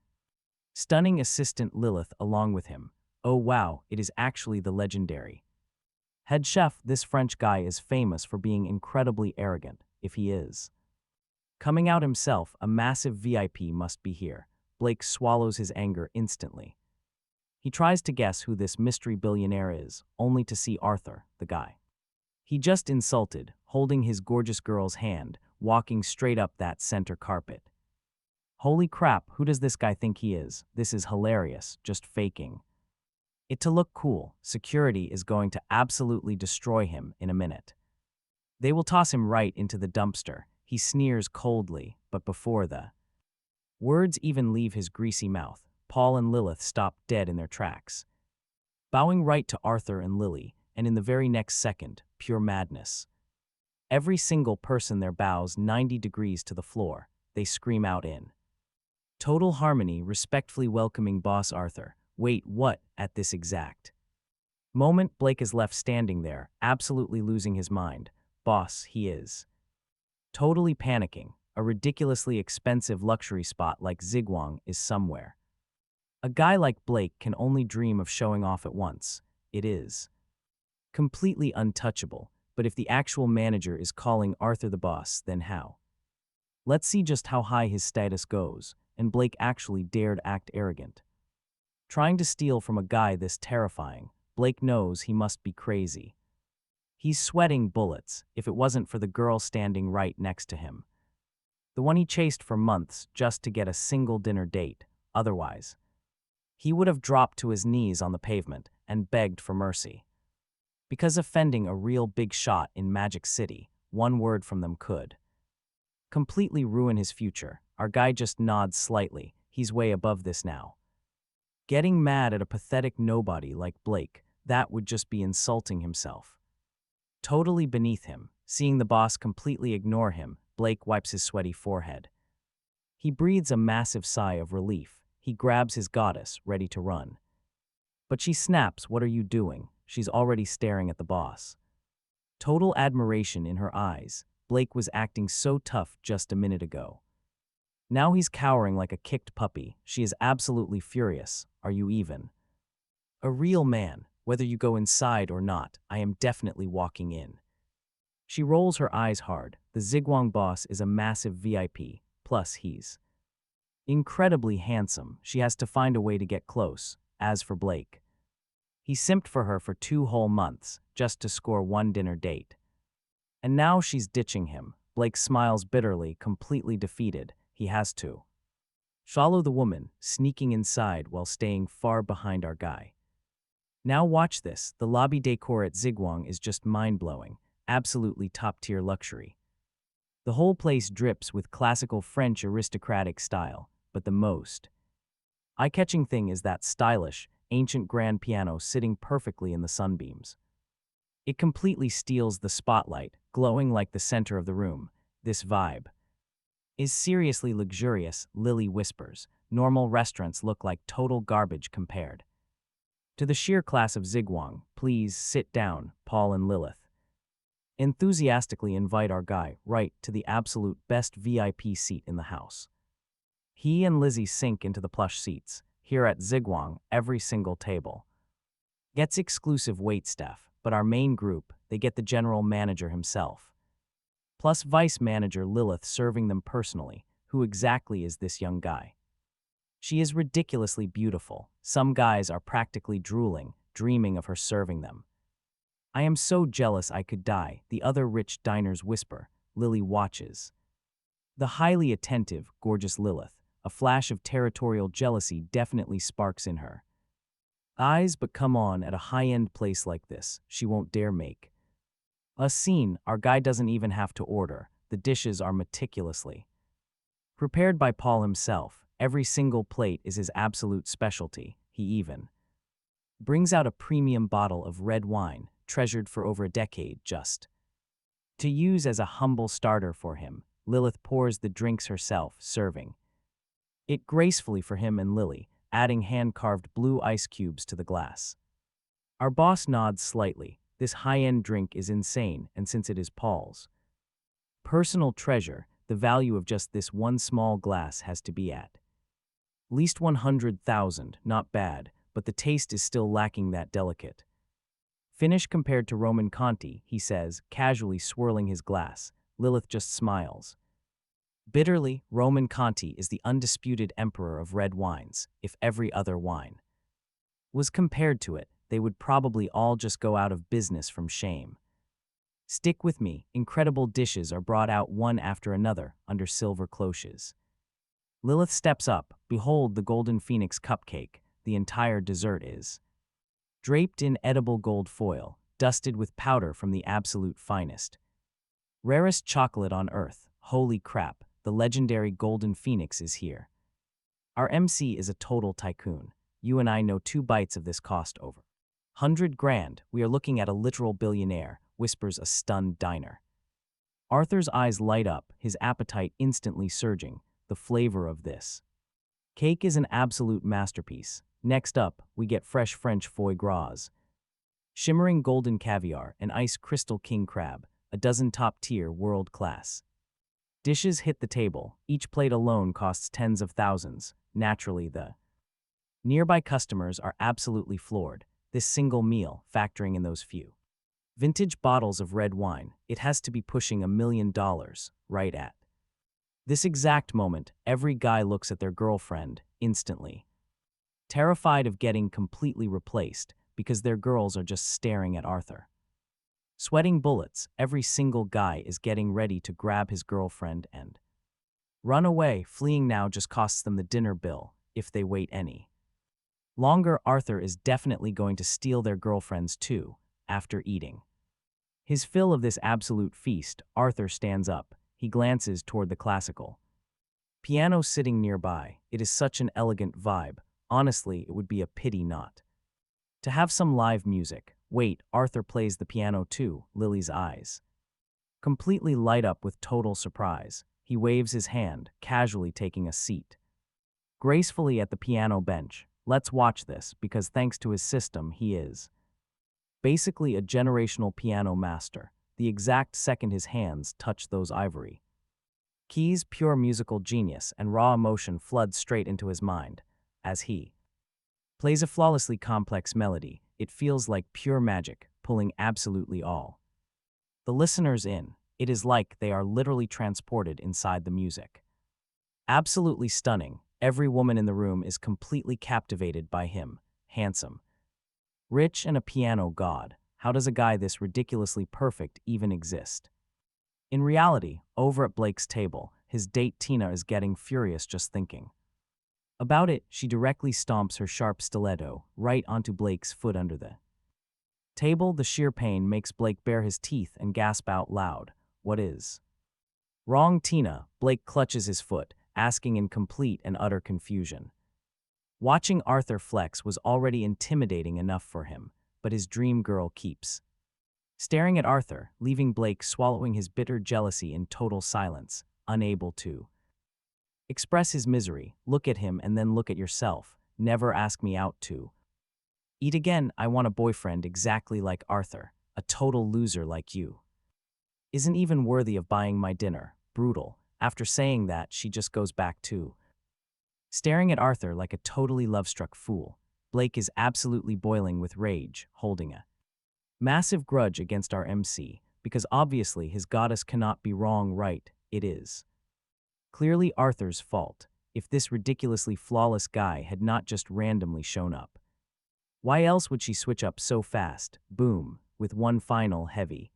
stunning assistant Lilith along with him. Oh wow, it is actually the legendary head chef. This French guy is famous for being incredibly arrogant, if he is coming out himself. A massive VIP must be here. Blake swallows his anger instantly. He tries to guess who this mystery billionaire is, only to see Arthur, the guy he just insulted, holding his gorgeous girl's hand, walking straight up that center carpet. Holy crap, who does this guy think he is? This is hilarious, just faking it to look cool. Security is going to absolutely destroy him in a minute. They will toss him right into the dumpster. He sneers coldly, but before the words even leave his greasy mouth, Paul and Lilith stop dead in their tracks, bowing right to Arthur and Lily, and in the very next second, pure madness. Every single person there bows 90 degrees to the floor. They scream out in total harmony, respectfully welcoming Boss Arthur. Wait, what? At this exact moment, Blake is left standing there, absolutely losing his mind. Boss, he is totally panicking. A ridiculously expensive luxury spot like Zigwang is somewhere. A guy like Blake can only dream of showing off at once. It is completely untouchable, but if the actual manager is calling Arthur the boss, then how? Let's see just how high his status goes, and Blake actually dared act arrogant. Trying to steal from a guy this terrifying, Blake knows he must be crazy. He's sweating bullets, if it wasn't for the girl standing right next to him. The one he chased for months just to get a single dinner date. Otherwise, he would have dropped to his knees on the pavement and begged for mercy. Because offending a real big shot in Magic City, one word from them could completely ruin his future. Our guy just nods slightly. He's way above this now. Getting mad at a pathetic nobody like Blake, that would just be insulting himself. Totally beneath him, seeing the boss completely ignore him, Blake wipes his sweaty forehead. He breathes a massive sigh of relief. He grabs his goddess, ready to run. But she snaps, "What are you doing?" She's already staring at the boss. Total admiration in her eyes. Blake was acting so tough just a minute ago. Now he's cowering like a kicked puppy. She is absolutely furious. Are you even a real man? Whether you go inside or not, I am definitely walking in. She rolls her eyes hard. The Zigwang boss is a massive VIP, plus he's incredibly handsome. She has to find a way to get close. As for Blake, he simped for her for 2 whole months, just to score one dinner date. And now she's ditching him. Blake smiles bitterly, completely defeated. He has to follow the woman, sneaking inside while staying far behind our guy. Now watch this. The lobby decor at Zigwang is just mind-blowing. Absolutely top-tier luxury. The whole place drips with classical French aristocratic style, but the most eye-catching thing is that stylish, ancient grand piano sitting perfectly in the sunbeams. It completely steals the spotlight, glowing like the center of the room. This vibe is seriously luxurious, Lily whispers. Normal restaurants look like total garbage compared to the sheer class of Zigwang. Please sit down, Paul and Lilith enthusiastically invite our guy right to the absolute best VIP seat in the house. He and Lizzie sink into the plush seats. Here at Zigwang, every single table gets exclusive waitstaff, but our main group, they get the general manager himself, plus vice manager Lilith serving them personally. Who exactly is this young guy? She is ridiculously beautiful. Some guys are practically drooling, dreaming of her serving them. I am so jealous I could die, the other rich diners whisper. Lily watches the highly attentive, gorgeous Lilith. A flash of territorial jealousy definitely sparks in her eyes, but come on, at a high-end place like this, she won't dare make a scene. Our guy doesn't even have to order. The dishes are meticulously prepared by Paul himself. Every single plate is his absolute specialty. He even brings out a premium bottle of red wine, treasured for over a decade, just to use as a humble starter for him. Lilith pours the drinks herself, serving it gracefully for him and Lily. adding hand-carved blue ice cubes to the glass. Our boss nods slightly. This high-end drink is insane, and since it is Paul's personal treasure, the value of just this one small glass has to be at least 100,000. Not bad, but the taste is still lacking that delicate finish compared to Roman Conti, he says, casually swirling his glass. Lilith just smiles. Bitterly, Roman Conti is the undisputed emperor of red wines. If every other wine was compared to it, they would probably all just go out of business from shame. Stick with me, incredible dishes are brought out one after another under silver cloches. Lilith steps up. Behold the golden phoenix cupcake. The entire dessert is draped in edible gold foil, dusted with powder from the absolute finest. Rarest chocolate on earth. Holy crap, the legendary golden phoenix is here. Our MC is a total tycoon. You and I know 2 bites of this cost over 100 grand. We are looking at a literal billionaire, whispers a stunned diner. Arthur's eyes light up, his appetite instantly surging. The flavor of this cake is an absolute masterpiece. Next up, we get fresh French foie gras, shimmering golden caviar, and ice crystal king crab, a dozen top-tier world-class dishes hit the table. Each plate alone costs tens of thousands. Naturally, the nearby customers are absolutely floored. This single meal, factoring in those few vintage bottles of red wine, it has to be pushing $1 million, right at this exact moment. Every guy looks at their girlfriend instantly, terrified of getting completely replaced because their girls are just staring at Arthur. Sweating bullets, every single guy is getting ready to grab his girlfriend and run away. Fleeing now just costs them the dinner bill, if they wait any longer. Arthur is definitely going to steal their girlfriends too, after eating his fill of this absolute feast. Arthur stands up. He glances toward the classical piano sitting nearby. It is such an elegant vibe. Honestly, it would be a pity not to have some live music. Wait, Arthur plays the piano too. Lily's eyes completely light up with total surprise. He waves his hand, casually taking a seat gracefully at the piano bench. Let's watch this, because thanks to his system, he is basically a generational piano master. The exact second his hands touch those ivory keys, pure musical genius and raw emotion flood straight into his mind. As he plays a flawlessly complex melody, it feels like pure magic, pulling absolutely all the listeners in. It is like they are literally transported inside the music. Absolutely stunning. Every woman in the room is completely captivated by him. Handsome, rich, and a piano god. How does a guy this ridiculously perfect even exist? In reality, over at Blake's table, his date Tina is getting furious just thinking about it. She directly stomps her sharp stiletto right onto Blake's foot under the table. The sheer pain makes Blake bare his teeth and gasp out loud, "What is wrong, Tina?" Blake clutches his foot, asking in complete and utter confusion. Watching Arthur flex was already intimidating enough for him, but his dream girl keeps staring at Arthur, leaving Blake swallowing his bitter jealousy in total silence, unable to express his misery. Look at him and then look at yourself. Never ask me out to eat again. I want a boyfriend exactly like Arthur. A total loser like you isn't even worthy of buying my dinner. Brutal. After saying that, she just goes back to staring at Arthur like a totally love-struck fool. Blake is absolutely boiling with rage, holding a massive grudge against our MC, because obviously his goddess cannot be wrong, right? It is clearly Arthur's fault. If this ridiculously flawless guy had not just randomly shown up, why else would she switch up so fast? Boom, with one final heavy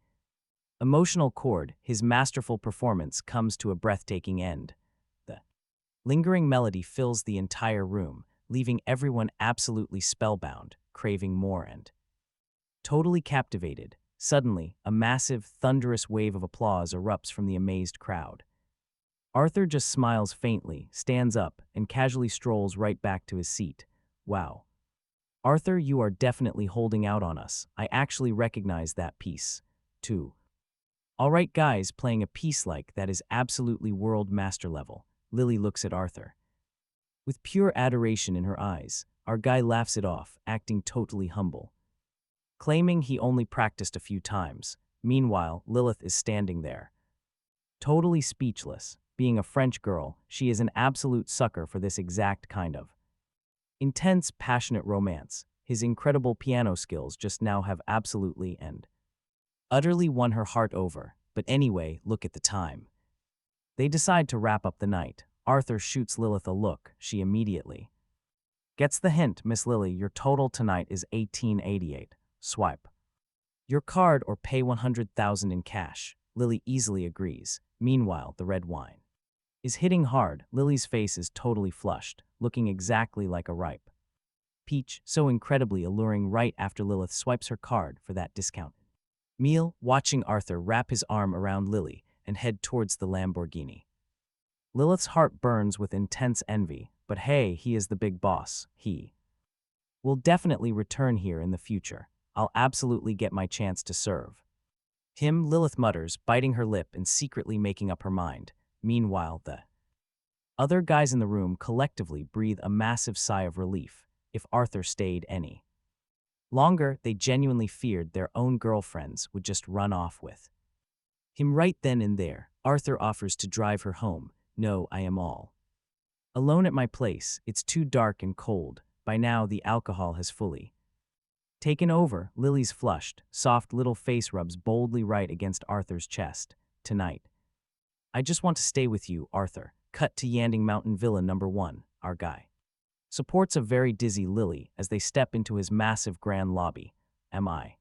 emotional chord, his masterful performance comes to a breathtaking end. The lingering melody fills the entire room, leaving everyone absolutely spellbound, craving more and totally captivated. Suddenly, a massive, thunderous wave of applause erupts from the amazed crowd. Arthur just smiles faintly, stands up, and casually strolls right back to his seat. Wow. Arthur, you are definitely holding out on us. I actually recognize that piece, too. All right, guys, playing a piece like that is absolutely world master level. Lily looks at Arthur, With pure adoration in her eyes, our guy laughs it off, acting totally humble, claiming he only practiced a few times. Meanwhile, Lilith is standing there, totally speechless. Being a French girl, she is an absolute sucker for this exact kind of intense, passionate romance. His incredible piano skills just now have absolutely and utterly won her heart over. But anyway, look at the time. They decide to wrap up the night. Arthur shoots Lilith a look. She immediately gets the hint. Miss Lily, your total tonight is 1888. Swipe your card or pay 100,000 in cash. Lily easily agrees. Meanwhile, the red wine is hitting hard. Lily's face is totally flushed, looking exactly like a ripe peach, so incredibly alluring right after Lilith swipes her card for that discount meal, watching Arthur wrap his arm around Lily and head towards the Lamborghini. Lilith's heart burns with intense envy, but hey, he is the big boss. He will definitely return here in the future. I'll absolutely get my chance to serve him, Lilith mutters, biting her lip and secretly making up her mind. Meanwhile, the other guys in the room collectively breathe a massive sigh of relief. If Arthur stayed any longer, they genuinely feared their own girlfriends would just run off with him right then and there. Arthur offers to drive her home. No, I am all alone at my place. It's too dark and cold. By now, the alcohol has fully taken over. Lily's flushed, soft little face rubs boldly right against Arthur's chest. Tonight, I just want to stay with you, Arthur. Cut to Yanding Mountain Villa number 1. Our guy supports a very dizzy Lily as they step into his massive grand lobby. Am I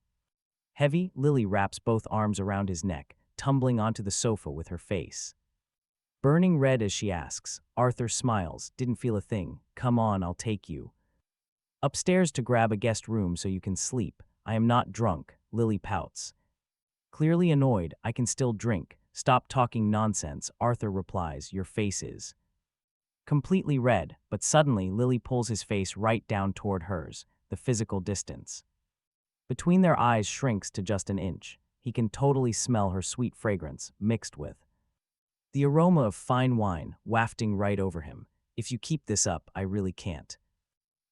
heavy? Lily wraps both arms around his neck, tumbling onto the sofa with her face burning red as she asks. Arthur smiles. Didn't feel a thing. Come on, I'll take you upstairs to grab a guest room so you can sleep. I am not drunk. Lily pouts, clearly annoyed. I can still drink. Stop talking nonsense. Arthur replies, your face is completely red. But suddenly Lily pulls his face right down toward hers. The physical distance between their eyes shrinks to just an inch. He can totally smell her sweet fragrance, mixed with the aroma of fine wine wafting right over him. If you keep this up, I really can't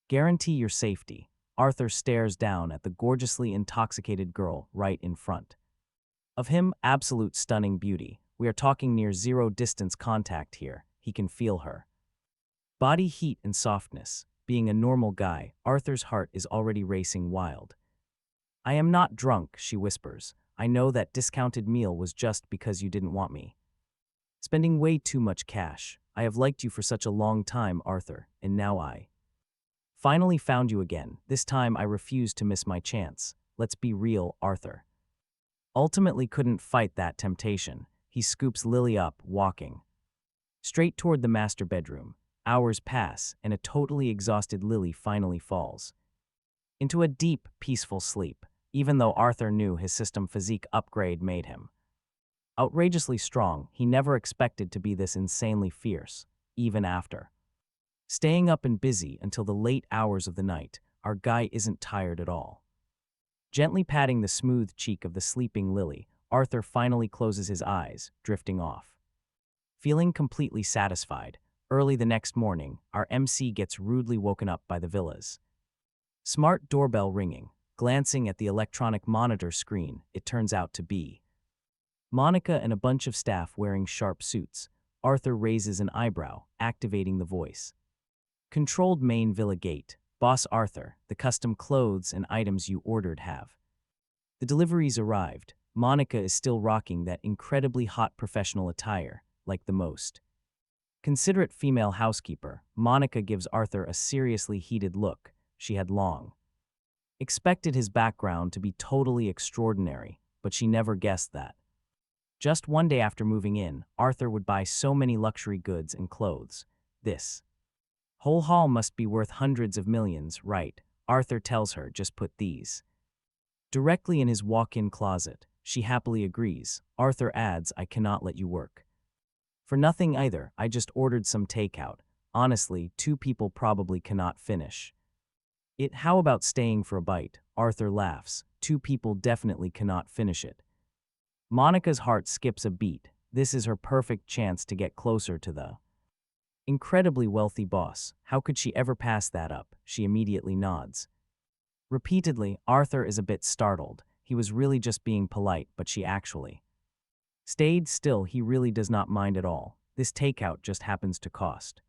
guarantee your safety. Arthur stares down at the gorgeously intoxicated girl right in front of him. Absolute stunning beauty. We are talking near zero distance contact here. He can feel her body heat and softness. Being a normal guy, Arthur's heart is already racing wild. I am not drunk, she whispers. I know that discounted meal was just because you didn't want me spending way too much cash. I have liked you for such a long time, Arthur, and now I finally found you again. This time I refuse to miss my chance. Let's be real, Arthur ultimately couldn't fight that temptation. He scoops Lily up, walking straight toward the master bedroom. Hours pass, and a totally exhausted Lily finally falls into a deep, peaceful sleep. Even though Arthur knew his system physique upgrade made him outrageously strong, he never expected to be this insanely fierce. Even after staying up and busy until the late hours of the night, our guy isn't tired at all. Gently patting the smooth cheek of the sleeping Lily, Arthur finally closes his eyes, drifting off, feeling completely satisfied. Early the next morning, our MC gets rudely woken up by the villa's smart doorbell ringing. Glancing at the electronic monitor screen, it turns out to be Monica and a bunch of staff wearing sharp suits. Arthur raises an eyebrow, activating the voice controlled main villa gate. Boss Arthur, the custom clothes and items you ordered have the deliveries arrived. Monica is still rocking that incredibly hot professional attire, like the most considerate female housekeeper. Monica gives Arthur a seriously heated look. She had long expected his background to be totally extraordinary, but she never guessed that just one day after moving in, Arthur would buy so many luxury goods and clothes. This whole haul must be worth hundreds of millions, right? Arthur tells her, just put these directly in his walk-in closet. She happily agrees. Arthur adds, I cannot let you work for nothing either. I just ordered some takeout. Honestly, 2 people probably cannot finish it. How about staying for a bite? Arthur laughs. 2 people definitely cannot finish it. Monica's heart skips a beat. This is her perfect chance to get closer to the Incredibly wealthy boss. How could she ever pass that up? She immediately nods. Repeatedly, Arthur is a bit startled. He was really just being polite, but she actually stayed still. He really does not mind at all. This takeout just happens to cost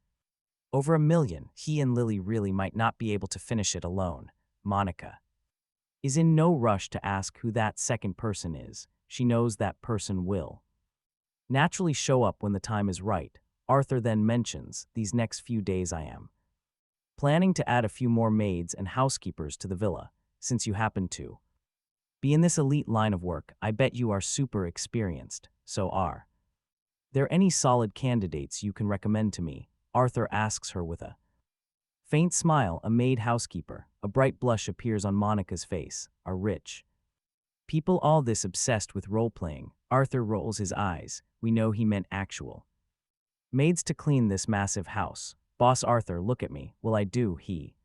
over $1 million. He and Lily really might not be able to finish it alone. Monica is in no rush to ask who that second person is. She knows that person will naturally show up when the time is right. Arthur then mentions, these next few days I am planning to add a few more maids and housekeepers to the villa. Since you happen to be in this elite line of work, I bet you are super experienced. So are there any solid candidates you can recommend to me? Arthur asks her with a faint smile. A maid housekeeper. A bright blush appears on Monica's face. Are rich people all this obsessed with role-playing? Arthur rolls his eyes. We know he meant actual maids to clean this massive house. Boss Arthur, look at me. Will I do? He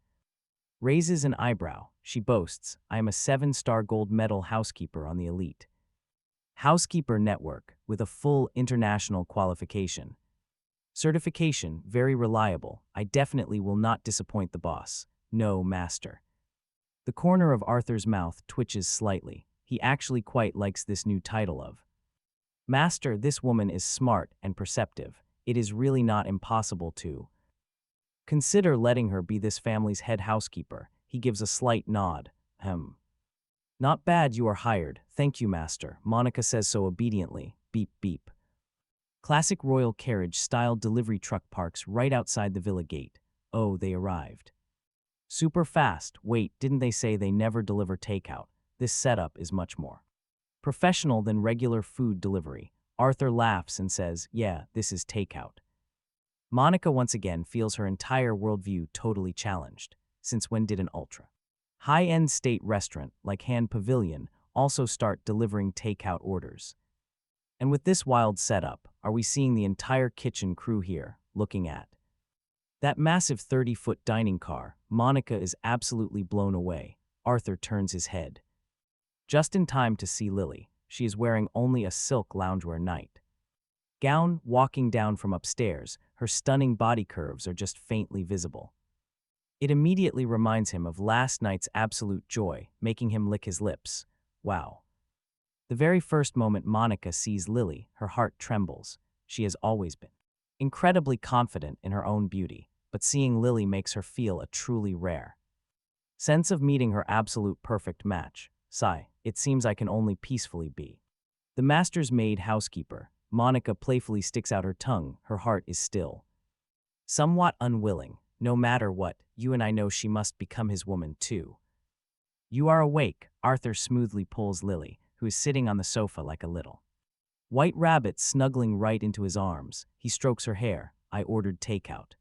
raises an eyebrow. She boasts, I am a 7-star gold medal housekeeper on the elite housekeeper network with a full international qualification. Certification, very reliable. I definitely will not disappoint the boss. No, master. The corner of Arthur's mouth twitches slightly. He actually quite likes this new title of master. This woman is smart and perceptive. It is really not impossible to consider letting her be this family's head housekeeper. He gives a slight nod. Not bad, you are hired. Thank you, master. Monica says so obediently. Beep, beep. Classic royal carriage-style delivery truck parks right outside the villa gate. Oh, they arrived super fast. Wait, didn't they say they never deliver takeout? This setup is much more professional than regular food delivery. Arthur laughs and says, yeah, this is takeout. Monica once again feels her entire worldview totally challenged. Since when did an ultra high-end state restaurant like Han Pavilion also start delivering takeout orders? And with this wild setup, are we seeing the entire kitchen crew here, looking at that massive 30-foot dining car? Monica is absolutely blown away. Arthur turns his head just in time to see Lily. She is wearing only a silk loungewear night gown, walking down from upstairs. Her stunning body curves are just faintly visible. It immediately reminds him of last night's absolute joy, making him lick his lips. Wow. The very first moment Monica sees Lily, her heart trembles. She has always been incredibly confident in her own beauty, but seeing Lily makes her feel a truly rare sense of meeting her absolute perfect match. Sigh, it seems I can only peacefully be the master's maid housekeeper. Monica playfully sticks out her tongue. Her heart is still somewhat unwilling. No matter what, you and I know she must become his woman too. You are awake. Arthur smoothly pulls Lily, who is sitting on the sofa like a little white rabbit, snuggling right into his arms. He strokes her hair. I ordered takeout.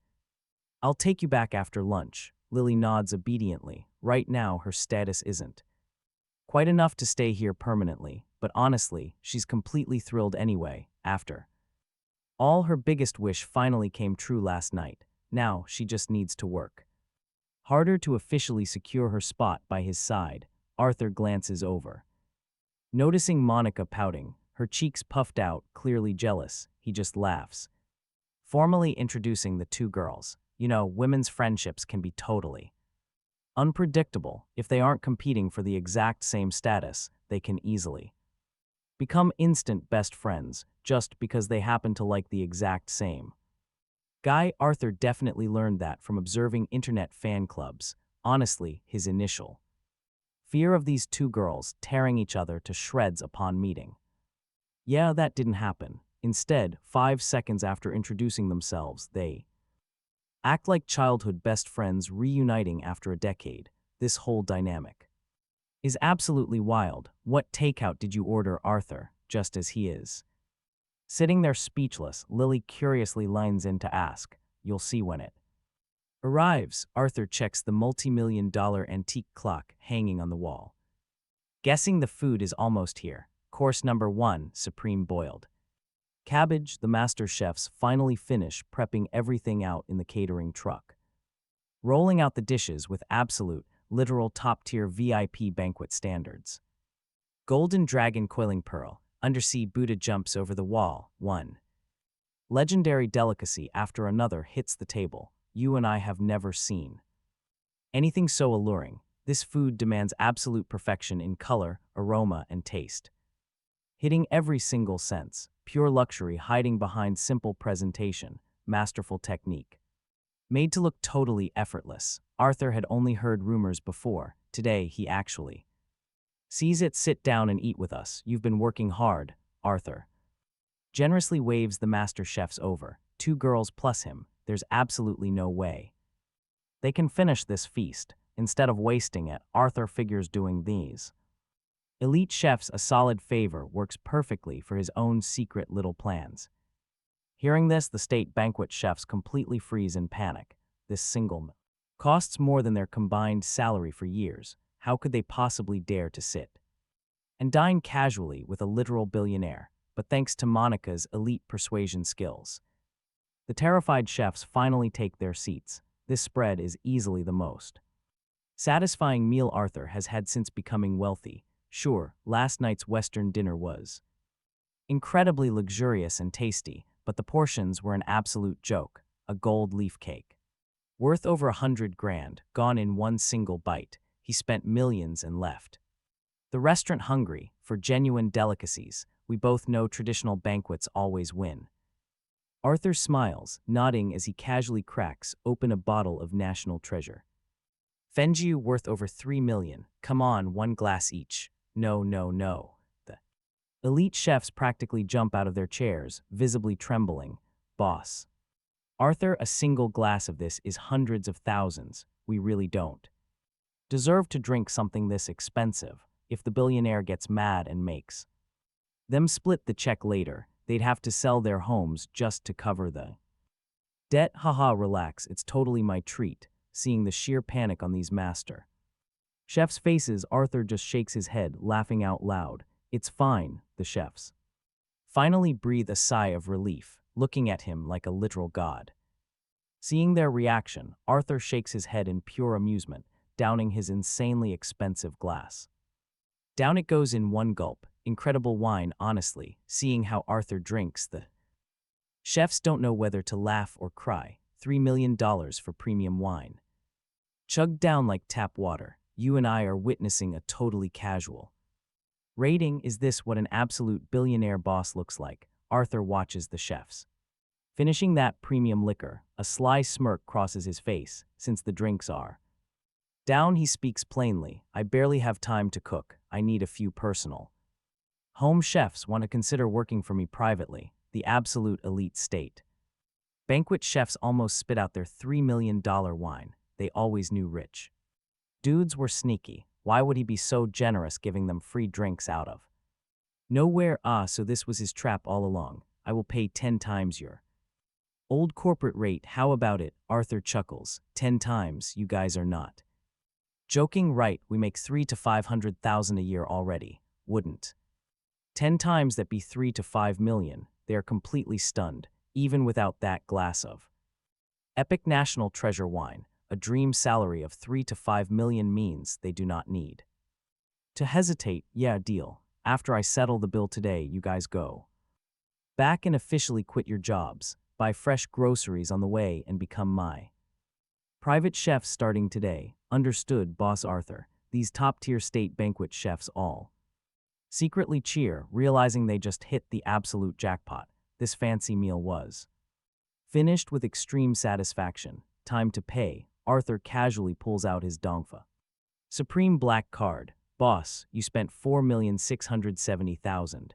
I'll take you back after lunch. Lily nods obediently. Right now, her status isn't quite enough to stay here permanently, but honestly, she's completely thrilled anyway. After all, her biggest wish finally came true last night. Now, she just needs to work harder to officially secure her spot by his side. Arthur glances over, noticing Monica pouting, her cheeks puffed out, clearly jealous. He just laughs, formally introducing the two girls. You know, women's friendships can be totally unpredictable. If they aren't competing for the exact same status, they can easily become instant best friends just because they happen to like the exact same guy. Arthur definitely learned that from observing internet fan clubs. Honestly, his initial fear of these two girls tearing each other to shreds upon meeting, yeah, that didn't happen. Instead, 5 seconds after introducing themselves, they act like childhood best friends reuniting after a decade. This whole dynamic is absolutely wild. What takeout did you order, Arthur? Just as he is sitting there speechless, Lily curiously lines in to ask, you'll see when it arrives. Arthur checks the multi-million-dollar antique clock hanging on the wall. Guessing the food is almost here. Course number 1, supreme boiled cabbage. The master chefs finally finish prepping everything out in the catering truck, rolling out the dishes with absolute, literal top-tier VIP banquet standards. Golden dragon coiling pearl, undersea Buddha jumps over the wall. 1. Legendary delicacy after another hits the table, you and I have never seen. Anything so alluring, this food demands absolute perfection in color, aroma, and taste. Hitting every single sense, pure luxury hiding behind simple presentation, masterful technique. Made to look totally effortless, Arthur had only heard rumors before. Today, he actually sees it. Sit down and eat with us. You've been working hard, Arthur. Generously waves the master chefs over. 2 girls plus him. There's absolutely no way they can finish this feast. Instead of wasting it, Arthur figures doing these elite chefs a solid favor. Works perfectly for his own secret little plans. Hearing this, the state banquet chefs completely freeze in panic. This single meal costs more than their combined salary for years. How could they possibly dare to sit and dine casually with a literal billionaire? But thanks to Monica's elite persuasion skills, the terrified chefs finally take their seats. This spread is easily the most satisfying meal Arthur has had since becoming wealthy. Sure, last night's Western dinner was incredibly luxurious and tasty, but the portions were an absolute joke. A gold leaf cake worth over 100 grand, gone in one single bite. He spent millions and left the restaurant hungry for genuine delicacies. We both know traditional banquets always win. Arthur smiles, nodding as he casually cracks open a bottle of national treasure. Fenjiu worth over 3 million. Come on, 1 glass each. No, no, no. The elite chefs practically jump out of their chairs, visibly trembling. Boss Arthur, a single glass of this is hundreds of thousands. We really don't deserve to drink something this expensive. If the billionaire gets mad and makes them split the check later, they'd have to sell their homes just to cover the debt. Haha, relax, it's totally my treat. Seeing the sheer panic on these master chefs' faces, Arthur just shakes his head, laughing out loud. It's fine, the chefs finally breathe a sigh of relief, looking at him like a literal god. Seeing their reaction, Arthur shakes his head in pure amusement, downing his insanely expensive glass. Down it goes in one gulp. Incredible wine, honestly. Seeing how Arthur drinks, the chefs don't know whether to laugh or cry. $3 million for premium wine, chugged down like tap water. You and I are witnessing a totally casual rating. Is this what an absolute billionaire boss looks like? Arthur watches the chefs finishing that premium liquor. A sly smirk crosses his face. Since the drinks are down, he speaks plainly. I barely have time to cook. I need a few personal home chefs want to consider working for me privately. The absolute elite state banquet chefs almost spit out their $3 million wine. They always knew rich dudes were sneaky. Why would he be so generous, giving them free drinks out of nowhere? So this was his trap all along. I will pay 10 times your old corporate rate. How about it? Arthur chuckles. 10 times? You guys are not joking, right? We make 300,000 to 500,000 a year already. Wouldn't 10 times that be 3 to 5 million? They are completely stunned, even without that glass of epic national treasure wine. A dream salary of 3 to 5 million means they do not need to hesitate. Yeah, deal. After I settle the bill today, you guys go back and officially quit your jobs, buy fresh groceries on the way, and become my private chefs starting today. Understood, Boss Arthur. These top-tier state banquet chefs all secretly cheer, realizing they just hit the absolute jackpot. This fancy meal was finished with extreme satisfaction. Time to pay. Arthur casually pulls out his dongfa Supreme Black card. Boss, you spent 4,670,000.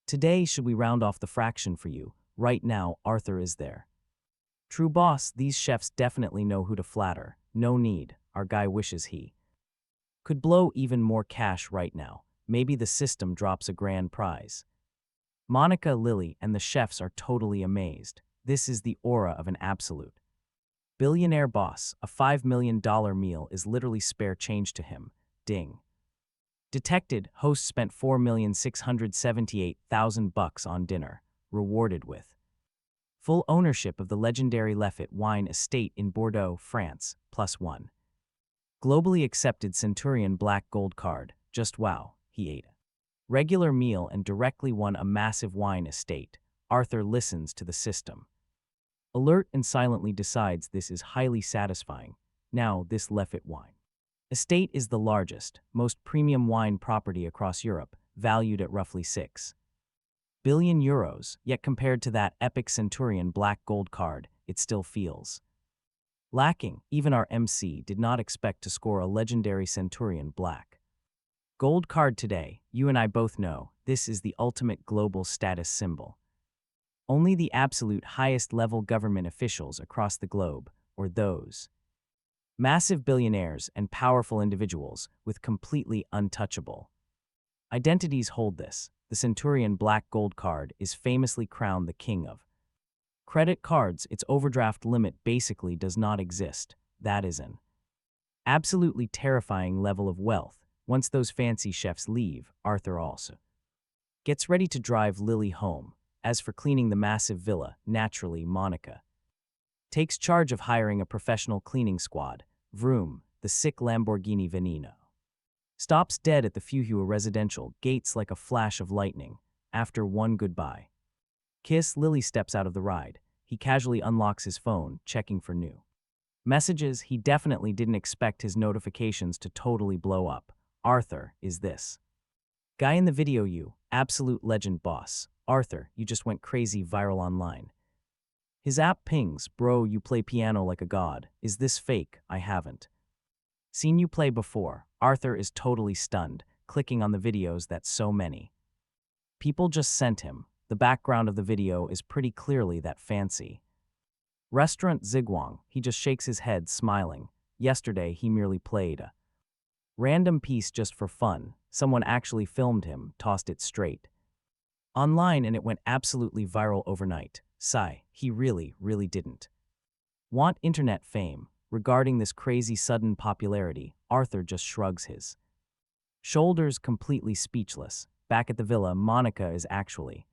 Today, should we round off the fraction for you? Right now, Arthur is there. True boss, these chefs definitely know who to flatter. No need. Our guy wishes he could blow even more cash right now. Maybe the system drops a grand prize. Monica, Lily, and the chefs are totally amazed. This is the aura of an absolute billionaire boss. A $5 million meal is literally spare change to him. Ding. Detected, host spent 4,678,000 bucks on dinner, rewarded with full ownership of the legendary Leffe wine estate in Bordeaux, France, +1. Globally accepted Centurion Black Gold card. Just wow, he ate a regular meal and directly won a massive wine estate. Arthur listens to the system. Alert and silently decides this is highly satisfying. Now, this Leffe wine estate is the largest, most premium wine property across Europe, valued at roughly 6 billion euros, yet compared to that epic Centurion black gold card, it still feels lacking. Even our MC did not expect to score a legendary Centurion black gold card today. You and I both know this is the ultimate global status symbol. Only the absolute highest level government officials across the globe, or those massive billionaires and powerful individuals with completely untouchable identities hold this. The Centurion black gold card is famously crowned the king of credit cards. Its overdraft limit basically does not exist. That is an absolutely terrifying level of wealth. Once those fancy chefs leave, Arthur also gets ready to drive Lily home. As for cleaning the massive villa, naturally Monica takes charge of hiring a professional cleaning squad. Vroom, the sick Lamborghini Veneno stops dead at the Fuhua residential gates like a flash of lightning. After one goodbye kiss, Lily steps out of the ride. He casually unlocks his phone, checking for new messages. He definitely didn't expect his notifications to totally blow up. Arthur, is this guy in the video you? Absolute legend boss. Arthur, you just went crazy viral online. His app pings, bro, you play piano like a god. Is this fake? I haven't seen you play before. Arthur is totally stunned, clicking on the videos that so many people just sent him. The background of the video is pretty clearly that fancy restaurant Zigwang. He just shakes his head, smiling. Yesterday, he merely played a random piece just for fun. Someone actually filmed him, tossed it straight online, and it went absolutely viral overnight. Sigh, he really didn't want internet fame. Regarding this crazy sudden popularity, Arthur just shrugs his shoulders, completely speechless. Back at the villa, Monica is actually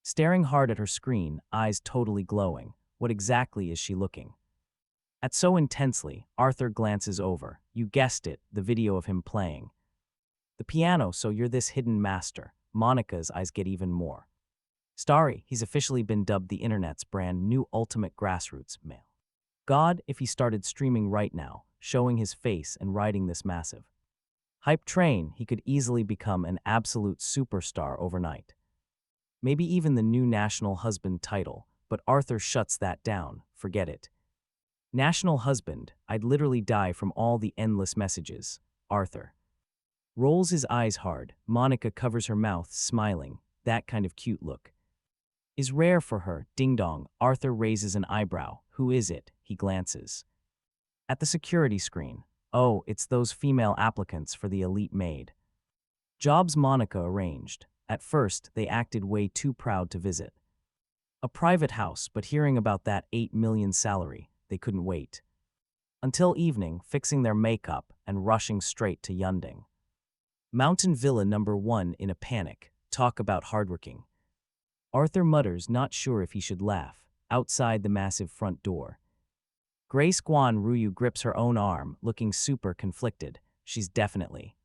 staring hard at her screen, eyes totally glowing. What exactly is she looking at so intensely? Arthur glances over. You guessed it, the video of him playing the piano. So you're this hidden master. Monica's eyes get even more starry. He's officially been dubbed the internet's brand new ultimate grassroots male god. If he started streaming right now, showing his face and riding this massive hype train, he could easily become an absolute superstar overnight. Maybe even the new national husband title, but Arthur shuts that down. Forget it. National husband, I'd literally die from all the endless messages. Arthur rolls his eyes hard. Monica covers her mouth, smiling. That kind of cute look is rare for her. Ding dong. Arthur raises an eyebrow. Who is it? He glances at the security screen. Oh, it's those female applicants for the elite maid jobs Monica arranged. At first, they acted way too proud to visit a private house, but hearing about that 8 million salary, they couldn't wait until evening, fixing their makeup and rushing straight to Yunding Mountain Villa number 1 in a panic. Talk about hardworking. Arthur mutters, not sure if he should laugh. Outside the massive front door, Grace Guan Ruyu grips her own arm, looking super conflicted. She's definitely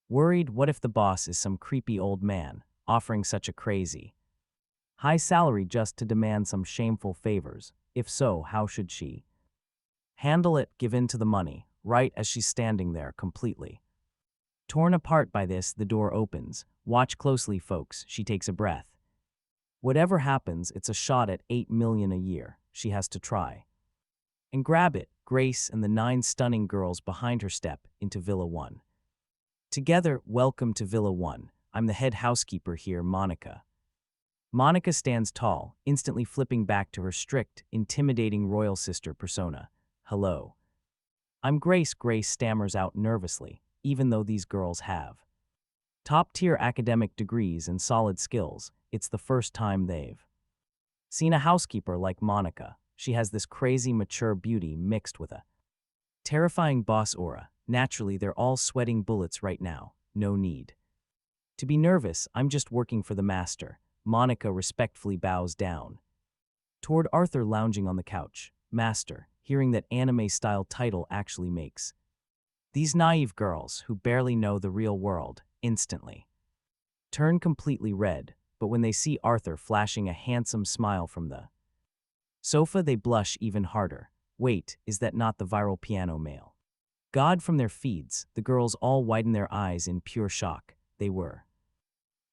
worried. What if the boss is some creepy old man, offering such a crazy high salary just to demand some shameful favors? If so, how should she handle it? Give in to the money. Right as she's standing there, completely torn apart by this, the door opens. Watch closely, folks. She takes a breath. Whatever happens, it's a shot at 8 million a year. She has to try and grab it. Grace and the 9 stunning girls behind her step into Villa 1. Together, welcome to Villa 1. I'm the head housekeeper here, Monica. Monica stands tall, instantly flipping back to her strict, intimidating royal sister persona. Hello. I'm Grace. Grace stammers out nervously, even though these girls have top-tier academic degrees and solid skills. It's the first time they've seen a housekeeper like Monica. She has this crazy mature beauty mixed with a terrifying boss aura. Naturally, they're all sweating bullets right now. No need to be nervous. I'm just working for the master. Monica respectfully bows down toward Arthur lounging on the couch. Master, hearing that anime-style title actually makes these naive girls who barely know the real world instantly turn completely red. but when they see Arthur flashing a handsome smile from the sofa, they blush even harder. Wait, is that not the viral piano male god from their feeds? The girls all widen their eyes in pure shock. They were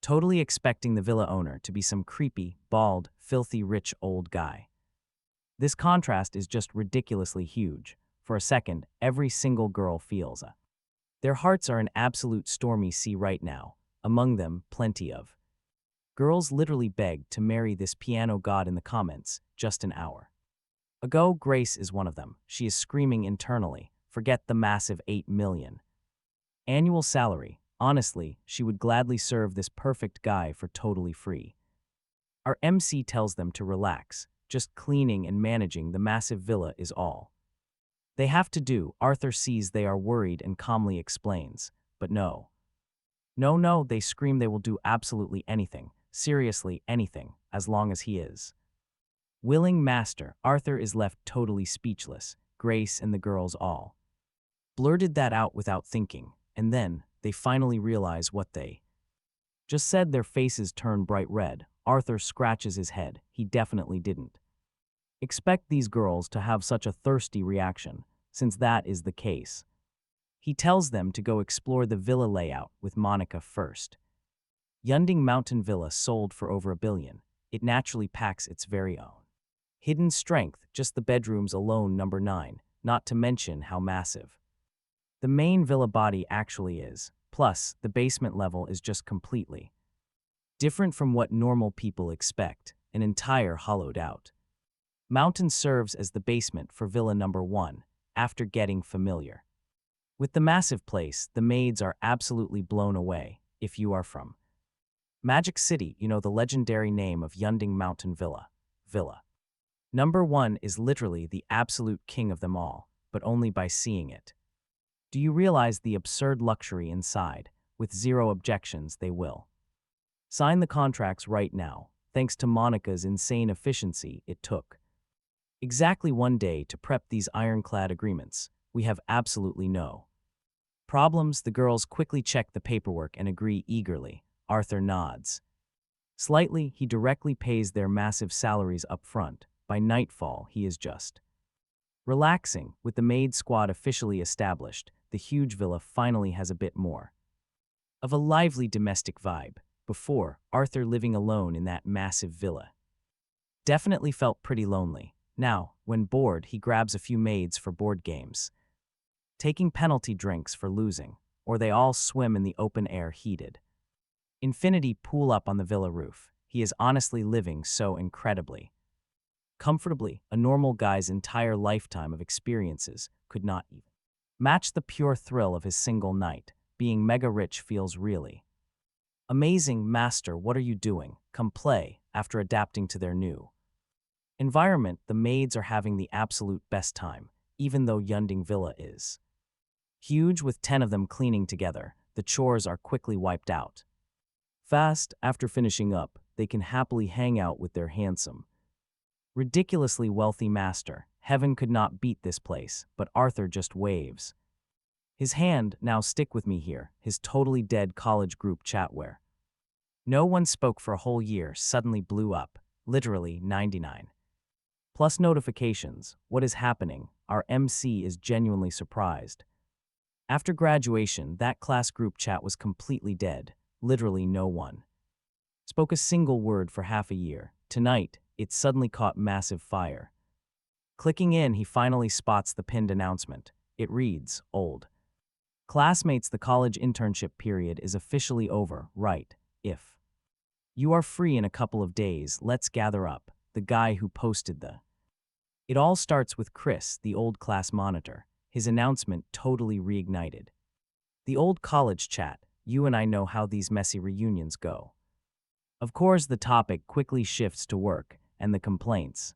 totally expecting the villa owner to be some creepy, bald, filthy rich old guy. This contrast is just ridiculously huge. For a second, every single girl feels their hearts are an absolute stormy sea right now. Among them, plenty of girls literally begged to marry this piano god in the comments just an hour ago. Grace is one of them. She is screaming internally, forget the massive 8 million annual salary. Honestly, she would gladly serve this perfect guy for totally free. Our MC tells them to relax. Just cleaning and managing the massive villa is all they have to do. Arthur sees they are worried and calmly explains, but no. No, they scream they will do absolutely anything, seriously anything, as long as he is willing master. Arthur is left totally speechless. Grace and the girls all blurted that out without thinking, and then they finally realize what they just said. Their faces turn bright red. Arthur scratches his head. He definitely didn't expect these girls to have such a thirsty reaction. Since that is the case, he tells them to go explore the villa layout with Monica first. Yunding Mountain Villa sold for over $1 billion. It naturally packs its very own hidden strength, just the bedrooms alone, number 9, not to mention how massive the main villa body actually is. Plus, the basement level is just completely different from what normal people expect, an entire hollowed out mountain serves as the basement for villa number 1. After getting familiar with the massive place, the maids are absolutely blown away. If you are from Magic City, you know the legendary name of Yunding Mountain Villa. Villa number 1 is literally the absolute king of them all, but only by seeing it. Do you realize the absurd luxury inside? With zero objections, they will sign the contracts right now. Thanks to Monica's insane efficiency, it took exactly 1 day to prep these ironclad agreements. We have absolutely no problems. The girls quickly check the paperwork and agree eagerly. Arthur nods slightly. He directly pays their massive salaries up front. By nightfall, he is just relaxing. With the maid squad officially established, the huge villa finally has a bit more of a lively domestic vibe. Before, Arthur living alone in that massive villa definitely felt pretty lonely. Now, when bored, he grabs a few maids for board games, taking penalty drinks for losing, or they all swim in the open air heated infinity pool up on the villa roof. He is honestly living so incredibly comfortably. A normal guy's entire lifetime of experiences could not even match the pure thrill of his single night. Being mega rich feels really amazing. Master, what are you doing? Come play. After adapting to their new environment, the maids are having the absolute best time, even though Yunding Villa is huge with 10 of them cleaning together. The chores are quickly wiped out fast. After finishing up, they can happily hang out with their handsome, ridiculously wealthy master. Heaven could not beat this place, but Arthur just waves his hand. Now stick with me here. His totally dead college group chat where no one spoke for a whole year suddenly blew up. Literally 99 plus notifications. What is happening? Our MC is genuinely surprised. After graduation, that class group chat was completely dead. Literally no one spoke a single word for half a year. Tonight, it suddenly caught massive fire. Clicking in, he finally spots the pinned announcement. It reads, "Old classmates, the college internship period is officially over, right? If you are free in a couple of days, let's gather up." The guy who posted the it all starts with Chris, the old class monitor. His announcement totally reignited the old college chat. You and I know how these messy reunions go. Of course, the topic quickly shifts to work, and the complaints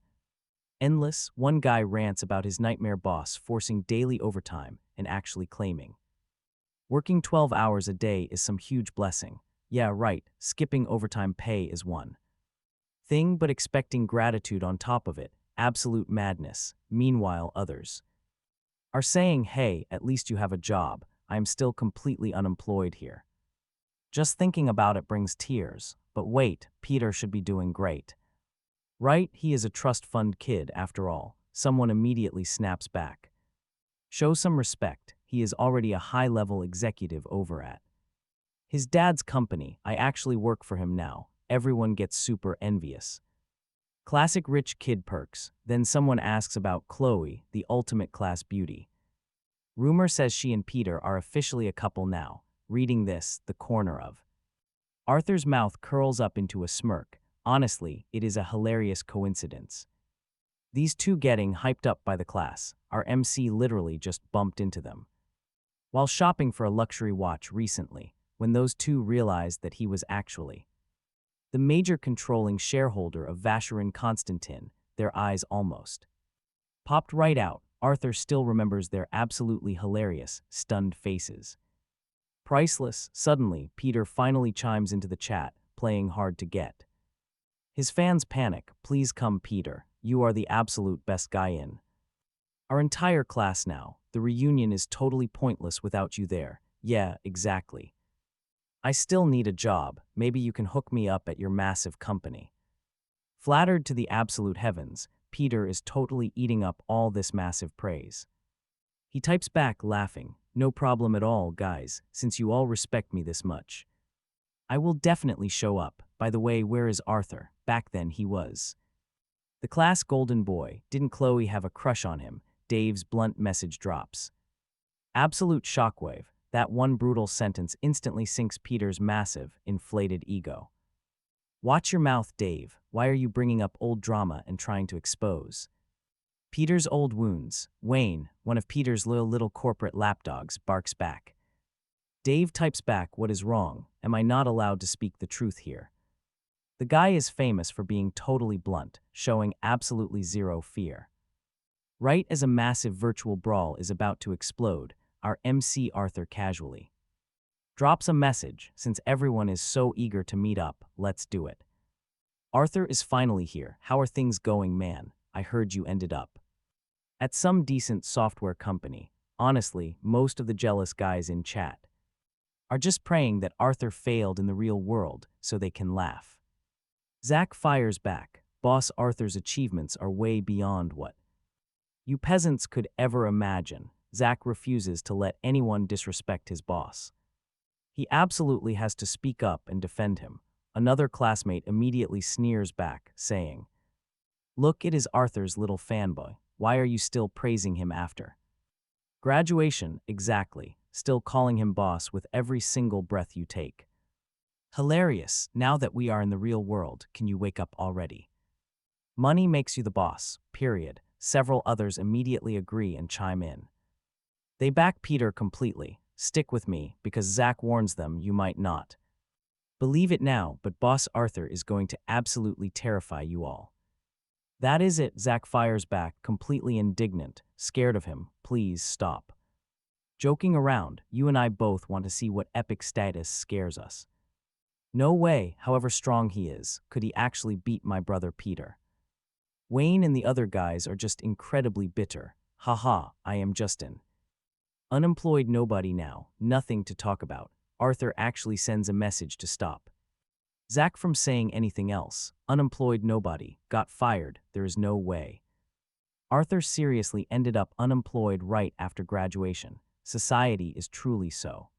endless. One guy rants about his nightmare boss forcing daily overtime and actually claiming working 12 hours a day is some huge blessing. Yeah, right, skipping overtime pay is one thing, but expecting gratitude on top of it, absolute madness. Meanwhile, others are saying, hey, at least you have a job. I am still completely unemployed here. Just thinking about it brings tears. But wait, Peter should be doing great. Right, he is a trust fund kid after all. Someone immediately snaps back. Show some respect, he is already a high-level executive over at his dad's company. I actually work for him now. Everyone gets super envious. Classic rich kid perks. Then someone asks about Chloe, the ultimate class beauty. Rumor says she and Peter are officially a couple now. Reading this, the corner of Arthur's mouth curls up into a smirk. Honestly, it is a hilarious coincidence. These two getting hyped up by the class. Our MC literally just bumped into them while shopping for a luxury watch recently, when those two realized that he was actually the major controlling shareholder of Vacherin Constantin. Their eyes almost popped right out. Arthur still remembers their absolutely hilarious, stunned faces. Priceless. Suddenly, Peter finally chimes into the chat, playing hard to get. His fans panic. Please come, Peter. You are the absolute best guy in our entire class now. The reunion is totally pointless without you there. Yeah, exactly. I still need a job. Maybe you can hook me up at your massive company. Flattered to the absolute heavens, Peter is totally eating up all this massive praise. He types back, laughing, "No problem at all, guys, since you all respect me this much. I will definitely show up. By the way, where is Arthur? Back then he was the class golden boy. Didn't Chloe have a crush on him?" Dave's blunt message drops. Absolute shockwave. That one brutal sentence instantly sinks Peter's massive, inflated ego. Watch your mouth, Dave. Why are you bringing up old drama and trying to expose Peter's old wounds? Wayne, one of Peter's loyal little corporate lapdogs, barks back. Dave types back, "What is wrong? Am I not allowed to speak the truth here?" The guy is famous for being totally blunt, showing absolutely zero fear. Right as a massive virtual brawl is about to explode, our MC Arthur casually drops a message. "Since everyone is so eager to meet up, let's do it." Arthur is finally here. "How are things going, man? I heard you ended up at some decent software company." Honestly, most of the jealous guys in chat are just praying that Arthur failed in the real world so they can laugh. Zach fires back. "Boss Arthur's achievements are way beyond what you peasants could ever imagine." Zach refuses to let anyone disrespect his boss. He absolutely has to speak up and defend him. Another classmate immediately sneers back, saying, "Look, it is Arthur's little fanboy. Why are you still praising him after graduation?" Exactly. Still calling him boss with every single breath you take. Hilarious. Now that we are in the real world, can you wake up already? Money makes you the boss, period. Several others immediately agree and chime in. They back Peter completely. Stick with me, because Zach warns them you might not believe it now, but Boss Arthur is going to absolutely terrify you all. That is it. Zach fires back, completely indignant, scared of him. Please stop joking around. You and I both want to see what epic status scares us. No way, however strong he is, could he actually beat my brother Peter. Wayne and the other guys are just incredibly bitter. Haha, I am Justin. Unemployed nobody now, nothing to talk about. Arthur actually sends a message to stop Zach from saying anything else. Unemployed nobody, got fired, there is no way. Arthur seriously ended up unemployed right after graduation. Society is truly so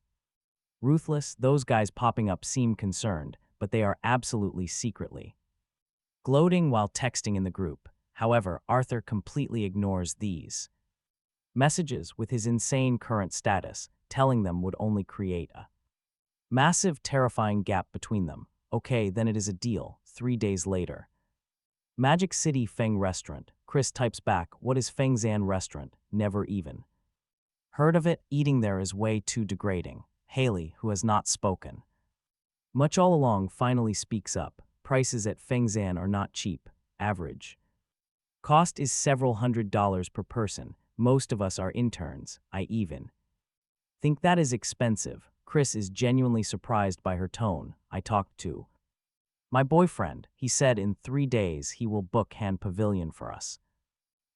ruthless. Those guys popping up seem concerned, but they are absolutely secretly gloating while texting in the group. However, Arthur completely ignores these messages with his insane current status, telling them would only create a massive, terrifying gap between them. Okay, then it is a deal. 3 days later. Magic City Feng Restaurant. Chris types back, "What is Feng Zan Restaurant? Never even heard of it. Eating there is way too degrading." Haley, who has not spoken much all along, finally speaks up. "Prices at Feng Zan are not cheap. Average cost is several $100s per person. Most of us are interns. I even think that is expensive." Chris is genuinely surprised by her tone. "I talked to my boyfriend. He said in 3 days he will book Han Pavilion for us.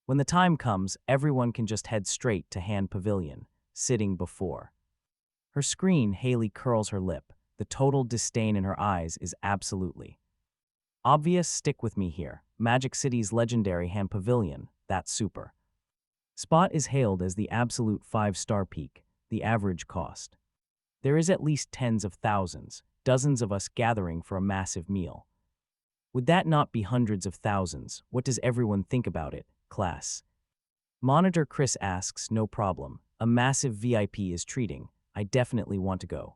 When the time comes, everyone can just head straight to Han Pavilion." Sitting before her screen, Haley curls her lip. The total disdain in her eyes is absolutely obvious. Stick with me here. Magic City's legendary hand pavilion, that's super. Spot is hailed as the absolute 5-star peak, the average cost. There is at least tens of thousands, dozens of us gathering for a massive meal. Would that not be hundreds of thousands? What does everyone think about it, class? Monitor Chris asks, no problem. A massive VIP is treating. I definitely want to go.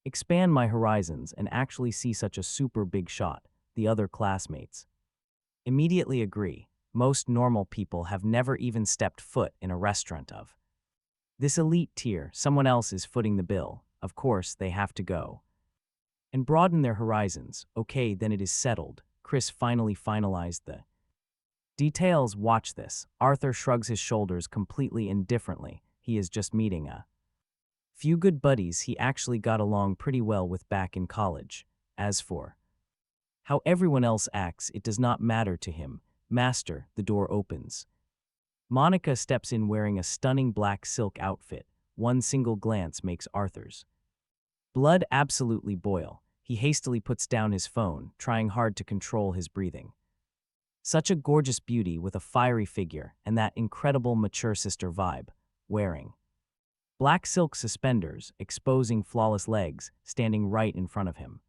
Expand my horizons and actually see such a super big shot, the other classmates immediately agree. Most normal people have never even stepped foot in a restaurant of this elite tier. Someone else is footing the bill. Of course, they have to go and broaden their horizons. Okay, then it is settled. Chris finally finalized the details. Watch this. Arthur shrugs his shoulders completely indifferently. He is just meeting a few good buddies he actually got along pretty well with back in college. As for how everyone else acts, it does not matter to him. Master, the door opens. Monica steps in wearing a stunning black silk outfit. One single glance makes Arthur's blood absolutely boil. He hastily puts down his phone, trying hard to control his breathing. Such a gorgeous beauty with a fiery figure and that incredible mature sister vibe, wearing black silk suspenders, exposing flawless legs, standing right in front of him.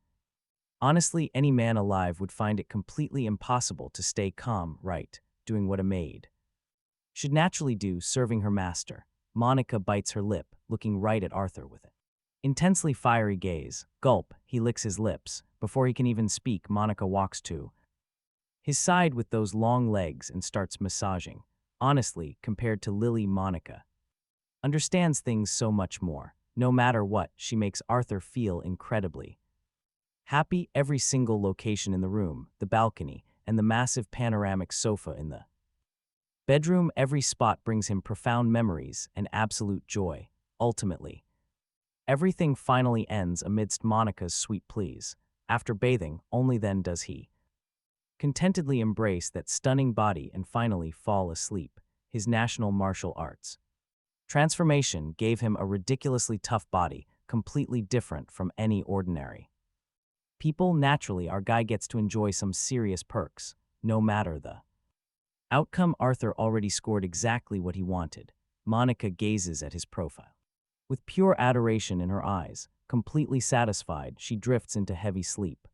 Honestly, any man alive would find it completely impossible to stay calm, right, doing what a maid should naturally do, serving her master. Monica bites her lip, looking right at Arthur with it intensely fiery gaze. Gulp, he licks his lips. Before he can even speak, Monica walks to his side with those long legs and starts massaging. Honestly, compared to Lily, Monica understands things so much more. No matter what, she makes Arthur feel incredibly happy. Every single location in the room, the balcony, and the massive panoramic sofa in the bedroom, every spot brings him profound memories and absolute joy. Ultimately, everything finally ends amidst Monica's sweet pleas. After bathing, only then does he contentedly embrace that stunning body and finally fall asleep. His national martial arts transformation gave him a ridiculously tough body, completely different from any ordinary people. Naturally, our guy gets to enjoy some serious perks, no matter the outcome. Arthur already scored exactly what he wanted. Monica gazes at his profile with pure adoration in her eyes. Completely satisfied, she drifts into heavy sleep.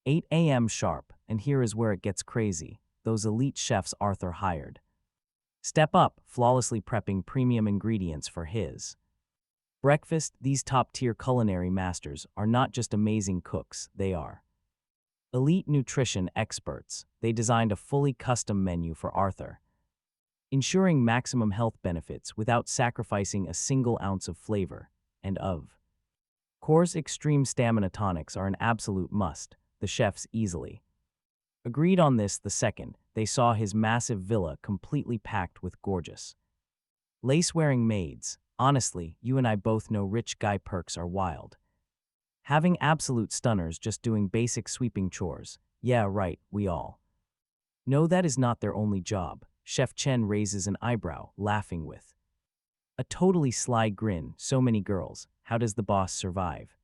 8 a.m. sharp, and here is where it gets crazy. Those elite chefs Arthur hired step up, flawlessly prepping premium ingredients for his breakfast. These top-tier culinary masters are not just amazing cooks, they are elite nutrition experts. They designed a fully custom menu for Arthur, ensuring maximum health benefits without sacrificing a single ounce of flavor. And of course, extreme stamina tonics are an absolute must. The chefs easily agreed on this the second they saw his massive villa completely packed with gorgeous lace-wearing maids. Honestly, you and I both know rich guy perks are wild. Having absolute stunners just doing basic sweeping chores. Yeah, right, we all know that is not their only job. Chef Chen raises an eyebrow, laughing with a totally sly grin. So many girls, how does the boss survive?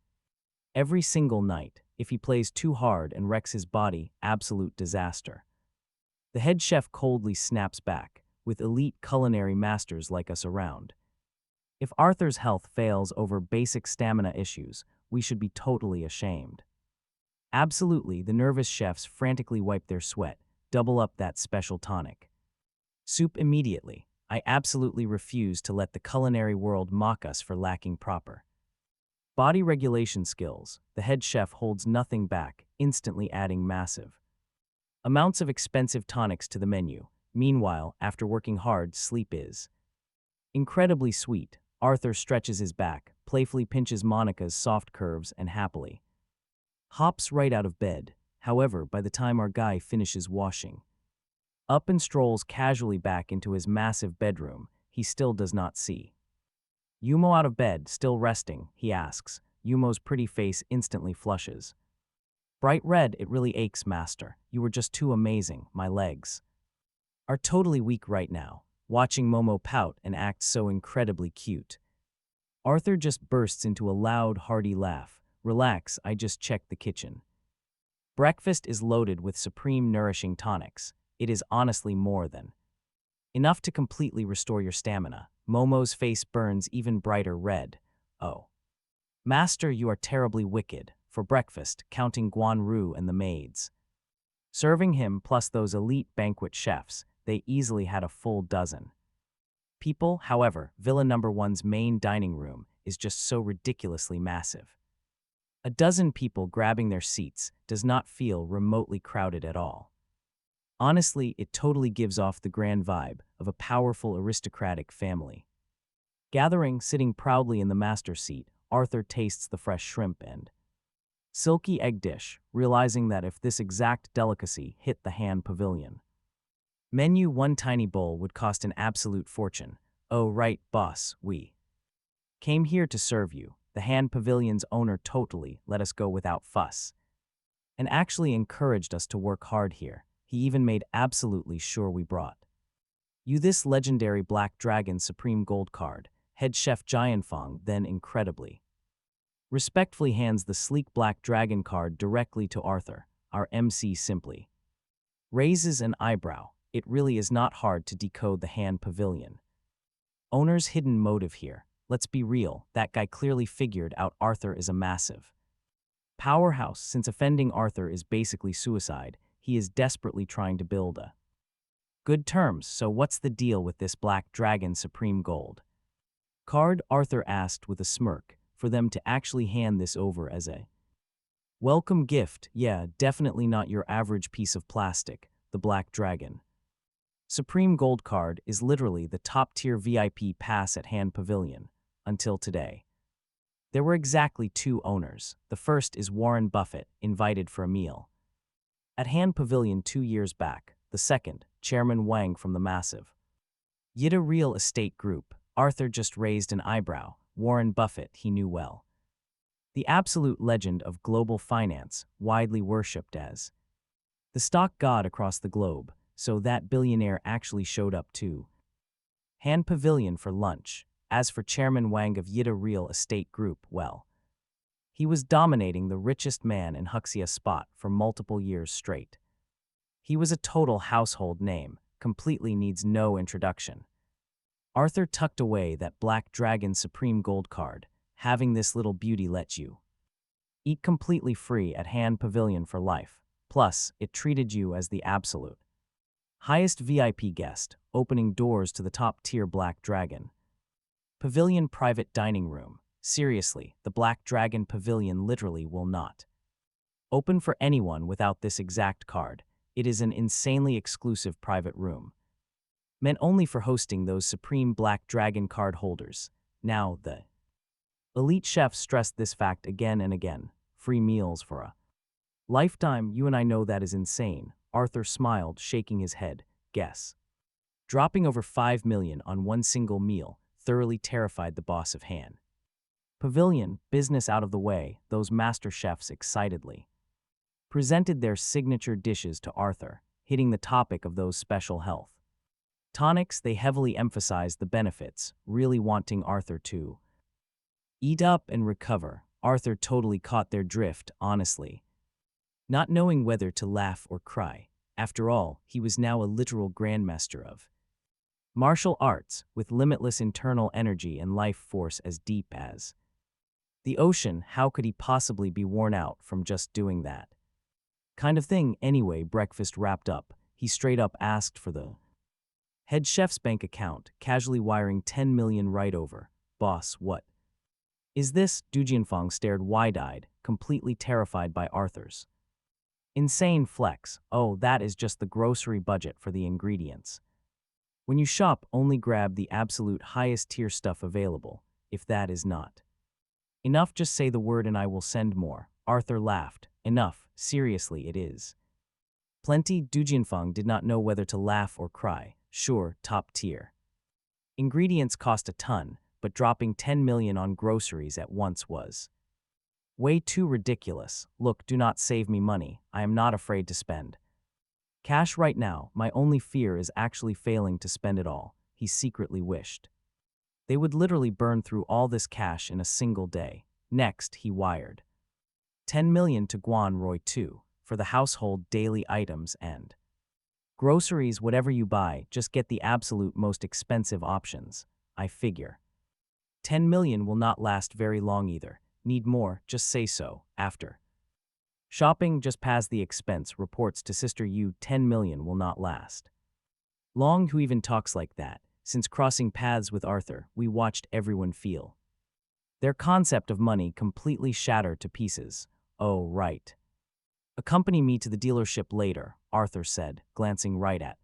Every single night. If he plays too hard and wrecks his body, absolute disaster. The head chef coldly snaps back, with elite culinary masters like us around. If Arthur's health fails over basic stamina issues, we should be totally ashamed. Absolutely, the nervous chefs frantically wipe their sweat, double up that special tonic soup immediately. I absolutely refuse to let the culinary world mock us for lacking proper body regulation skills. The head chef holds nothing back, instantly adding massive amounts of expensive tonics to the menu. Meanwhile, after working hard, sleep is incredibly sweet. Arthur stretches his back, playfully pinches Monica's soft curves, and happily hops right out of bed. However, by the time our guy finishes washing up and strolls casually back into his massive bedroom, he still does not see Yumo out of bed, still resting. He asks. Yumo's pretty face instantly flushes bright red. It really aches, master. You were just too amazing. My legs are totally weak right now. Watching Momo pout and act so incredibly cute, Arthur just bursts into a loud, hearty laugh, Relax, I just checked the kitchen. Breakfast is loaded with supreme nourishing tonics. It is honestly more than enough to completely restore your stamina. Momo's face burns even brighter red. Oh. Master, you are terribly wicked. For breakfast, counting Guan Ru and the maids. Serving him plus those elite banquet chefs, they easily had a full dozen. People, however, Villa Number One's main dining room is just so ridiculously massive. A dozen people grabbing their seats does not feel remotely crowded at all. Honestly, it totally gives off the grand vibe of a powerful aristocratic family. Gathering, sitting proudly in the master seat, Arthur tastes the fresh shrimp and silky egg dish, realizing that if this exact delicacy hit the Han Pavilion menu, one tiny bowl would cost an absolute fortune. Oh right, boss, we came here to serve you. The Han Pavilion's owner totally let us go without fuss, and actually encouraged us to work hard here. He even made absolutely sure we brought you this legendary Black Dragon Supreme Gold card. Head chef Jianfeng then incredibly respectfully hands the sleek Black Dragon card directly to Arthur. Our MC simply raises an eyebrow. It really is not hard to decode the Han Pavilion owner's hidden motive here. Let's be real, that guy clearly figured out Arthur is a massive powerhouse. Since offending Arthur is basically suicide, he is desperately trying to build a good terms. So what's the deal with this Black Dragon Supreme Gold card? Arthur asked with a smirk, for them to actually hand this over as a welcome gift. Yeah, definitely not your average piece of plastic. The Black Dragon Supreme Gold card is literally the top-tier VIP pass at Han Pavilion. Until today, there were exactly two owners. The first is Warren Buffett, invited for a meal at Han Pavilion 2 years back. The second, Chairman Wang from the massive Yida Real Estate Group. Arthur just raised an eyebrow. Warren Buffett, he knew well. The absolute legend of global finance, widely worshipped as the stock god across the globe. So that billionaire actually showed up too. Han Pavilion for lunch. As for Chairman Wang of Yida Real Estate Group, well, he was dominating the richest man in Huxia spot for multiple years straight. He was a total household name, completely needs no introduction. Arthur tucked away that Black Dragon Supreme Gold card. Having this little beauty let you eat completely free at Han Pavilion for life. Plus, it treated you as the absolute highest VIP guest, opening doors to the top-tier Black Dragon Pavilion private dining room. Seriously, the Black Dragon Pavilion literally will not open for anyone without this exact card. It is an insanely exclusive private room, meant only for hosting those supreme Black Dragon card holders. Now, the elite chefs stressed this fact again and again. Free meals for a lifetime. You and I know that is insane. Arthur smiled, shaking his head. Guess dropping over 5 million on one single meal thoroughly terrified the boss of Han Pavilion. Business out of the way, those master chefs excitedly presented their signature dishes to Arthur, hitting the topic of those special health tonics. They heavily emphasized the benefits, really wanting Arthur to eat up and recover. Arthur totally caught their drift, honestly, not knowing whether to laugh or cry. After all, he was now a literal grandmaster of martial arts, with limitless internal energy and life force as deep as the ocean. How could he possibly be worn out from just doing that kind of thing? Anyway, breakfast wrapped up, he straight up asked for the head chef's bank account, casually wiring 10 million right over. Boss, what is this? Du Jianfeng stared wide-eyed, completely terrified by Arthur's insane flex. Oh, that is just the grocery budget for the ingredients. When you shop, only grab the absolute highest tier stuff available. If that is not enough, just say the word and I will send more. Arthur laughed. Enough, seriously, it is plenty. Du Jianfeng did not know whether to laugh or cry. Sure, top tier ingredients cost a ton, but dropping 10 million on groceries at once was way too ridiculous. Look, do not save me money. I am not afraid to spend cash right now. My only fear is actually failing to spend it all. He secretly wished they would literally burn through all this cash in a single day. Next, he wired 10 million to Guan Roy too, for the household daily items and groceries, whatever you buy, just get the absolute most expensive options, I figure. 10 million will not last very long either. Need more, just say so, after. Shopping just past the expense, reports to Sister Yu 10 million will not last long. Who even talks like that? Since crossing paths with Arthur, we watched everyone feel their concept of money completely shattered to pieces. Oh, right. Accompany me to the dealership later, Arthur said, glancing right at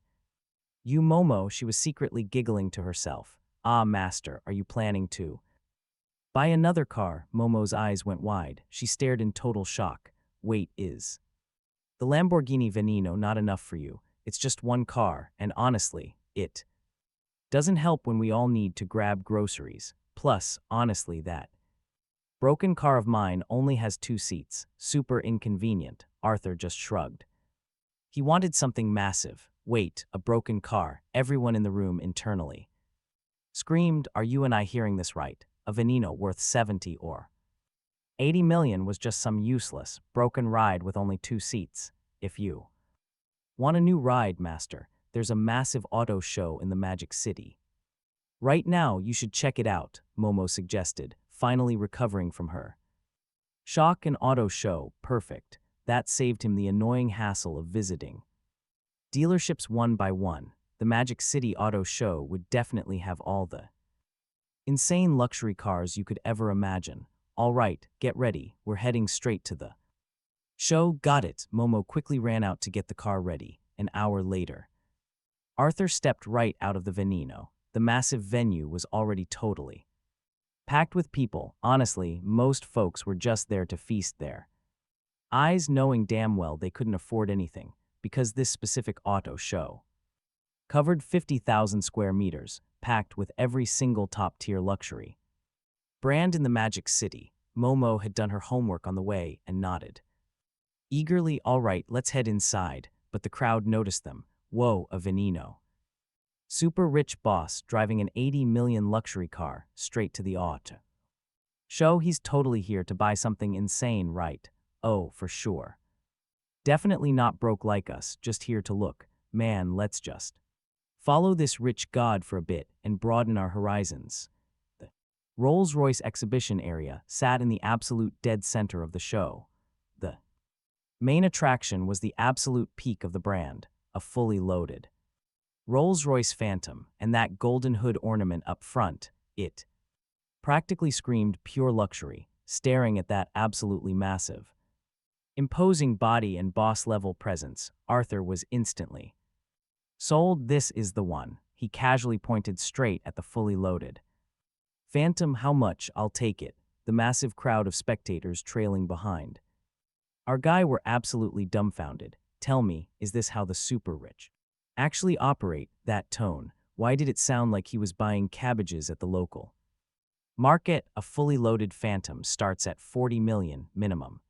Yu Momo. She was secretly giggling to herself. Ah, master, are you planning to buy another car? Momo's eyes went wide. She stared in total shock. Wait, is the Lamborghini Veneno not enough for you? It's just one car, and honestly, it doesn't help when we all need to grab groceries. Plus, honestly, that broken car of mine only has 2 seats. Super inconvenient. Arthur just shrugged. He wanted something massive. Wait, a broken car. Everyone in the room internally screamed, are you and I hearing this right? A Veneno worth 70 or 80 million was just some useless, broken ride with only 2 seats. If you want a new ride, master, there's a massive auto show in the Magic City. Right now, you should check it out, Momo suggested, finally recovering from her shock. An auto show, perfect. That saved him the annoying hassle of visiting dealerships one by one. The Magic City Auto Show would definitely have all the insane luxury cars you could ever imagine. All right, get ready, we're heading straight to the show. Got it. Momo quickly ran out to get the car ready. An hour later, Arthur stepped right out of the Veneno. The massive venue was already totally packed with people. Honestly, most folks were just there to feast their eyes, knowing damn well they couldn't afford anything, because this specific auto show covered 50,000 square meters, packed with every single top-tier luxury brand in the Magic City. Momo had done her homework on the way and nodded eagerly. All right, let's head inside. But the crowd noticed them. Whoa, a Veneno. Super rich boss driving an 80 million luxury car straight to the auto show. He's totally here to buy something insane, right? Oh, for sure. Definitely not broke like us, just here to look. Man, let's just follow this rich god for a bit and broaden our horizons. The Rolls-Royce exhibition area sat in the absolute dead center of the show. The main attraction was the absolute peak of the brand, a fully loaded Rolls-Royce Phantom, and that golden hood ornament up front. It practically screamed pure luxury, staring at that absolutely massive, imposing body and boss-level presence. Arthur was instantly sold. This is the one. He casually pointed straight at the fully loaded Phantom. How much? I'll take it. The massive crowd of spectators trailing behind our guy were absolutely dumbfounded. Tell me, is this how the super rich actually operate? That tone. Why did it sound like he was buying cabbages at the local market? A fully loaded Phantom starts at 40 million minimum.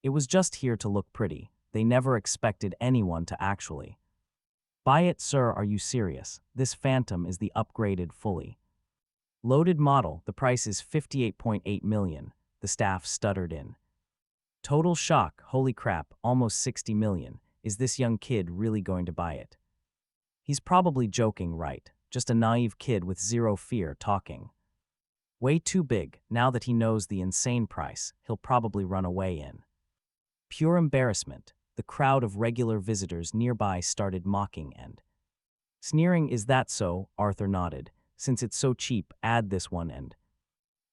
It was just here to look pretty. They never expected anyone to actually buy it. Sir, are you serious? This Phantom is the upgraded fully loaded model. The price is 58.8 million. The staff stuttered in total shock. Holy crap, almost 60 million. Is this young kid really going to buy it? He's probably joking, right? Just a naive kid with zero fear talking way too big. Now that he knows the insane price, he'll probably run away in pure embarrassment. The crowd of regular visitors nearby started mocking and sneering. Is that so? Arthur nodded. Since it's so cheap, add this one and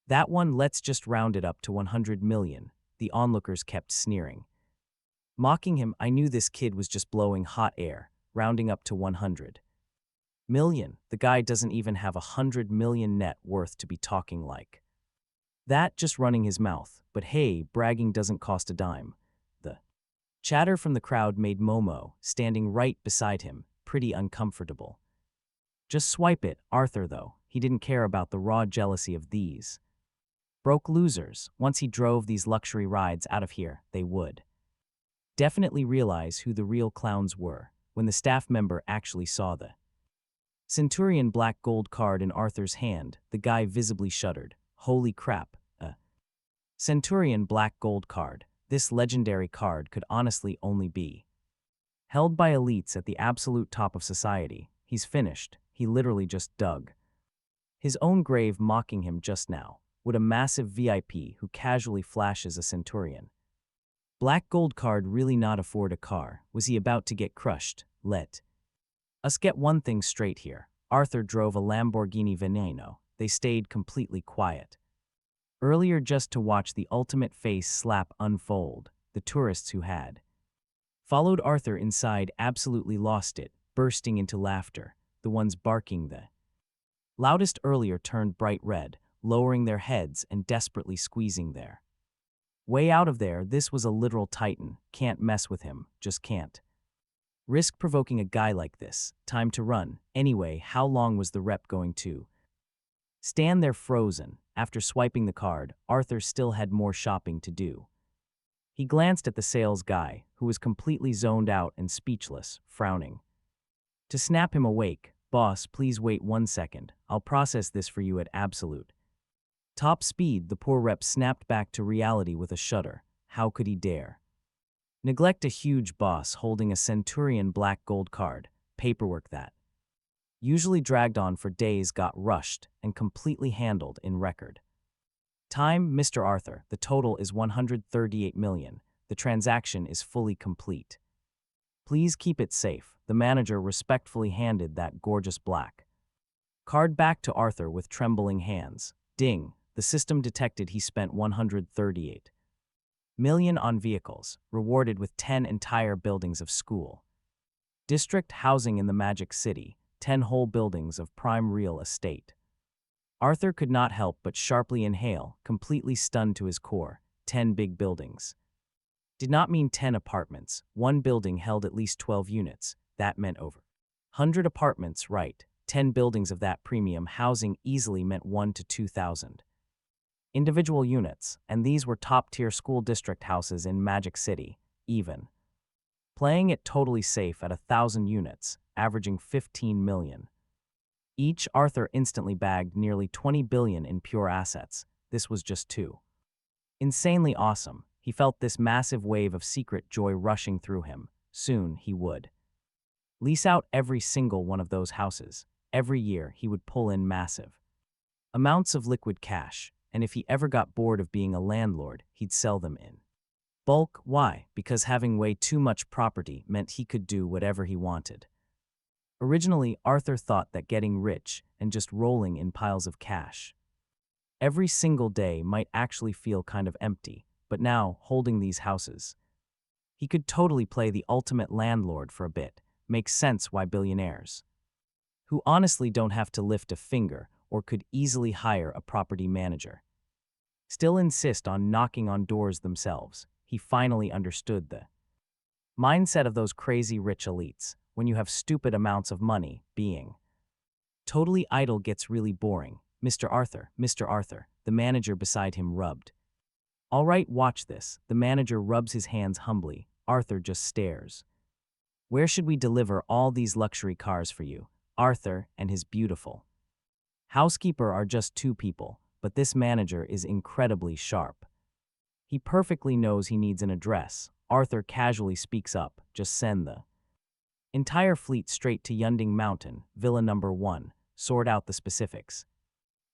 that one. Let's just round it up to 100 million. The onlookers kept sneering, mocking him. I knew this kid was just blowing hot air, rounding up to 100 million. The guy doesn't even have 100 million net worth to be talking like that, just running his mouth. But hey, bragging doesn't cost a dime. The chatter from the crowd made Momo, standing right beside him, pretty uncomfortable. Just swipe it. Arthur, though, he didn't care about the raw jealousy of these broke losers. Once he drove these luxury rides out of here, they would definitely realize who the real clowns were. When the staff member actually saw the Centurion black gold card in Arthur's hand, the guy visibly shuddered. Holy crap, a Centurion black gold card. this legendary card could honestly only be held by elites at the absolute top of society. He's finished. He literally just dug his own grave mocking him just now. Would a massive VIP who casually flashes a centurion black gold card really not afford a car? Was he about to get crushed? Let us get one thing straight here. Arthur drove a Lamborghini Veneno. They stayed completely quiet earlier just to watch the ultimate face slap unfold. The tourists who had followed Arthur inside absolutely lost it, bursting into laughter. The ones barking the loudest earlier turned bright red, lowering their heads and desperately squeezing their way out of there. This was a literal titan. Can't mess with him, just can't risk provoking a guy like this. Time to run. Anyway, how long was the rep going to stand there frozen? After swiping the card, Arthur still had more shopping to do. He glanced at the sales guy, who was completely zoned out and speechless, frowning. To snap him awake, "Boss, please wait 1 second. I'll process this for you at absolute top speed." The poor rep snapped back to reality with a shudder. How could he dare neglect a huge boss holding a centurion black gold card? Paperwork that usually dragged on for days got rushed and completely handled in record time. "Mr. Arthur, the total is 138 million. The transaction is fully complete. Please keep it safe." The manager respectfully handed that gorgeous black card back to Arthur with trembling hands. Ding, the system detected he spent 138 million on vehicles, rewarded with 10 entire buildings of school district housing in the Magic City, 10 whole buildings of prime real estate. Arthur could not help but sharply inhale, completely stunned to his core. 10 big buildings did not mean 10 apartments. One building held at least 12 units. That meant over 100 apartments, right? 10 buildings of that premium housing easily meant 1 to 2,000 individual units, and these were top-tier school district houses in Magic City, even playing it totally safe at 1,000 units, averaging 15 million. Each. Arthur instantly bagged nearly 20 billion in pure assets. This was just too insanely awesome. He felt this massive wave of secret joy rushing through him. Soon he would lease out every single one of those houses. Every year he would pull in massive amounts of liquid cash, and if he ever got bored of being a landlord, he'd sell them in bulk. Why? Because having way too much property meant he could do whatever he wanted. Originally, Arthur thought that getting rich and just rolling in piles of cash every single day might actually feel kind of empty, but now, holding these houses, he could totally play the ultimate landlord for a bit. Makes sense why billionaires, who honestly don't have to lift a finger or could easily hire a property manager, still insist on knocking on doors themselves. He finally understood the mindset of those crazy rich elites. When you have stupid amounts of money, being totally idle gets really boring. Mr. Arthur, the manager beside him rubbed. All right, watch this. The manager rubs his hands humbly. Arthur just stares. Where should we deliver all these luxury cars for you? Arthur and his beautiful housekeeper are just 2 people, but this manager is incredibly sharp. He perfectly knows he needs an address. Arthur casually speaks up. Just send the entire fleet straight to Yunding Mountain, Villa number 1. Sort out the specifics.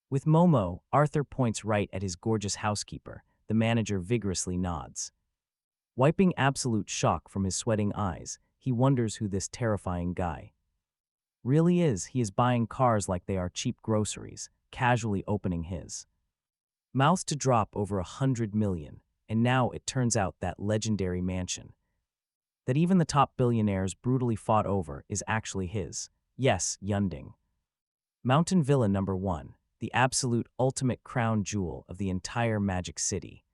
With Momo, Arthur points right at his gorgeous housekeeper. The manager vigorously nods. Wiping absolute shock from his sweating eyes, he wonders who this terrifying guy really is. He is buying cars like they are cheap groceries, casually opening his mouth to drop over 100 million, and now it turns out that legendary mansion that even the top billionaires brutally fought over is actually his. Yes, Yunding Mountain Villa number 1, the absolute ultimate crown jewel of the entire Magic City.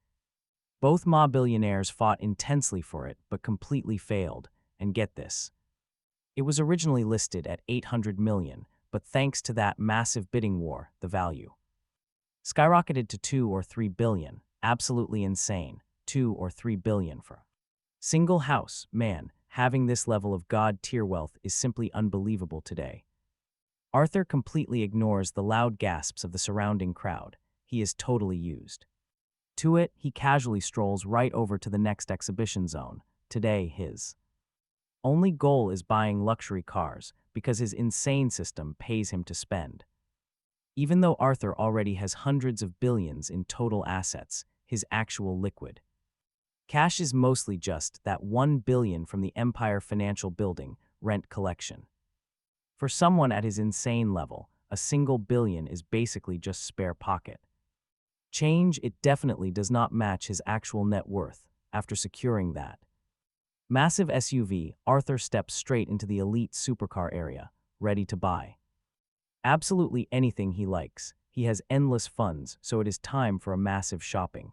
Both Ma billionaires fought intensely for it, but completely failed. And get this, it was originally listed at 800 million, but thanks to that massive bidding war, the value skyrocketed to 2 or 3 billion. Absolutely insane. 2 or 3 billion for a single house. Man, having this level of god-tier wealth is simply unbelievable today. Arthur completely ignores the loud gasps of the surrounding crowd. He is totally used To it, he casually strolls right over to the next exhibition zone. Today, his only goal is buying luxury cars because his insane system pays him to spend. Even though Arthur already has hundreds of billions in total assets, his actual liquid cash is mostly just that 1 billion from the Empire Financial Building rent collection. For someone at his insane level, a single billion is basically just spare pocket change. It definitely does not match his actual net worth. After securing that massive SUV, Arthur steps straight into the elite supercar area, ready to buy absolutely anything he likes. He has endless funds, so it is time for a massive shopping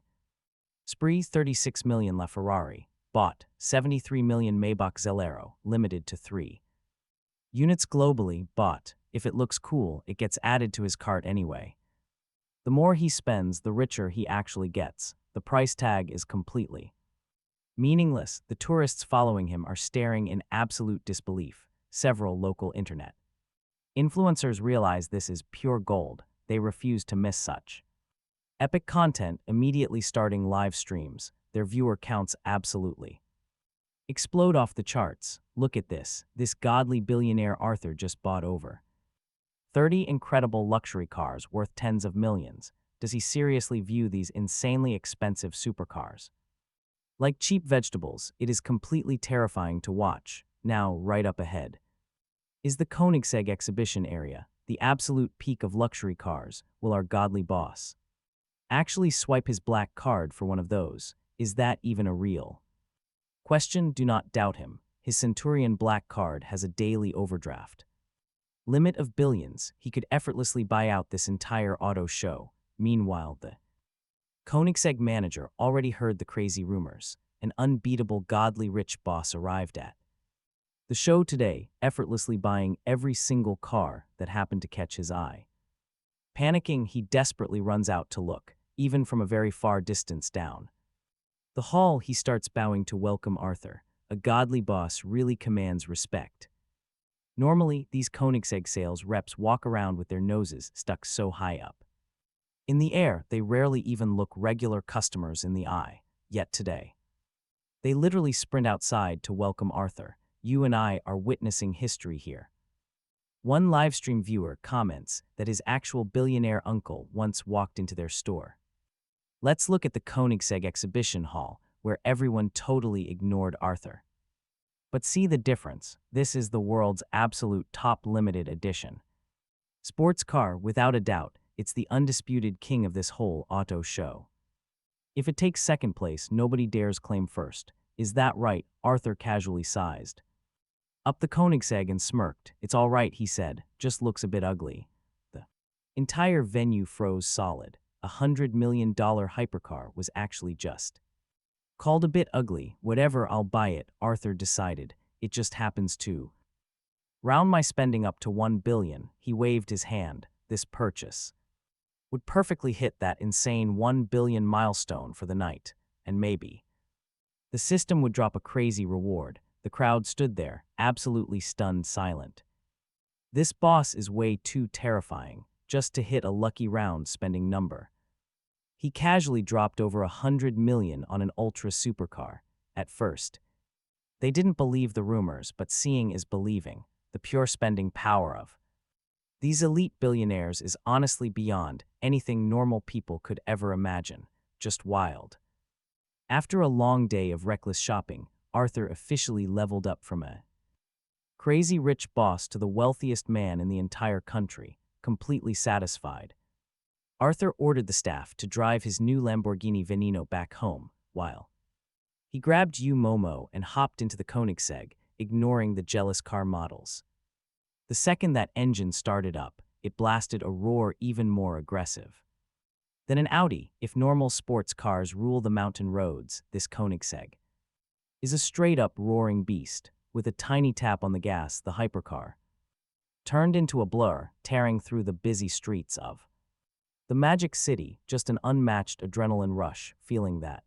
spree. 36 million La Ferrari, bought. 73 million Maybach Zelero, limited to 3 units globally, bought. If it looks cool, it gets added to his cart anyway. The more he spends, the richer he actually gets. The price tag is completely meaningless. The tourists following him are staring in absolute disbelief. Several local internet influencers realize this is pure gold. They refuse to miss such epic content, immediately starting live streams. Their viewer counts absolutely explode off the charts. Look at this. This godly billionaire Arthur just bought over 30 incredible luxury cars worth tens of millions. Does he seriously view these insanely expensive supercars like cheap vegetables? It is completely terrifying to watch. Now, right up ahead is the Koenigsegg exhibition area, the absolute peak of luxury cars. Will our godly boss actually swipe his black card for one of those? Is that even a real question? Do not doubt him. His Centurion black card has a daily overdraft limit of billions. He could effortlessly buy out this entire auto show. Meanwhile, the Koenigsegg manager already heard the crazy rumors. An unbeatable godly rich boss arrived at the show today, effortlessly buying every single car that happened to catch his eye. Panicking, he desperately runs out to look, even from a very far distance down the hall. He starts bowing to welcome Arthur. A godly boss really commands respect. Normally, these Koenigsegg sales reps walk around with their noses stuck so high up in the air, they rarely even look regular customers in the eye. Yet today, they literally sprint outside to welcome Arthur. You and I are witnessing history here. One livestream viewer comments that his actual billionaire uncle once walked into their store. Let's look at the Koenigsegg exhibition hall, where everyone totally ignored Arthur. But see the difference. This is the world's absolute top limited edition sports car. Without a doubt, it's the undisputed king of this whole auto show. If it takes second place, nobody dares claim first. Is that right? Arthur casually sized up the Koenigsegg and smirked. It's all right, he said, just looks a bit ugly. The entire venue froze solid. $100 million hypercar was actually just called a bit ugly. Whatever, I'll buy it, Arthur decided. It just happens to round my spending up to 1 billion. He waved his hand. This purchase would perfectly hit that insane 1 billion milestone for the night, and maybe the system would drop a crazy reward. The crowd stood there, absolutely stunned, silent. This boss is way too terrifying just to hit a lucky round spending number. He casually dropped over 100 million on an ultra supercar. At first, they didn't believe the rumors, but seeing is believing. The pure spending power of these elite billionaires is honestly beyond anything normal people could ever imagine. Just wild. After a long day of reckless shopping, Arthur officially leveled up from a crazy rich boss to the wealthiest man in the entire country, completely satisfied. Arthur ordered the staff to drive his new Lamborghini Veneno back home, while he grabbed Momo and hopped into the Koenigsegg, ignoring the jealous car models. The second that engine started up, it blasted a roar even more aggressive than an Audi. If normal sports cars rule the mountain roads, this Koenigsegg is a straight-up roaring beast. With a tiny tap on the gas, the hypercar turned into a blur, tearing through the busy streets of the Magic City. Just an unmatched adrenaline rush, feeling that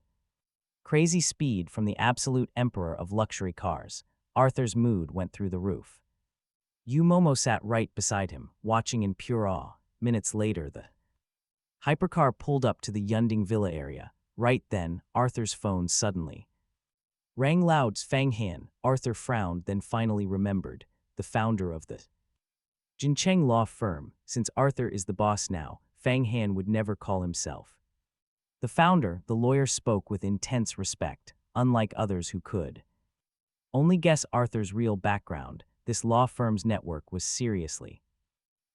crazy speed from the absolute emperor of luxury cars. Arthur's mood went through the roof. Momo sat right beside him, watching in pure awe. Minutes later, the hypercar pulled up to the Yunding Villa area. Right then, Arthur's phone suddenly rang loud. Fang Han. Arthur frowned, then finally remembered. The founder of the Jincheng law firm. Since Arthur is the boss now, Fang Han would never call himself the founder. The lawyer spoke with intense respect, unlike others who could only guess Arthur's real background. This law firm's network was seriously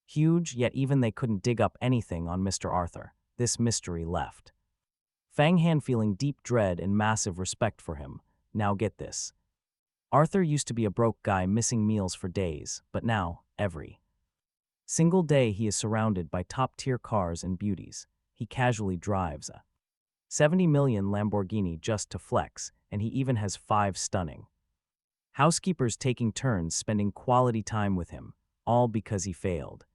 huge, yet even they couldn't dig up anything on Mr. Arthur. This mystery left Fang Han feeling deep dread and massive respect for him. Now get this. Arthur used to be a broke guy missing meals for days, but now, every single day he is surrounded by top-tier cars and beauties. He casually drives a 70 million Lamborghini just to flex, and he even has 5 stunning housekeepers taking turns spending quality time with him, all because he failed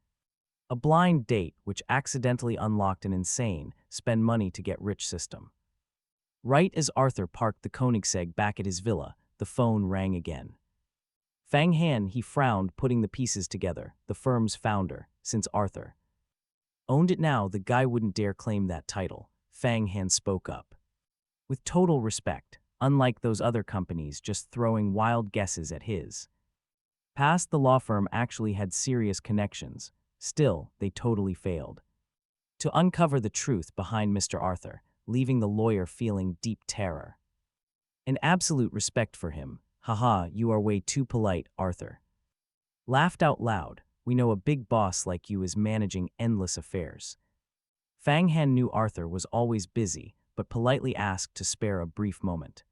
a blind date which accidentally unlocked an insane spend money to get rich system. Right as Arthur parked the Koenigsegg back at his villa, the phone rang again. Fang Han, he frowned, putting the pieces together. The firm's founder, since Arthur owned it now, the guy wouldn't dare claim that title. Fang Han spoke up with total respect, unlike those other companies just throwing wild guesses at his past. The law firm actually had serious connections. Still, they totally failed to uncover the truth behind Mr. Arthur, leaving the lawyer feeling deep terror and absolute respect for him. Haha, you are way too polite, Arthur laughed out loud. We know a big boss like you is managing endless affairs. Fang Han knew Arthur was always busy, but politely asked to spare a brief moment.